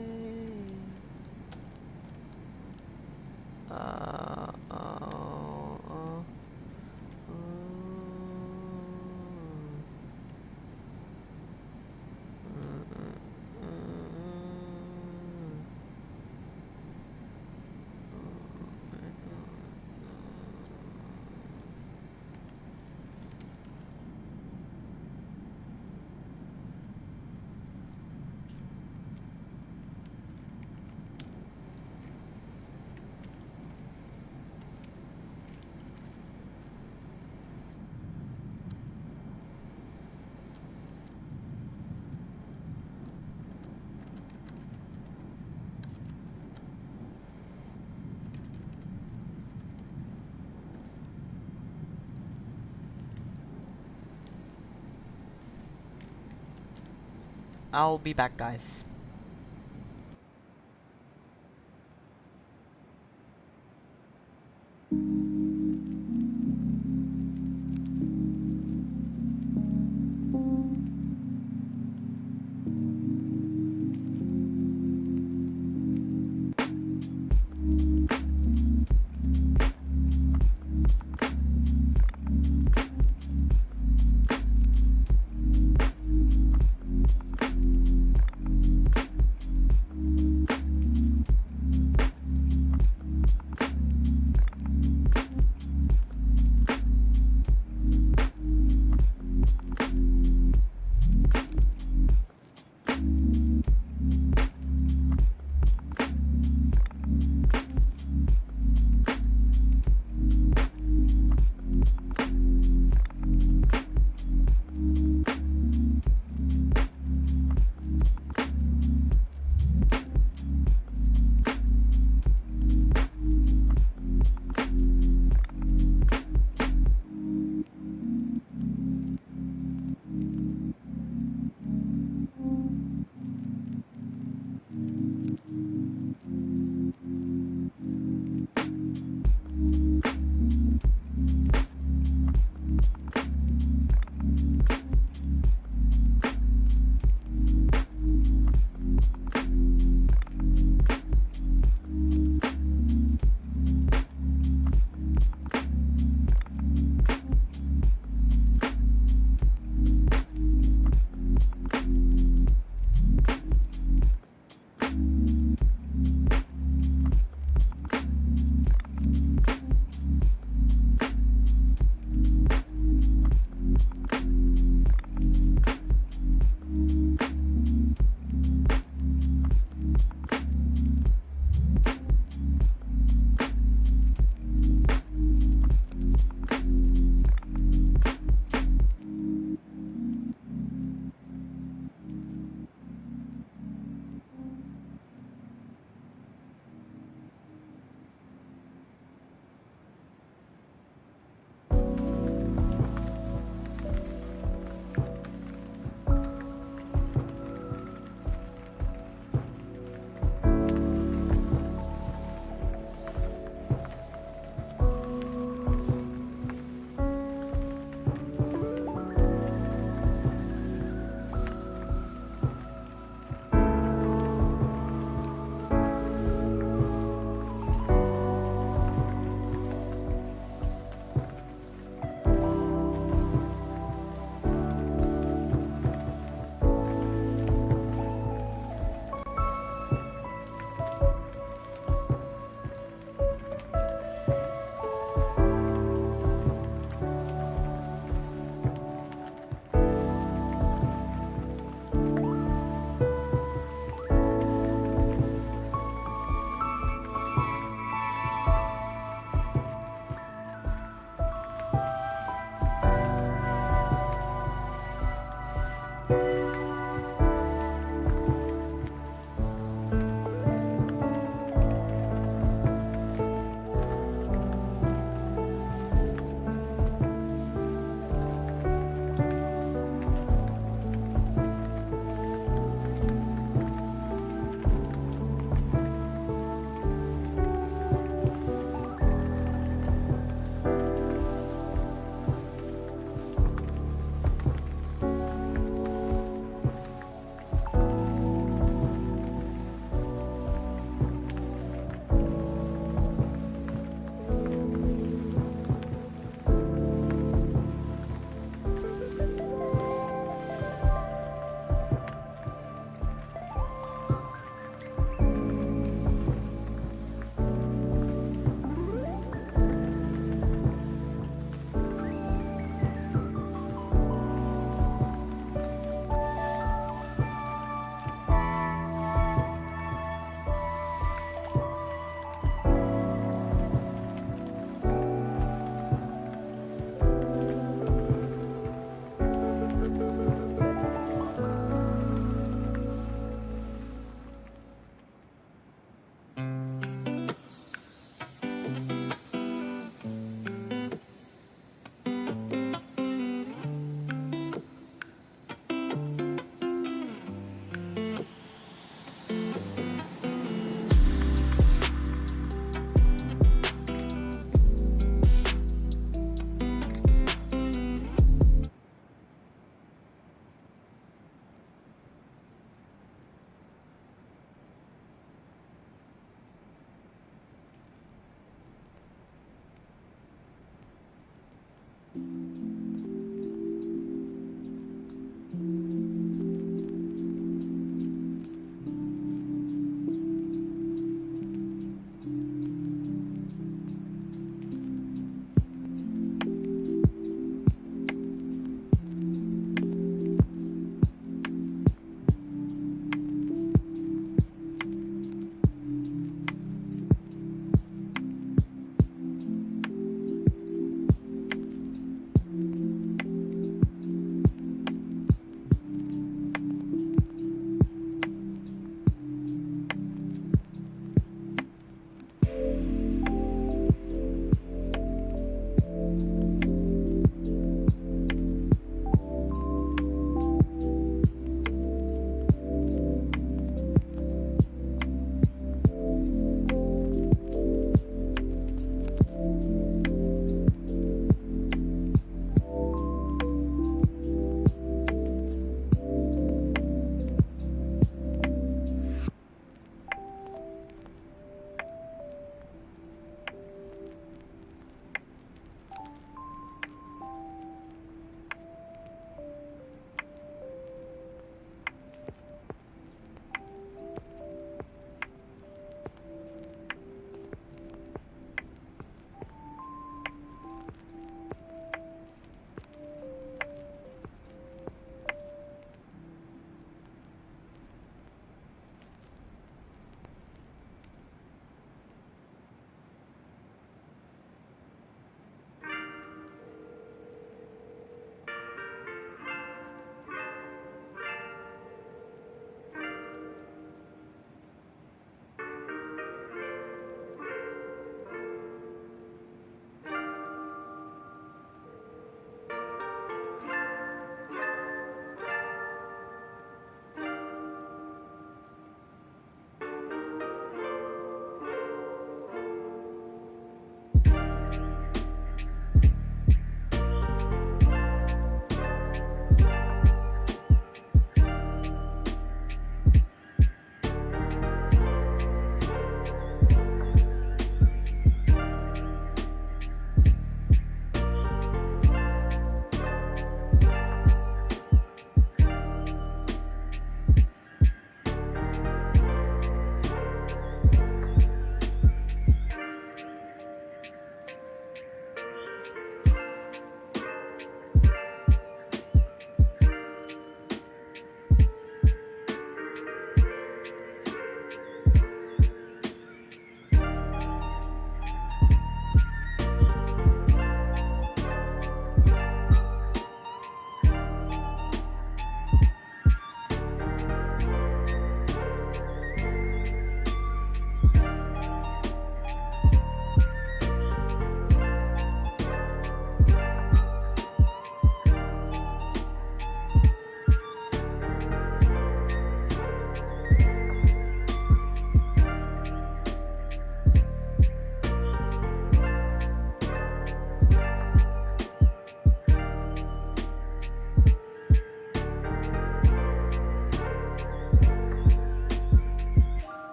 I'll be back, guys.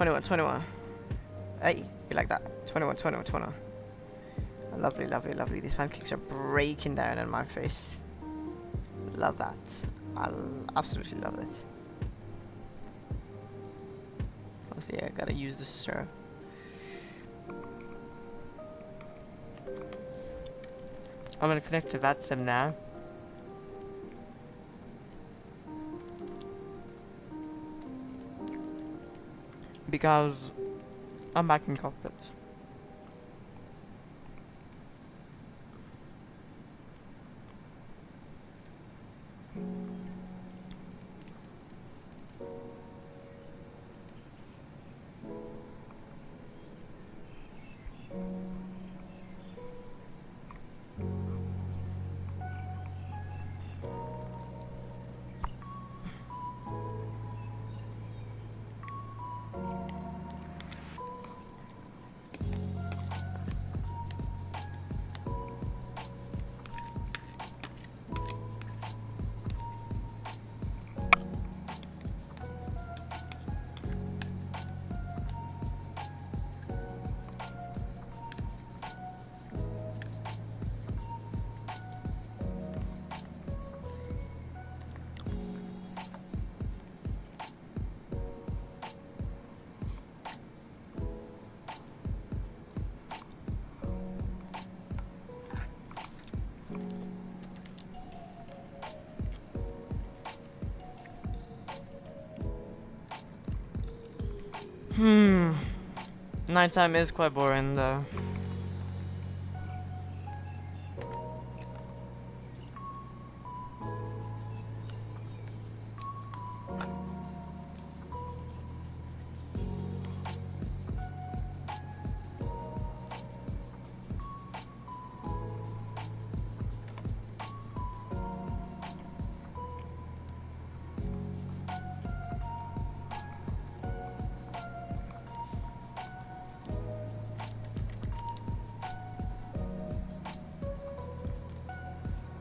21, 21. Hey, you like that? 21, 21, 21. Lovely, lovely, lovely. These pancakes are breaking down in my face. Love that. I absolutely love it. Honestly, I gotta use the stir. I'm gonna connect to VATSIM now. Because I'm back in cockpit. Nighttime is quite boring though.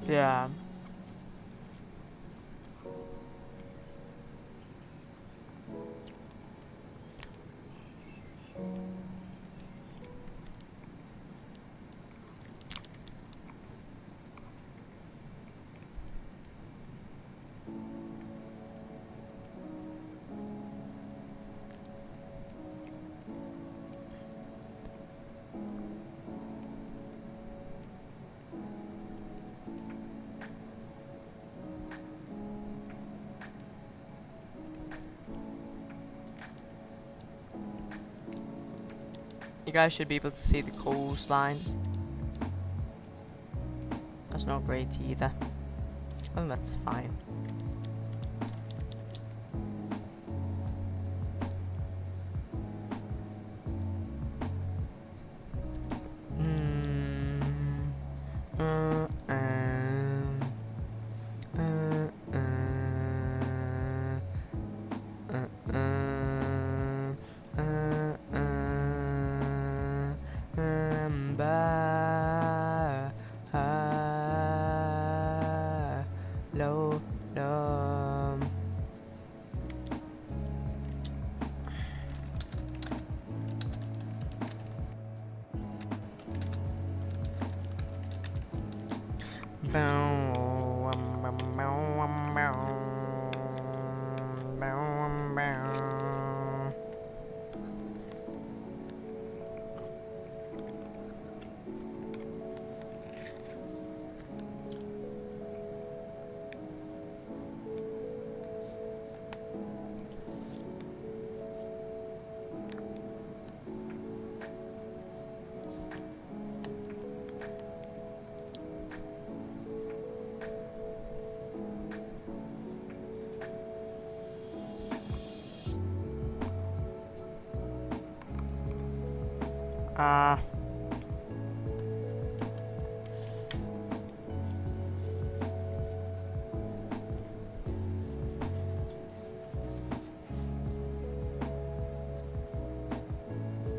Yeah. You guys should be able to see the coastline. That's not great either. And that's fine.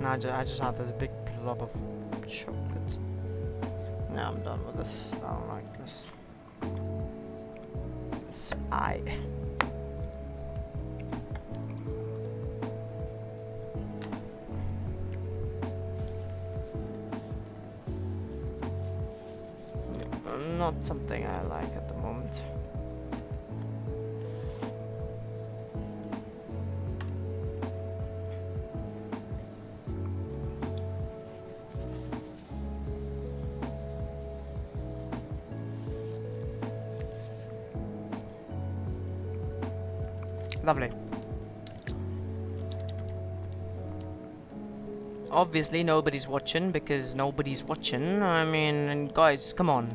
No, I just had this big blob of chocolate. Now I'm done with this. I don't like this. not something I like at the moment. Lovely. Obviously nobody's watching because nobody's watching. I mean, guys, come on.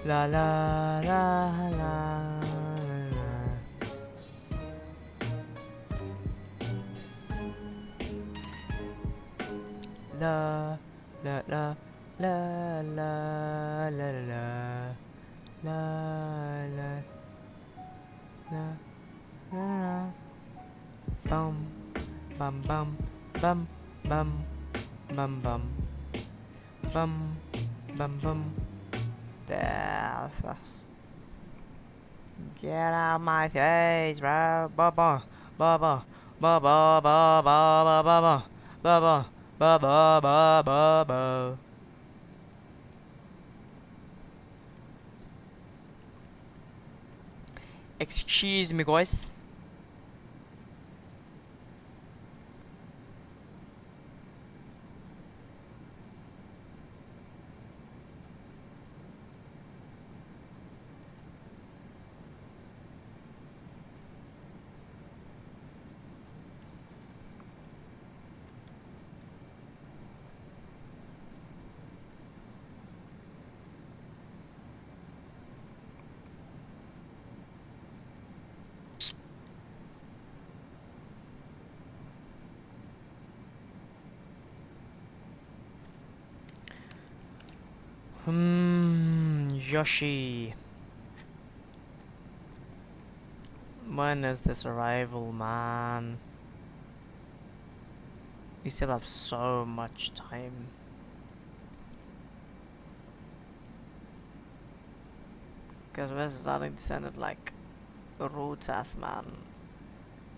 La la la la la la la la la la la la la la la bum bum bum bum bum bum bum bum bum bum. That's us. Get out of my face, bro. Baba, baba, baba, baba, baba, baba, baba, baba, baba, baba. Excuse me, guys. Yoshi. When is this arrival, man? We still have so much time. Because we're starting to send it like a road ass, man.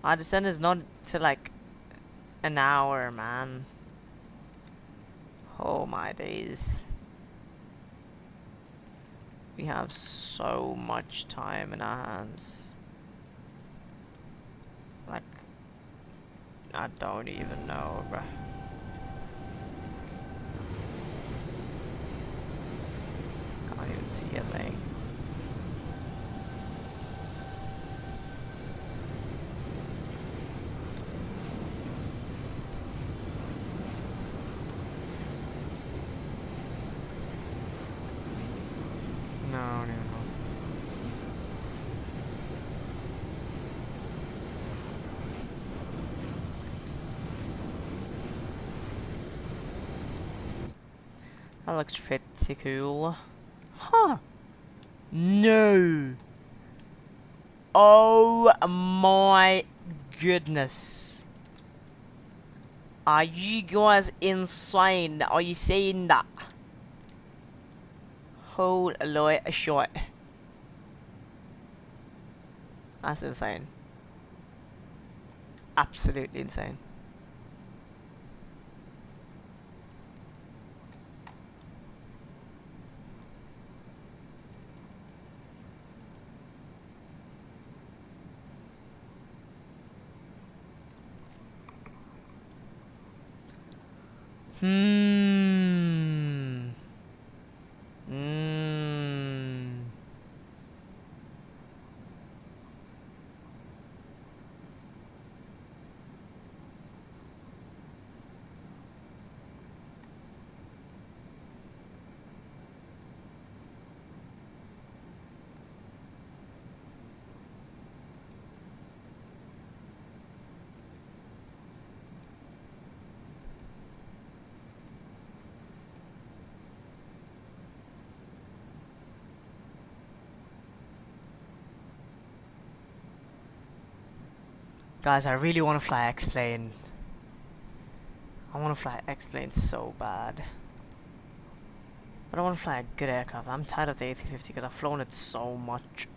Our descent is not to like an hour, man. Oh my days. We have so much time in our hands. Like, I don't even know, bruh. Can't even see it, mate. No, no, no. That looks pretty cool. Huh. No. Oh my goodness. Are you guys insane? Are you saying that? Holy shit. That's insane. Absolutely insane. Hmm. Hmm. Guys, I really want to fly X-Plane. I want to fly X-Plane so bad. But I want to fly a good aircraft. I'm tired of the A350 because I've flown it so much.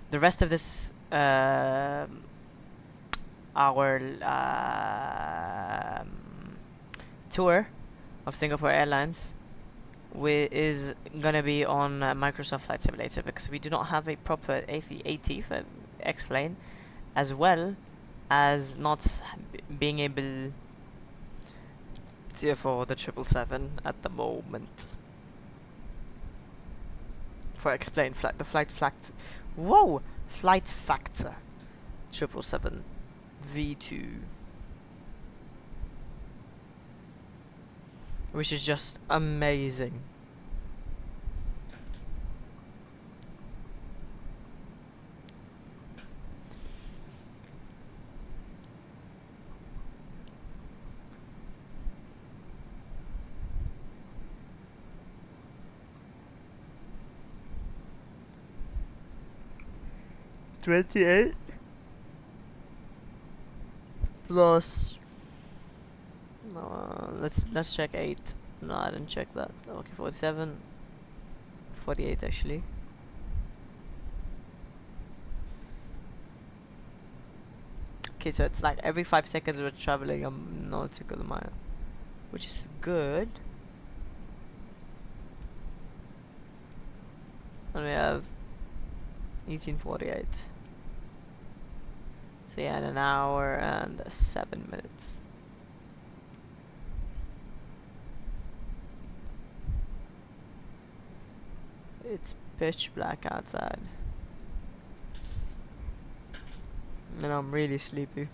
The rest of this, our tour of Singapore Airlines is gonna be on Microsoft Flight Simulator because we do not have a proper A380 for X-Plane, as well as not being able to afford the 777 at the moment. For X-Plane flight, the flight factor. Whoa! Flight factor. 777 V2. Which is just amazing. $28 plus. Let's check 8. No, I didn't check that. Okay, 47, 48 actually. Okay, so it's like every 5 seconds we're traveling a nautical mile, which is good. And we have 1848. So yeah, in an hour and 7 minutes. It's pitch black outside. And I'm really sleepy.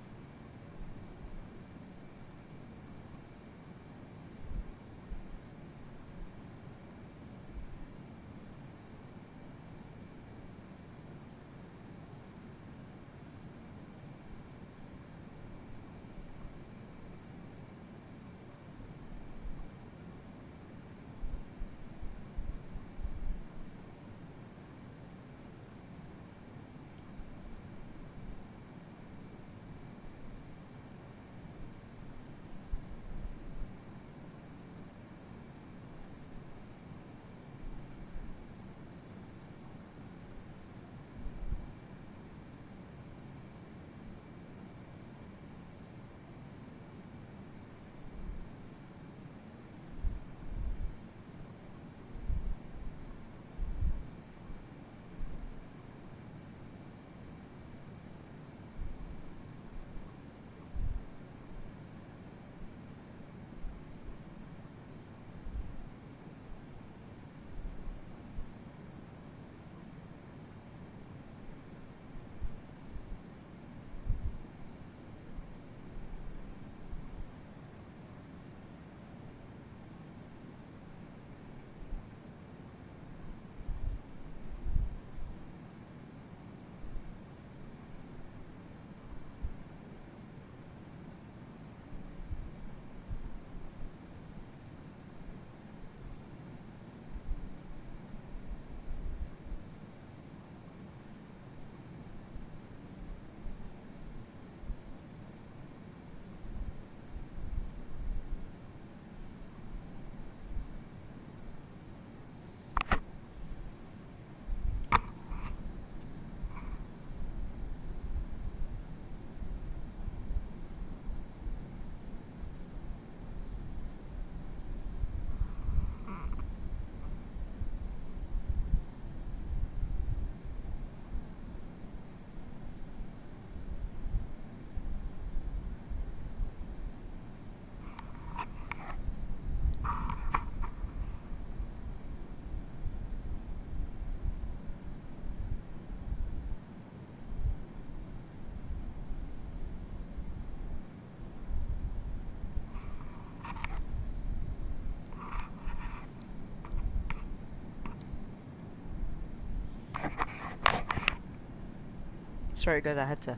Sorry guys, I had to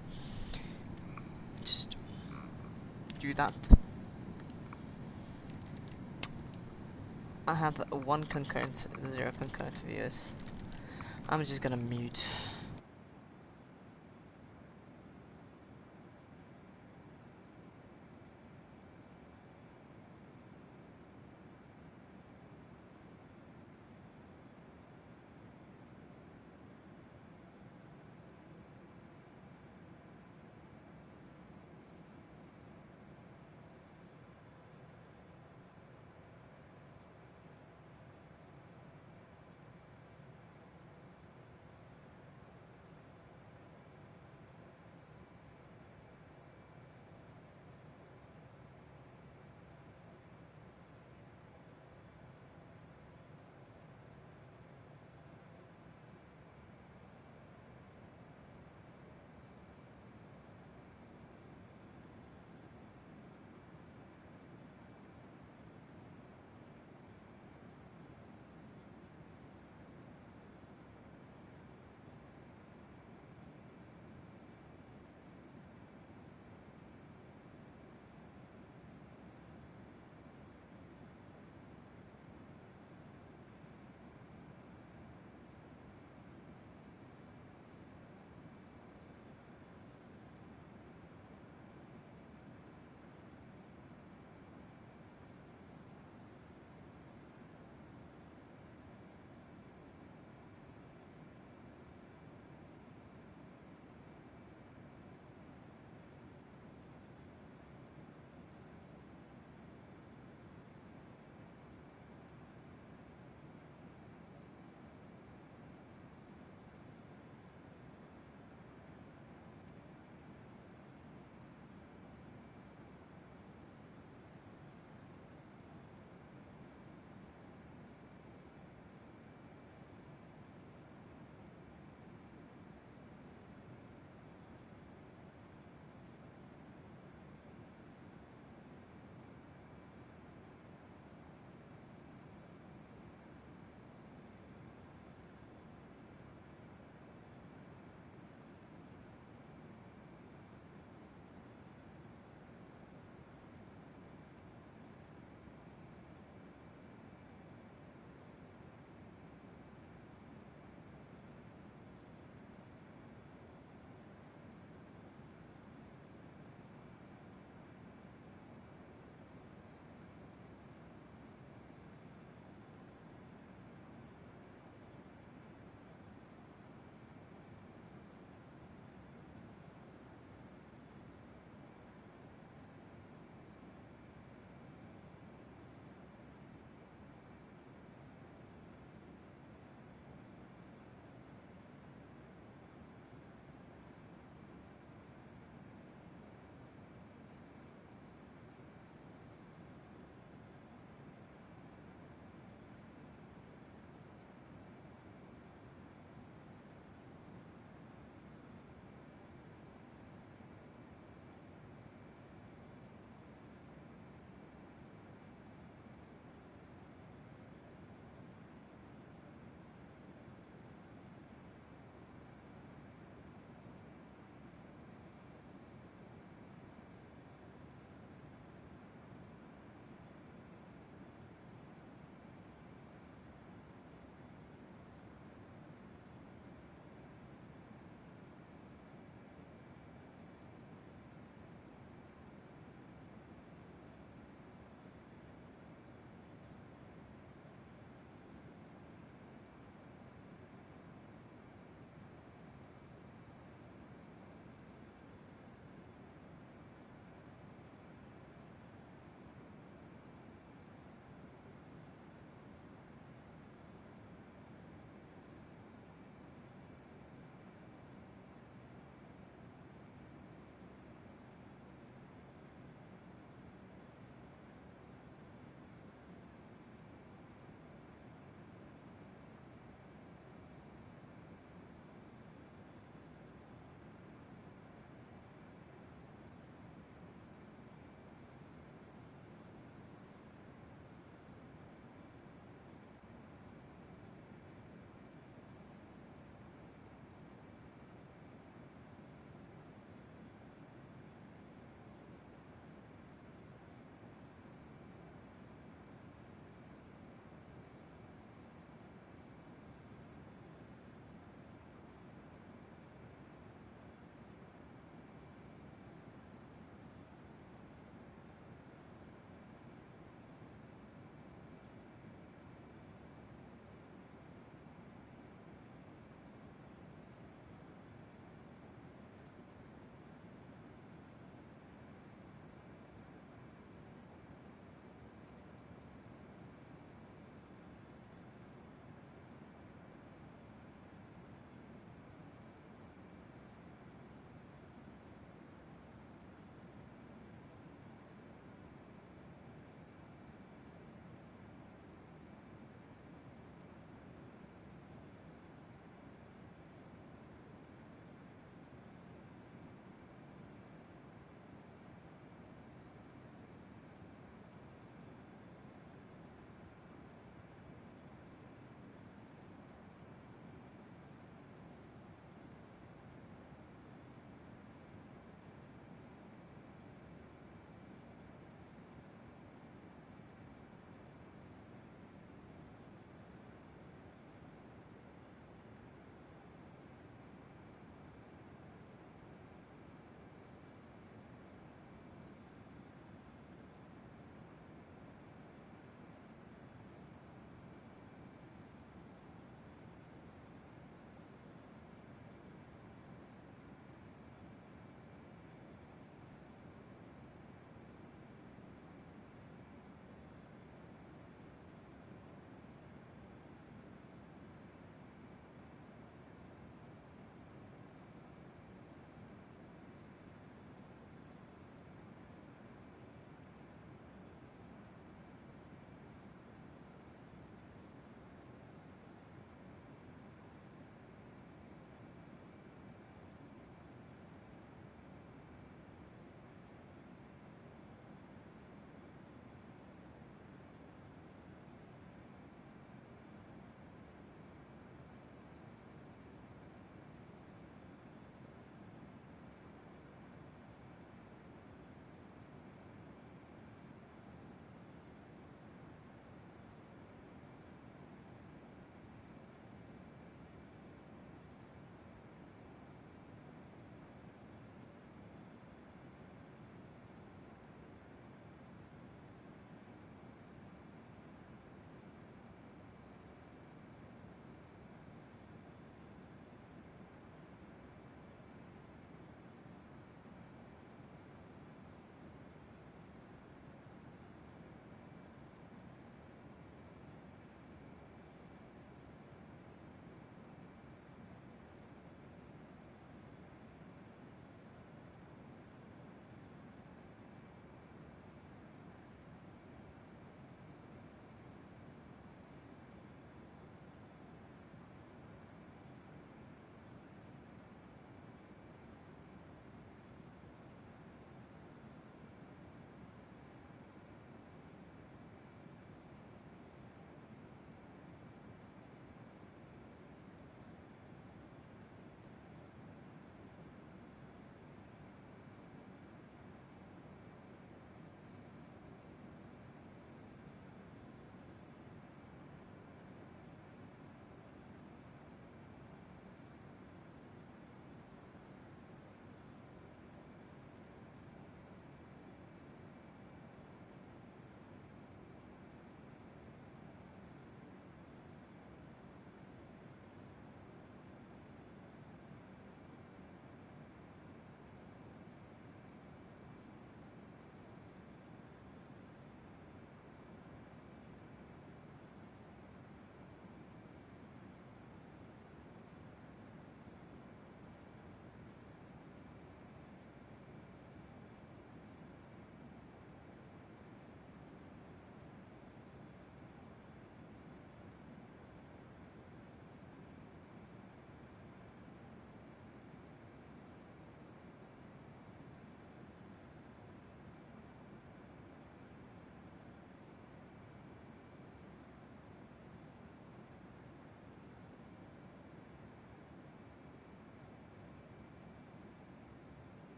just do that. I have 1 concurrent, 0 concurrent viewers. I'm just gonna mute.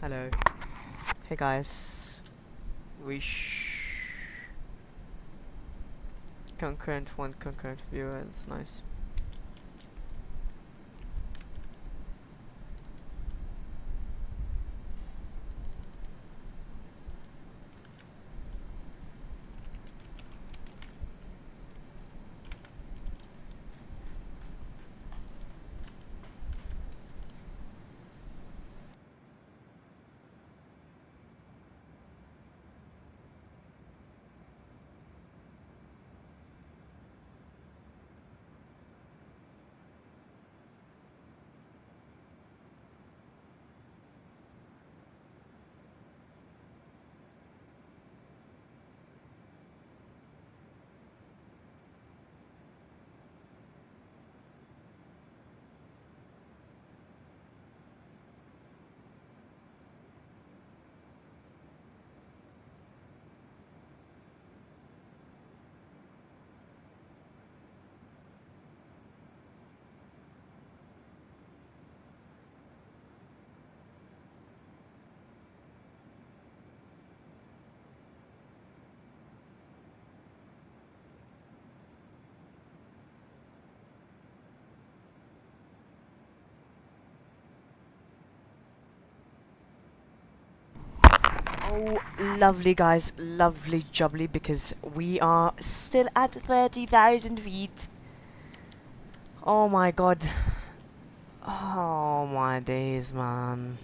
Hello. Hey guys. Concurrent one concurrent viewer. That's nice. Oh, lovely guys, lovely jubbly, because we are still at 30,000 feet. Oh my god. Oh my days, man.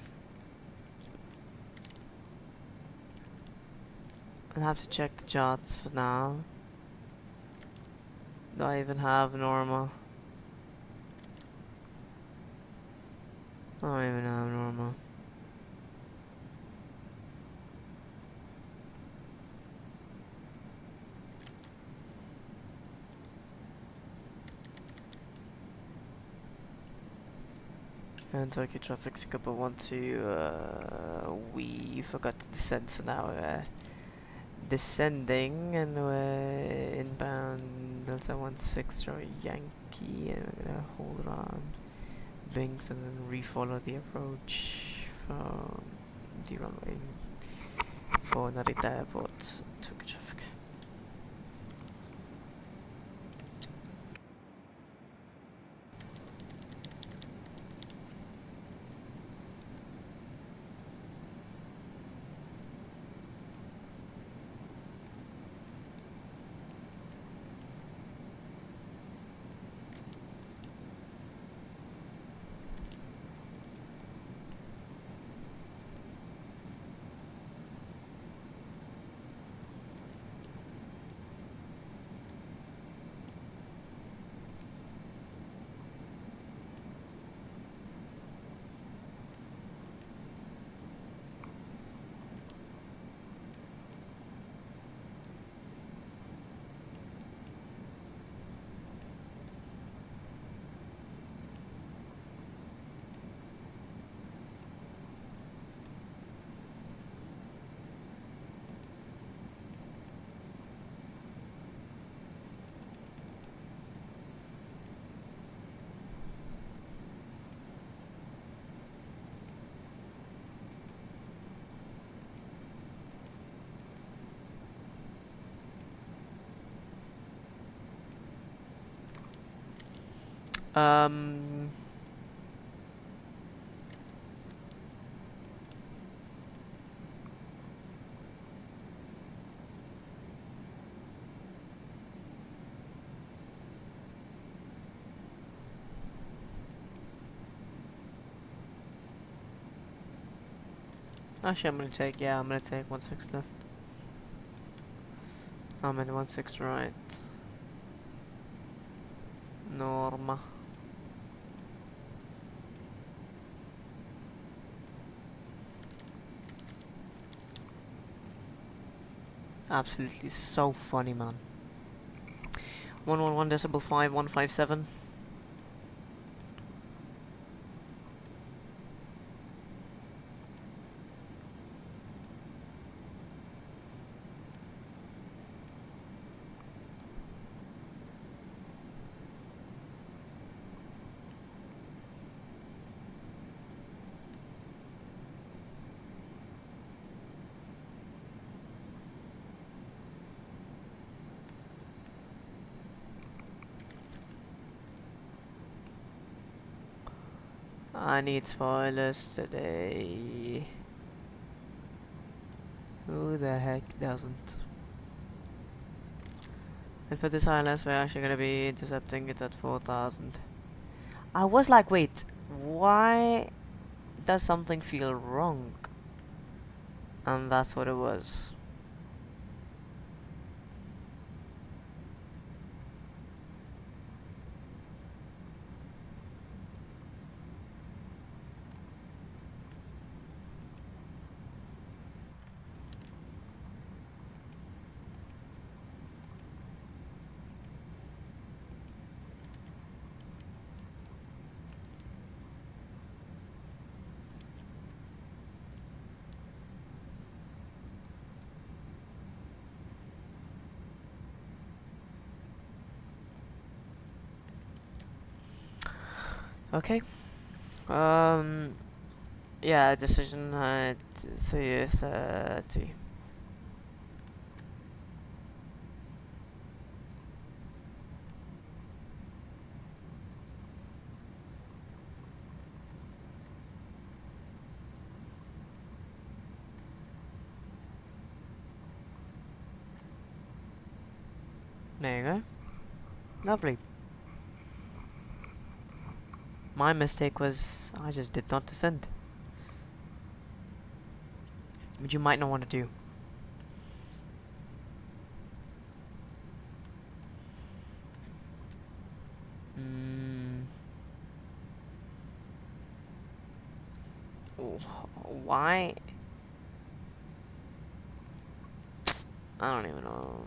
I'll have to check the charts for now. Do I even have normal? I don't even have normal. And Tokyo traffic Singapore 1-2, we forgot to descend, so now we're descending and we're inbound Delta 16 or Yankee, and we're gonna hold around Bings and then refollow the approach from the runway for Narita Airport. Tokyo traffic. Um, Actually, I'm gonna take 1-6 left. I'm in 1-6 right. Norma. Absolutely so funny, man. 111.5, 157. I need spoilers today. Who the heck doesn't? And for this ILS, we're actually gonna be intercepting it at 4,000. I was like, wait, why does something feel wrong? And that's what it was. Okay. Yeah, decision at 3:30. There you go. Lovely. My mistake was I just did not descend. Which you might not want to do. Why? I don't even know.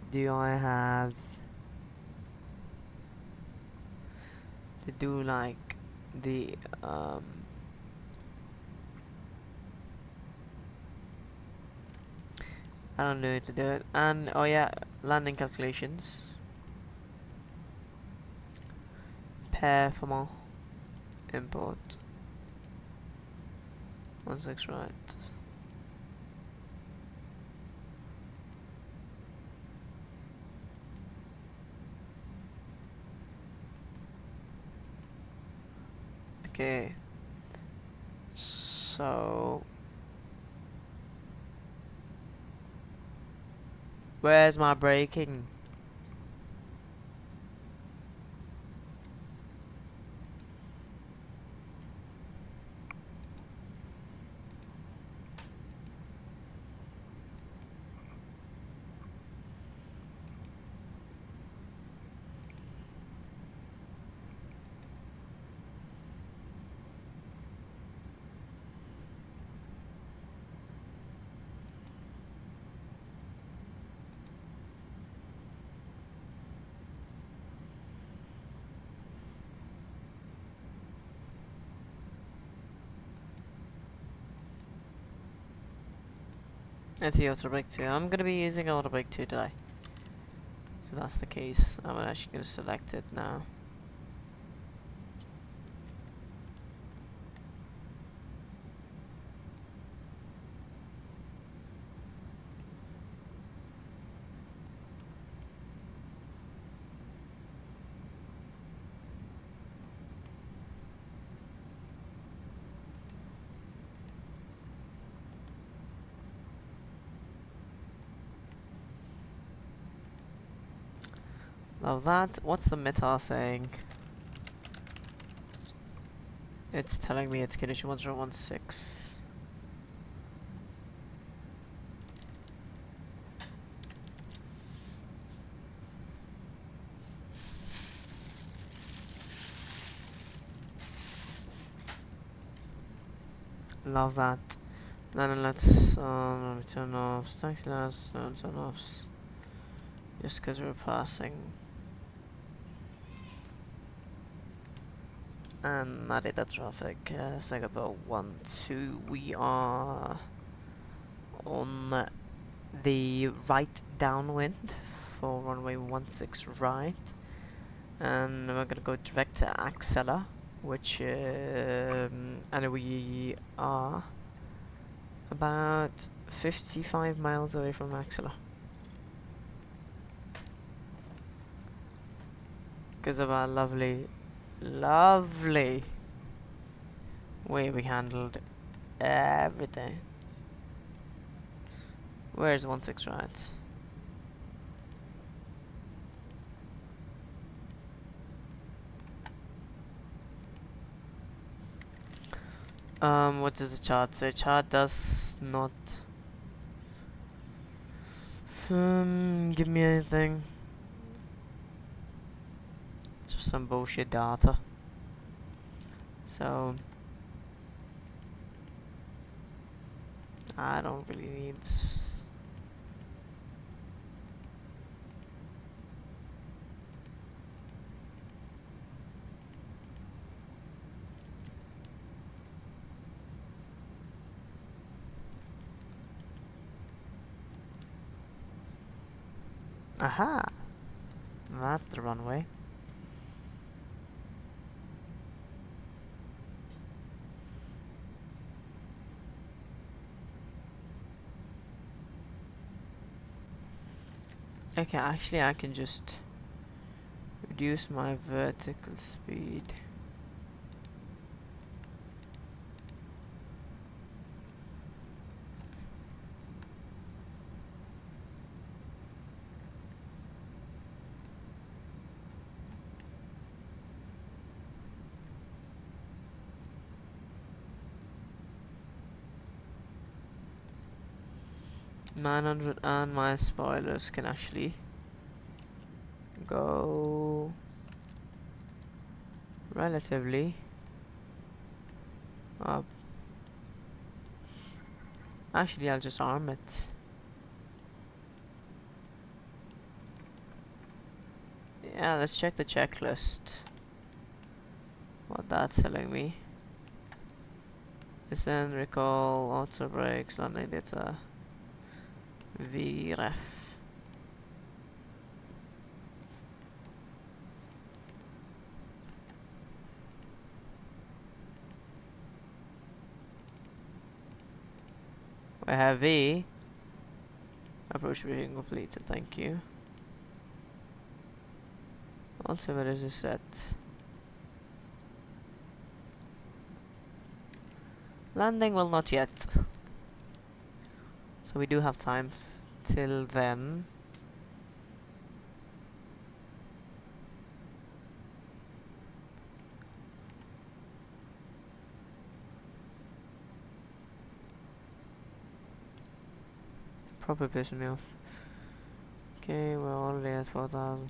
Do I have to do like the I don't know to do it. And oh yeah, landing calculations. Performance import 16 right. Okay. So where's my braking? It's the auto brake 2. I'm gonna be using auto brake 2 today. If that's the case, I'm actually gonna select it now. Love that. What's the METAR saying? It's telling me it's condition 1016. Love that. Then let's turn off taxi lights, turn offs. Just because we're passing. And Narita traffic, Singapore 1-2. We are on the right downwind for runway 16 right. And we're gonna go direct to Axela, which and we are About 55 miles away from Axela. Because of our lovely, lovely way we handled everything. Where's 16 right? What does the chart say? Chart does not give me anything. Just some bullshit data. So I don't really need this. Aha! That's the runway. Okay, actually I can just reduce my vertical speed. .900 and my spoilers can actually go relatively up. Actually, I'll just arm it. Yeah, let's check the checklist. What that's telling me. Descend, recall, auto brakes, landing data, VREF. We have V. Approach briefing completed, thank you. Altimeter is set. Landing, well, not yet. So we do have time till then. Probably pissing me off. Okay, we're already at 4,000.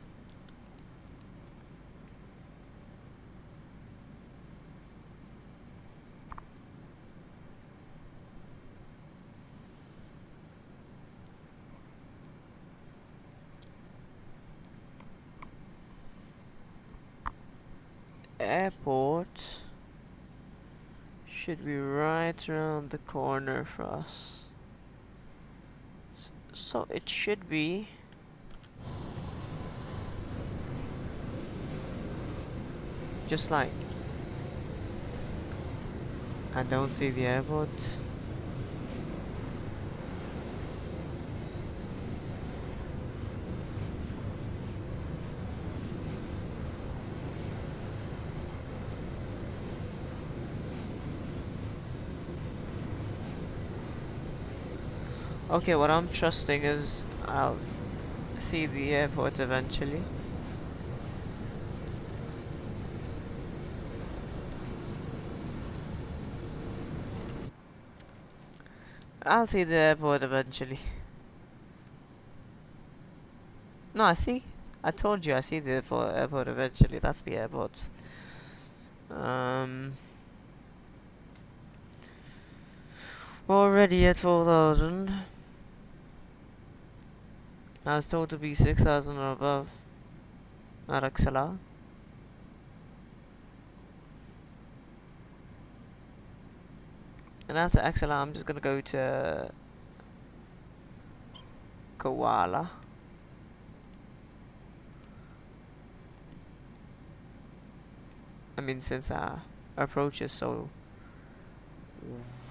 Airport should be right around the corner for us. So it should be just like I don't see the airport. Okay, what I'm trusting is I'll see the airport eventually. I'll see the airport eventually. No, I see. I told you I see the airport eventually. That's the airport. Already at 4,000. I was told to be 6,000 or above at Axela. And after Axela, I'm just gonna go to Koala. I mean, since our approach is so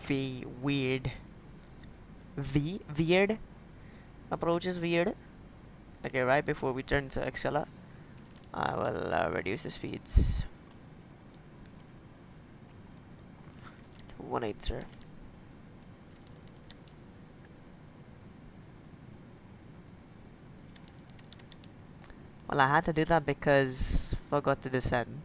weird, Weird. Approach is weird. Okay, right before we turn to Excella, I will reduce the speeds to 180. Well, I had to do that because forgot to descend.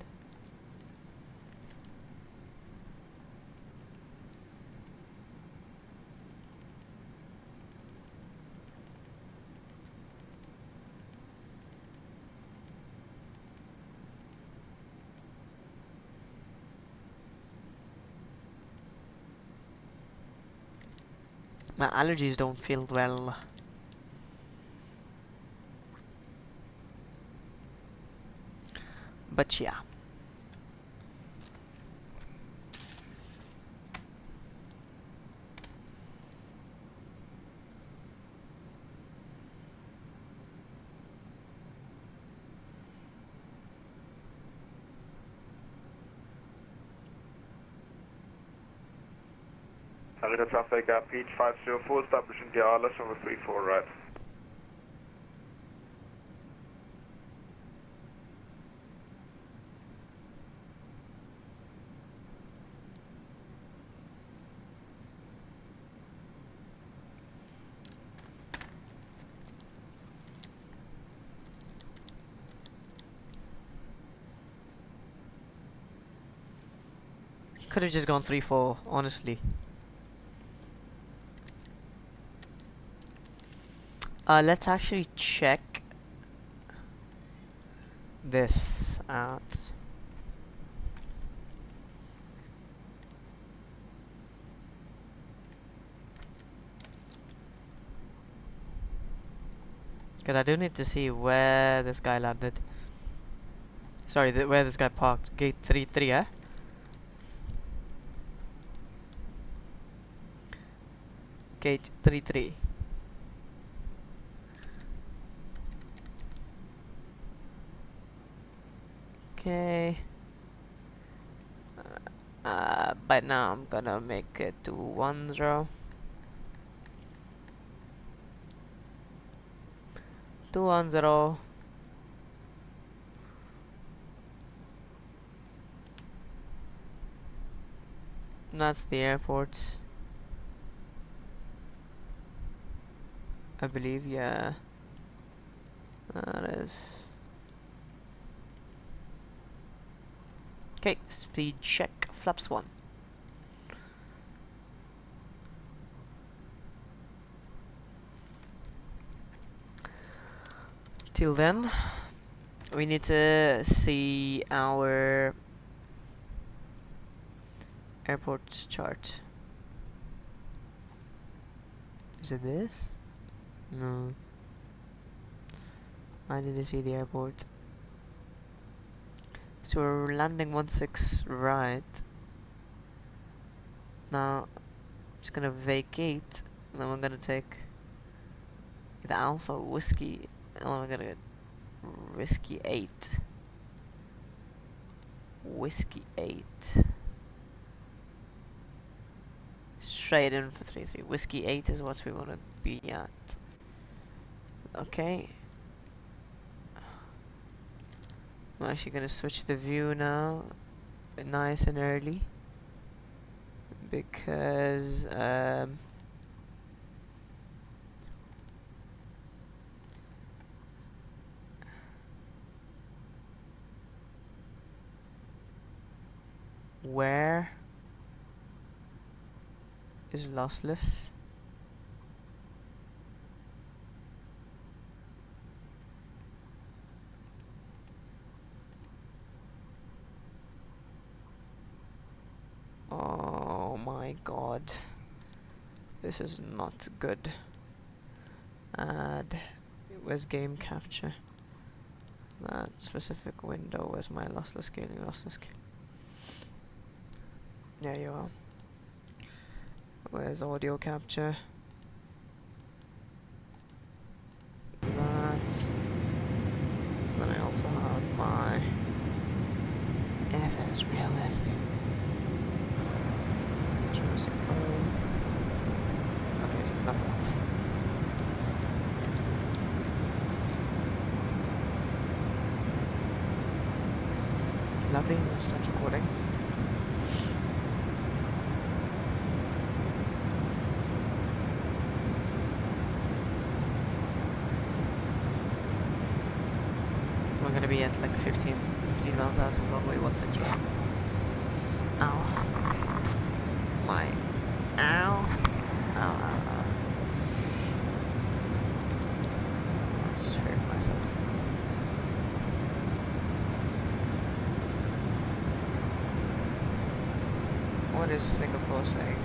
My allergies don't feel well. But yeah. Narita traffic, Peach 504, establishing DRLS over 34 right. Could have just gone 3-4, honestly. Let's actually check this out. Because I do need to see where this guy landed. Sorry, where this guy parked. Gate 33, eh? Gate 33. Okay. But now I'm gonna make it to 10. 210. That's the airport. I believe, yeah. That is. Okay, speed check, flaps 1. Till then, we need to see our airport chart. Is it this? No. I need to see the airport. So we're landing 16 right. Now, I'm just gonna vacate, and then we're gonna take the Alpha Whiskey, and then we're gonna get Whiskey 8. Whiskey 8. Straight in for 3-3. Whiskey 8 is what we want to be at. Okay. I'm actually gonna switch the view now, nice and early, because where is lossless? Oh my god, this is not good. Add, where's game capture? That specific window, where's my lossless scaling, lossless scaling? There you are. Where's audio capture? That. Then I also have my FS realistic. Okay, enough of lovely, and then it starts recording. We're gonna be at like 15 miles out of runway 16 right. Ow. My. Ow. Ow, ow, ow. I just hurt myself. What is Singapore saying?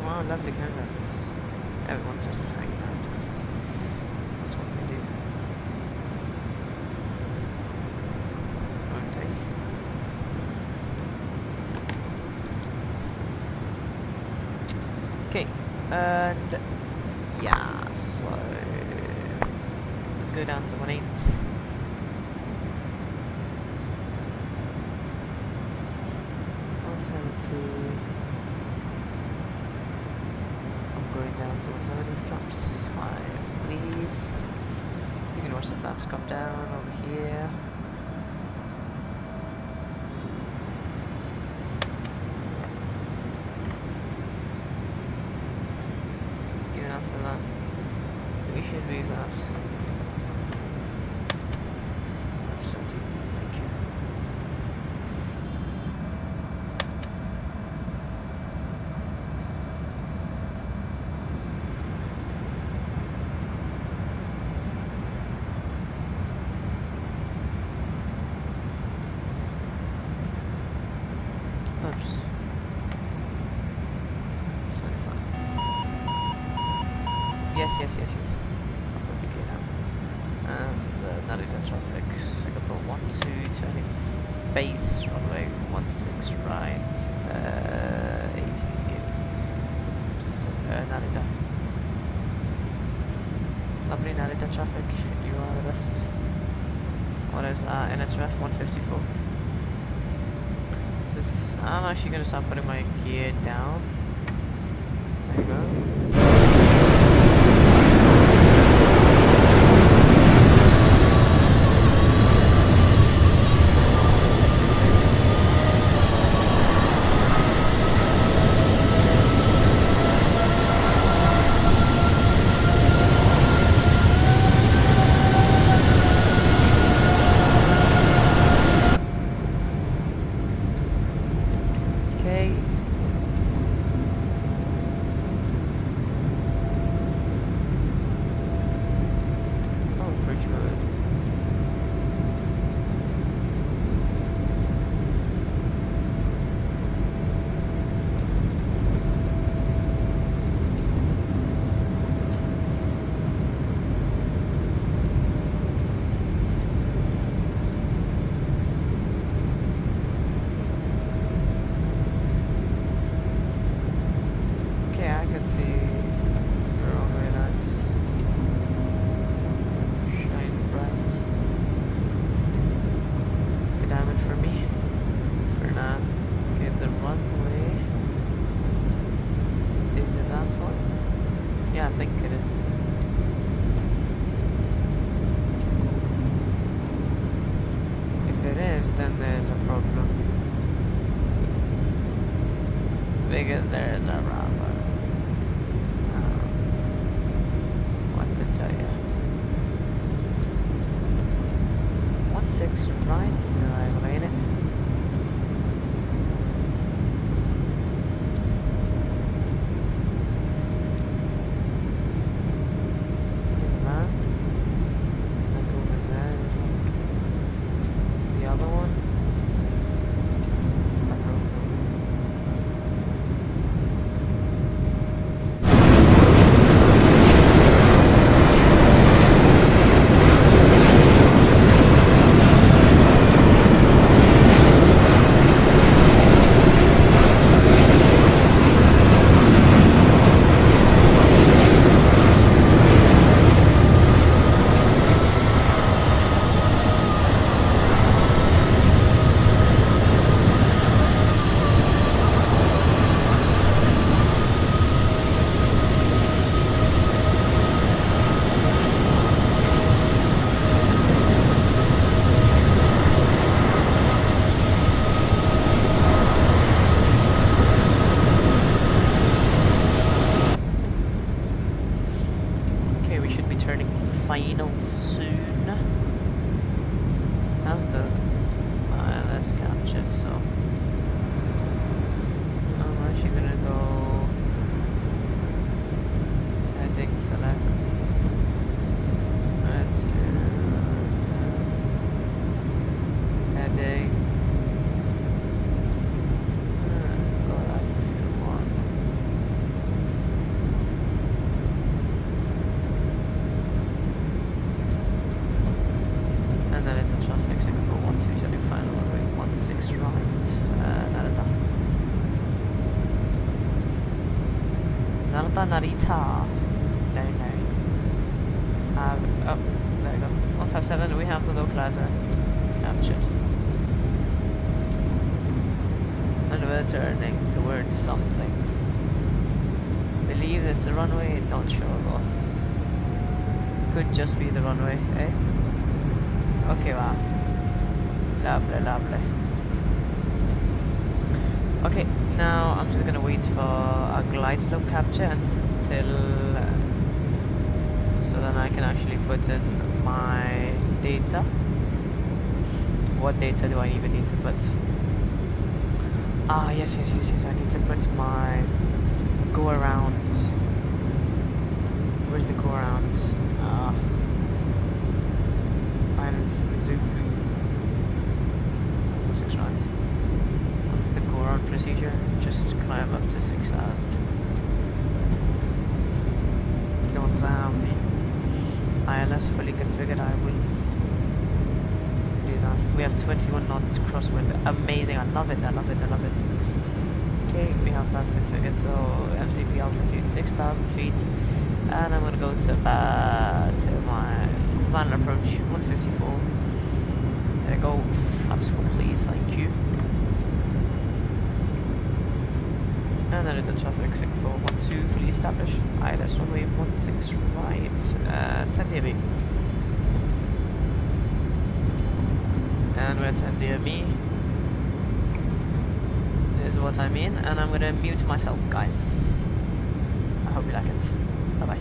Wow, lovely hangouts. Everyone's just hanging out because that's what they do. Okay. Okay, and yeah, so let's go down to 18. I'm going down to 170 flaps 5, please. You can watch the flaps come down over here. Even after that, we should be flaps. Flaps 17, thank you. Oops. 25. Yes. Okay, now. And Narita traffic, Singapore 12, turning base, runway 16 right, 18 in Narita. Lovely Narita traffic, you are the best. What is NHRF 154? I'm actually going to start putting my gear down. There you go. Okay. Oh, pretty good. Okay, I can see the runway lights shine bright. A diamond for me. For now. Okay, the runway. Is it that one? Yeah, I think it is. If it is, then there's a problem. Because there is a problem. What to tell you? 16 right is the right way, ain't it? Land. And over there is like the other one. I don't know. final soon. How's the ILS captured? So I'm actually gonna go heading select. Let's do heading. Go back to 1. And then it's traffic Singapore 12 turning final runway 16 right. Narita. Narita. No. Oh, there we go. 157, we have the localizer captured. And we're turning towards something. Believe it's the runway, not sure though. Could just be the runway, eh? Okay, wow. Lovely. Okay, now I'm just gonna wait for a glide slope capture until so then I can actually put in my data. What data do I even need to put? Ah, yes. I need to put my go around. Where's the go around? Minus Zulu. 6 right. What's the go around procedure? Just climb up to 6,000. Once I have the ILS fully configured, I will do that. We have 21 knots crosswind. Amazing. I love it. Okay, we have that configured. So MCP altitude 6,000 feet. And I'm gonna go to my final approach 154. There we go. Flaps full, please. Thank you. And then the traffic Singapore 12 fully established. ILS runway 16 right. 10 dB. And we're at 10 dB. This is what I mean. And I'm gonna mute myself, guys. I hope you like it. Bye bye.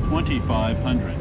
$2,500.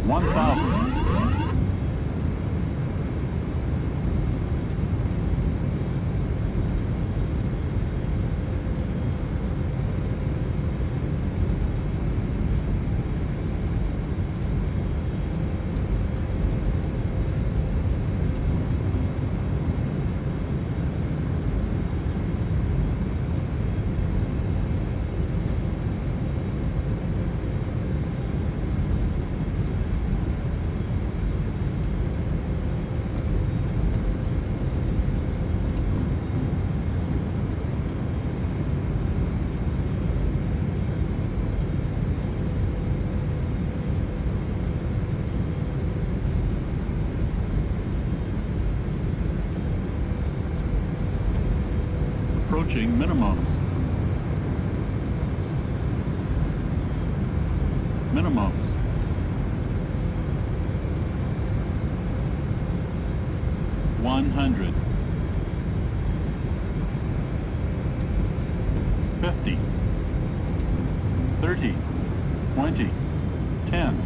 1,000. Approaching minimums. Minimums. $100. 50. 30. 20. 10.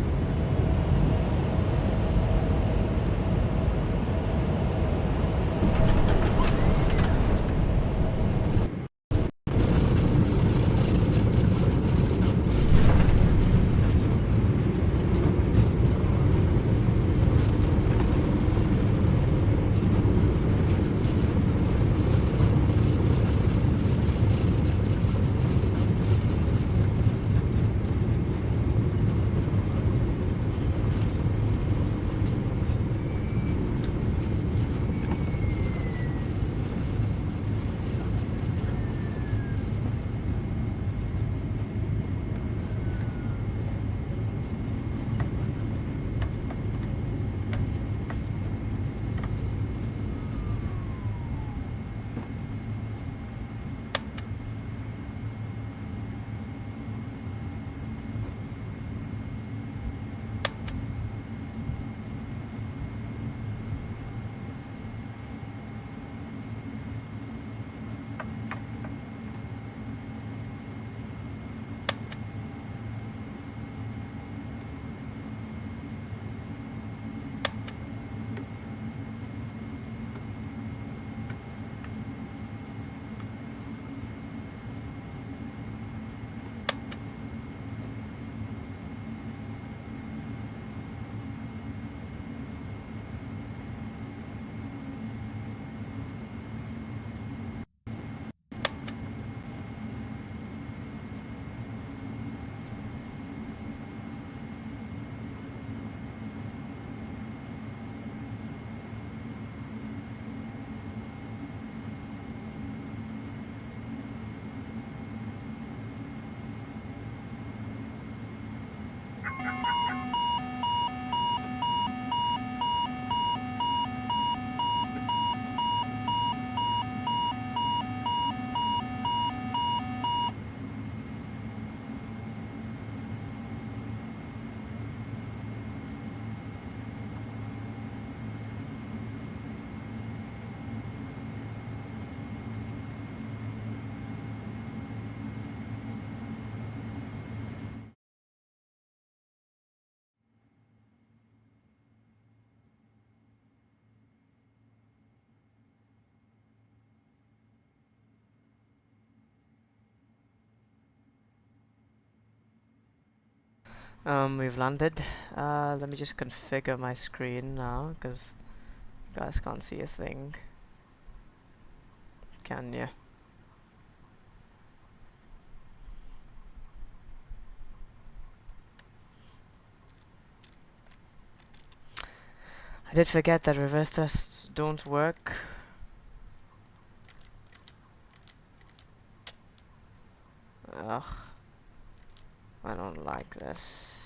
We've landed. Let me just configure my screen now, because you guys can't see a thing. Can you? I did forget that reverse thrusts don't work. Ugh. I don't like this.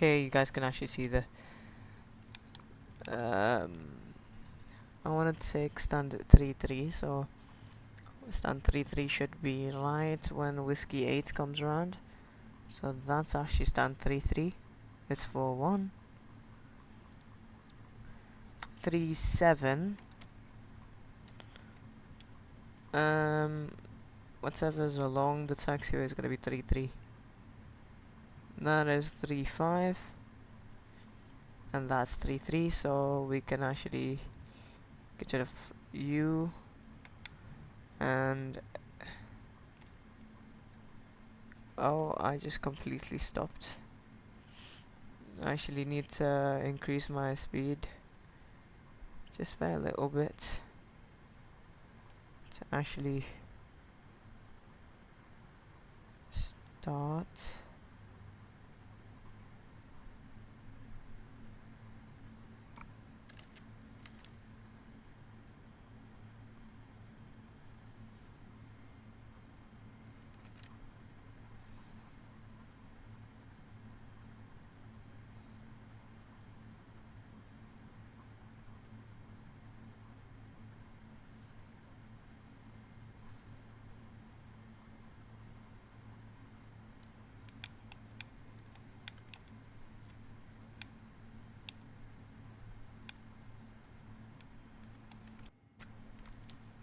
Okay, you guys can actually see the I want to take stand 3-3, so stand 3-3 should be right when whiskey 8 comes around. So that's actually stand 3-3. It's 4-1. 3-7. Whatever's along the taxiway is gonna be 3-3. That is 3-5. And that's 3-3, so we can actually get rid of you and oh, I just completely stopped. I actually need to increase my speed just by a little bit to actually start.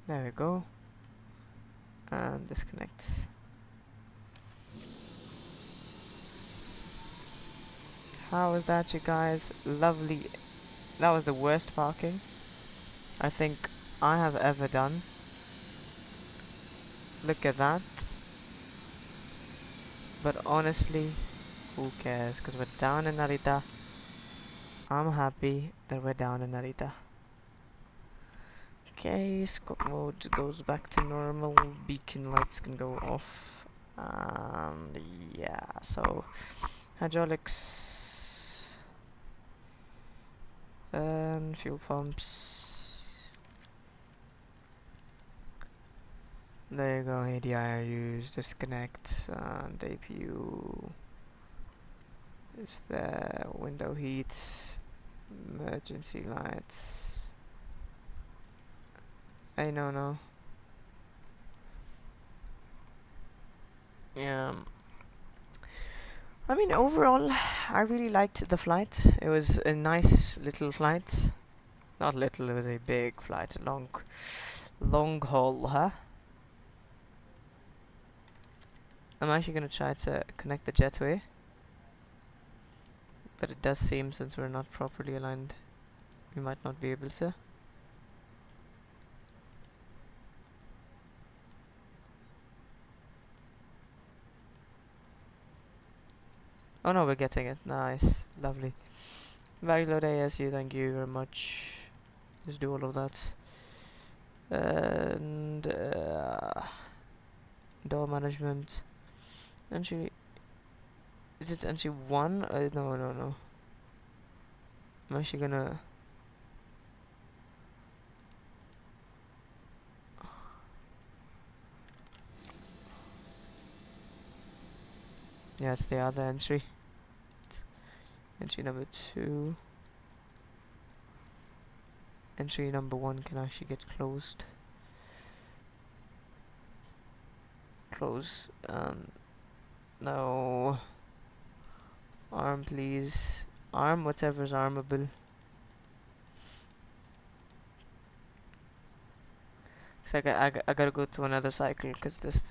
There we go. And disconnect. How was that, you guys? Lovely. That was the worst parking I think I have ever done. Look at that. But honestly, who cares? Because we're down in Narita. I'm happy that we're down in Narita. Okay, scope mode goes back to normal. Beacon lights can go off. Yeah, so hydraulics and fuel pumps. There you go. ADIRUs, disconnect, and APU is there. Window heat, emergency lights. No. Yeah. I mean, overall, I really liked the flight. It was a nice little flight. Not little, it was a big flight. Long haul, huh? I'm actually gonna try to connect the jetway. But it does seem, since we're not properly aligned, we might not be able to. Oh no, we're getting it. Nice. Lovely. Very low ASU, thank you very much. Let's do all of that. And door management. Entry. Is it entry 1? No. I'm actually gonna. Yeah, it's the other entry. It's entry number 2. Entry number 1 can actually get closed. Close. No. Arm, please. Arm, whatever's armable. Cause I gotta go to another cycle, cause this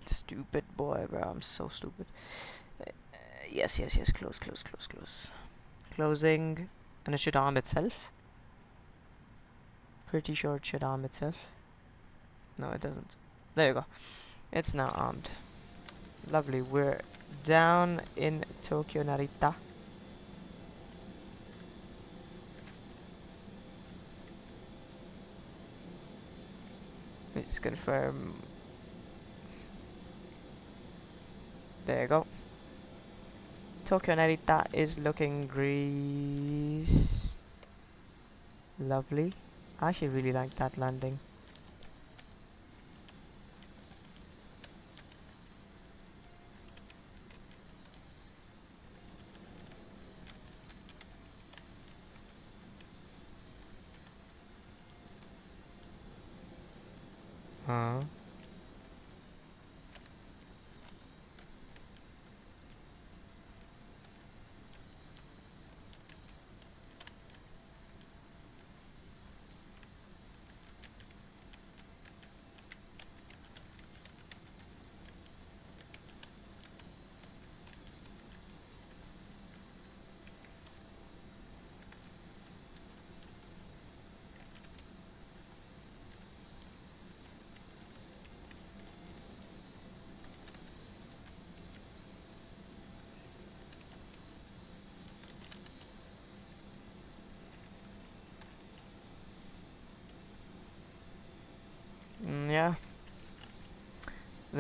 stupid boy, bro. I'm so stupid. Yes. Close. Closing, and it should arm itself. Pretty sure it should arm itself. No, it doesn't. There you go. It's now armed. Lovely. We're down in Tokyo Narita. Let's confirm. There you go. Tokyo Narita is looking grease. Lovely. I actually really like that landing.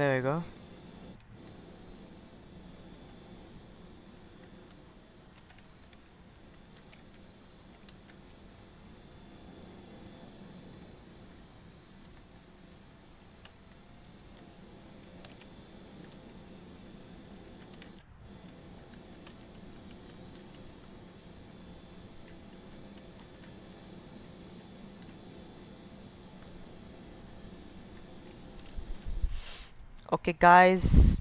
There we go. Okay, guys.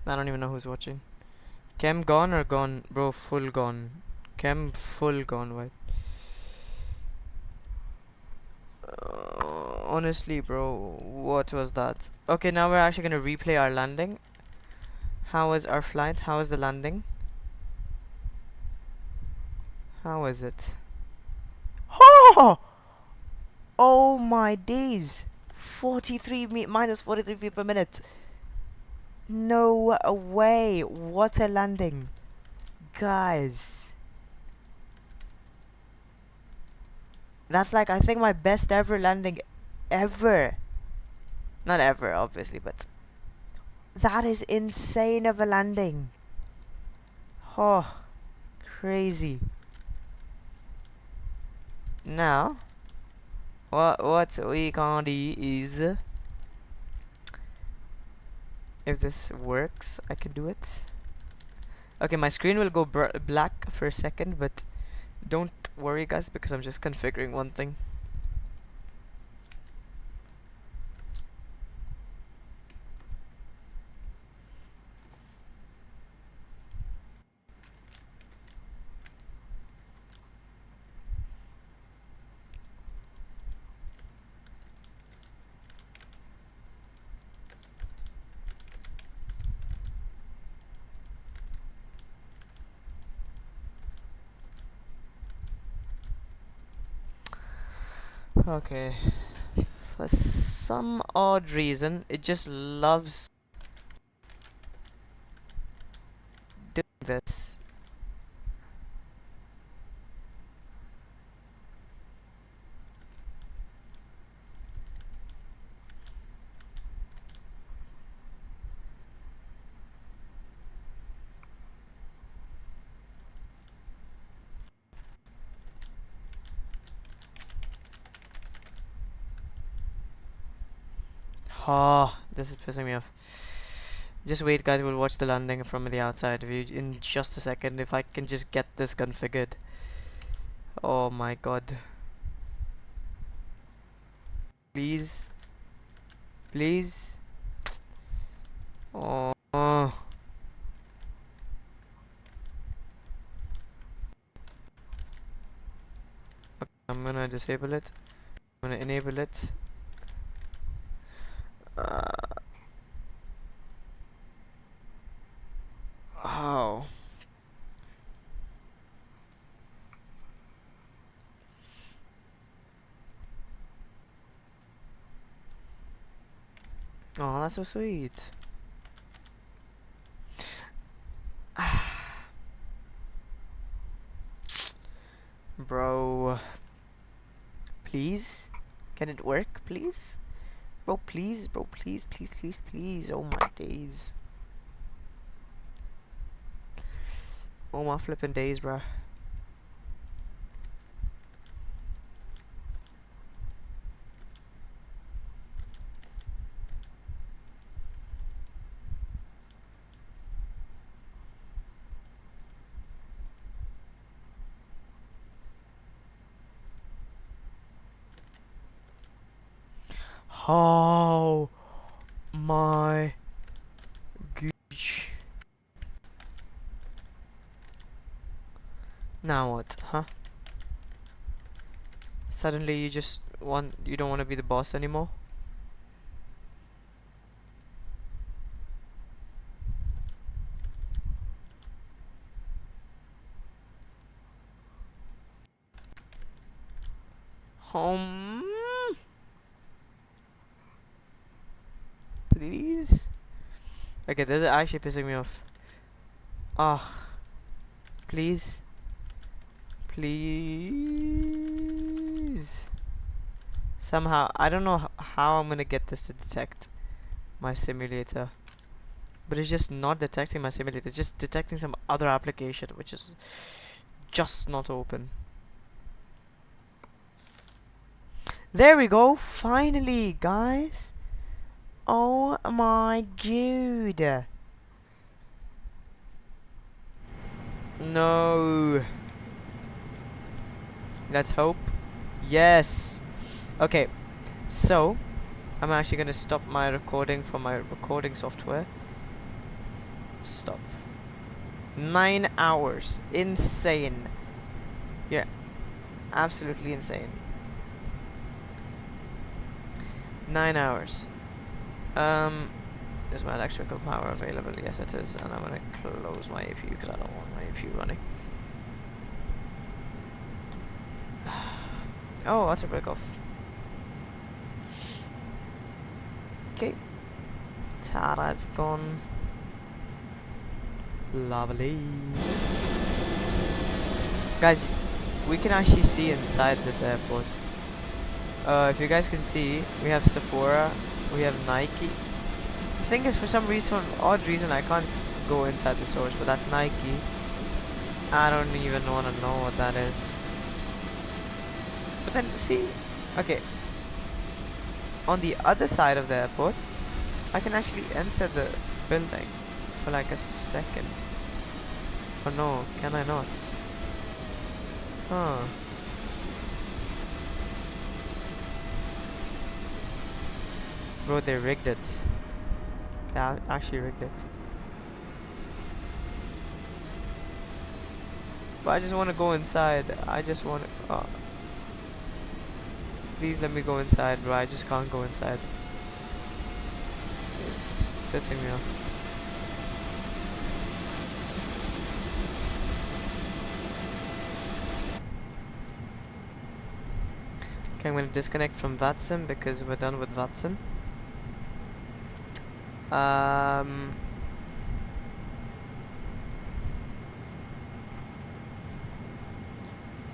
I don't even know who's watching. Chem gone or gone? Bro, full gone. Chem full gone, what? Honestly, bro, what was that? Okay, now we're actually gonna replay our landing. How was our flight? How was the landing? How was it? Oh! Oh my days! 43 minus 43 feet per minute. No way! What a landing, guys! That's like, I think, my best ever landing ever. Not ever, obviously, but that is insane of a landing. Oh, crazy. Now, what we can do is, if this works, I can do it. Okay, my screen will go black for a second, but don't worry, guys, because I'm just configuring one thing. Okay. For some odd reason, it just loves doing this. Oh, this is pissing me off. Just wait, guys, we'll watch the landing from the outside view in just a second, if I can just get this configured. Oh my god. Please. Please. Oh. Okay, I'm gonna disable it. I'm gonna enable it. Oh. Oh, that's so sweet. Bro. Please? Can it work, please? Bro, please, bro, please, please, please, please. Oh my days. Oh my flipping days, bro. Oh my gosh. Now what, huh? Suddenly you don't want to be the boss anymore? Home. Please? Okay, this is actually pissing me off. Ah, please. Please. Somehow, I don't know how I'm gonna get this to detect my simulator. But it's just not detecting my simulator, it's just detecting some other application which is just not open. There we go, finally, guys. Oh my god. No. Let's hope. Yes. Okay, so I'm actually gonna stop my recording from my recording software. Stop. 9 hours. Insane. Yeah. Absolutely insane. 9 hours. Is my electrical power available? Yes, it is. And I'm gonna close my APU because I don't want my APU running. Oh, auto break off. Okay. Tara is gone. Lovely. Guys, we can actually see inside this airport. If you guys can see, we have Sephora, we have Nike. The thing is, for some reason, odd reason, I can't go inside the stores, but that's Nike. I don't even want to know what that is. But then, see, okay. On the other side of the airport, I can actually enter the building for like a second. Oh no, can I not? Huh. Bro, they rigged it. They actually rigged it. But I just want to go inside. I just want to... Oh. Please let me go inside, bro. I just can't go inside. It's pissing me off. Okay, I'm going to disconnect from VATSIM because we're done with VATSIM.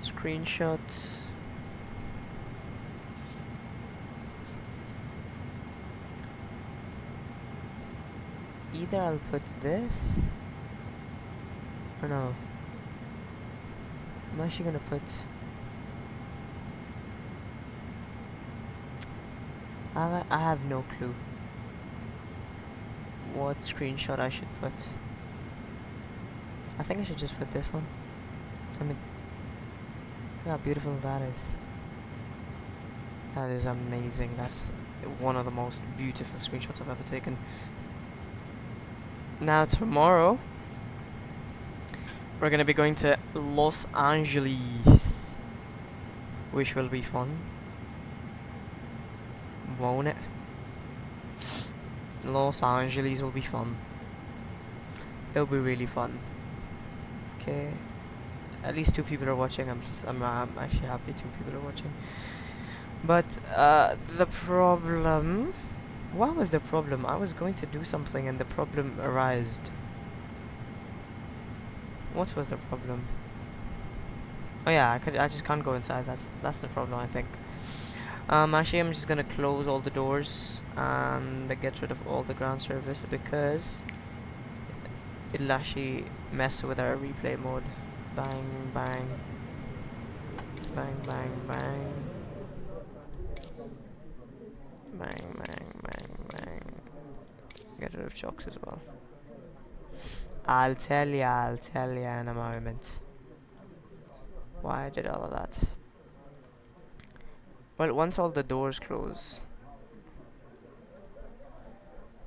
Screenshots. Either I'll put this or no. I'm actually gonna put... I have no clue what screenshot I should put. I think I should just put this one. I mean, look how beautiful that is. That is amazing. That's one of the most beautiful screenshots I've ever taken. Now tomorrow, we're gonna be going to Los Angeles, which will be fun. Won't it? Los Angeles will be fun. It'll be really fun. Okay. At least 2 people are watching. I'm actually happy 2 people are watching. But the problem... What was the problem? I was going to do something and the problem arose. What was the problem? Oh yeah, I just can't go inside. That's the problem, I think. Actually, I'm just gonna close all the doors and get rid of all the ground service because it'll actually mess with our replay mode. Bang, bang. Bang, bang, bang. Bang, bang, bang, bang. Get rid of chocks as well. I'll tell ya in a moment why I did all of that. Well, once all the doors close.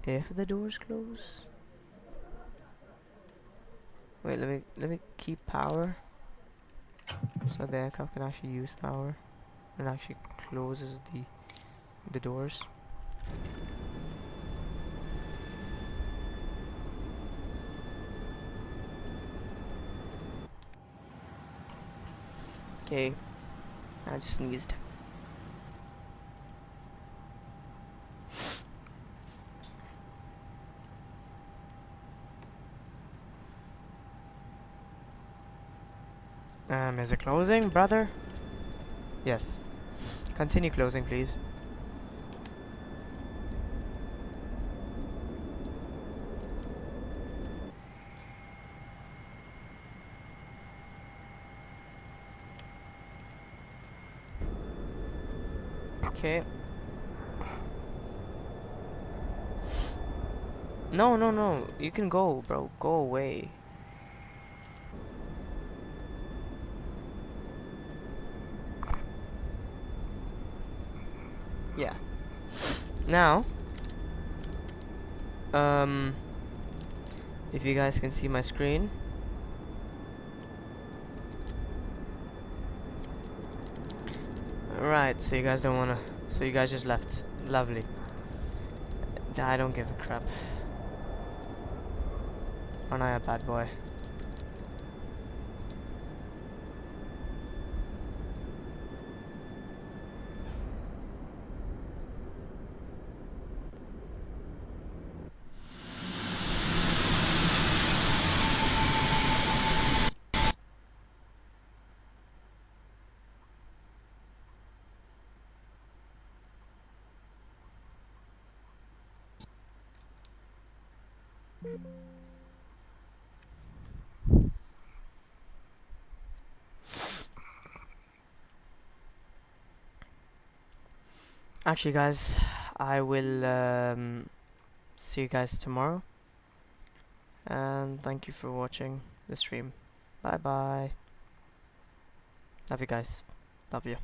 If the doors close. Wait, let me keep power. So the aircraft can actually use power. And actually closes the doors. Okay. I just sneezed. Is it closing, brother? Yes. Continue closing, please. Okay. No, no, no. You can go, bro. Go away. Yeah. Now, if you guys can see my screen. Right, so you guys don't wanna, so you guys just left. Lovely. I don't give a crap. Aren't I a bad boy? Actually, guys, I will see you guys tomorrow. And thank you for watching the stream. Bye bye. Love you guys. Love you.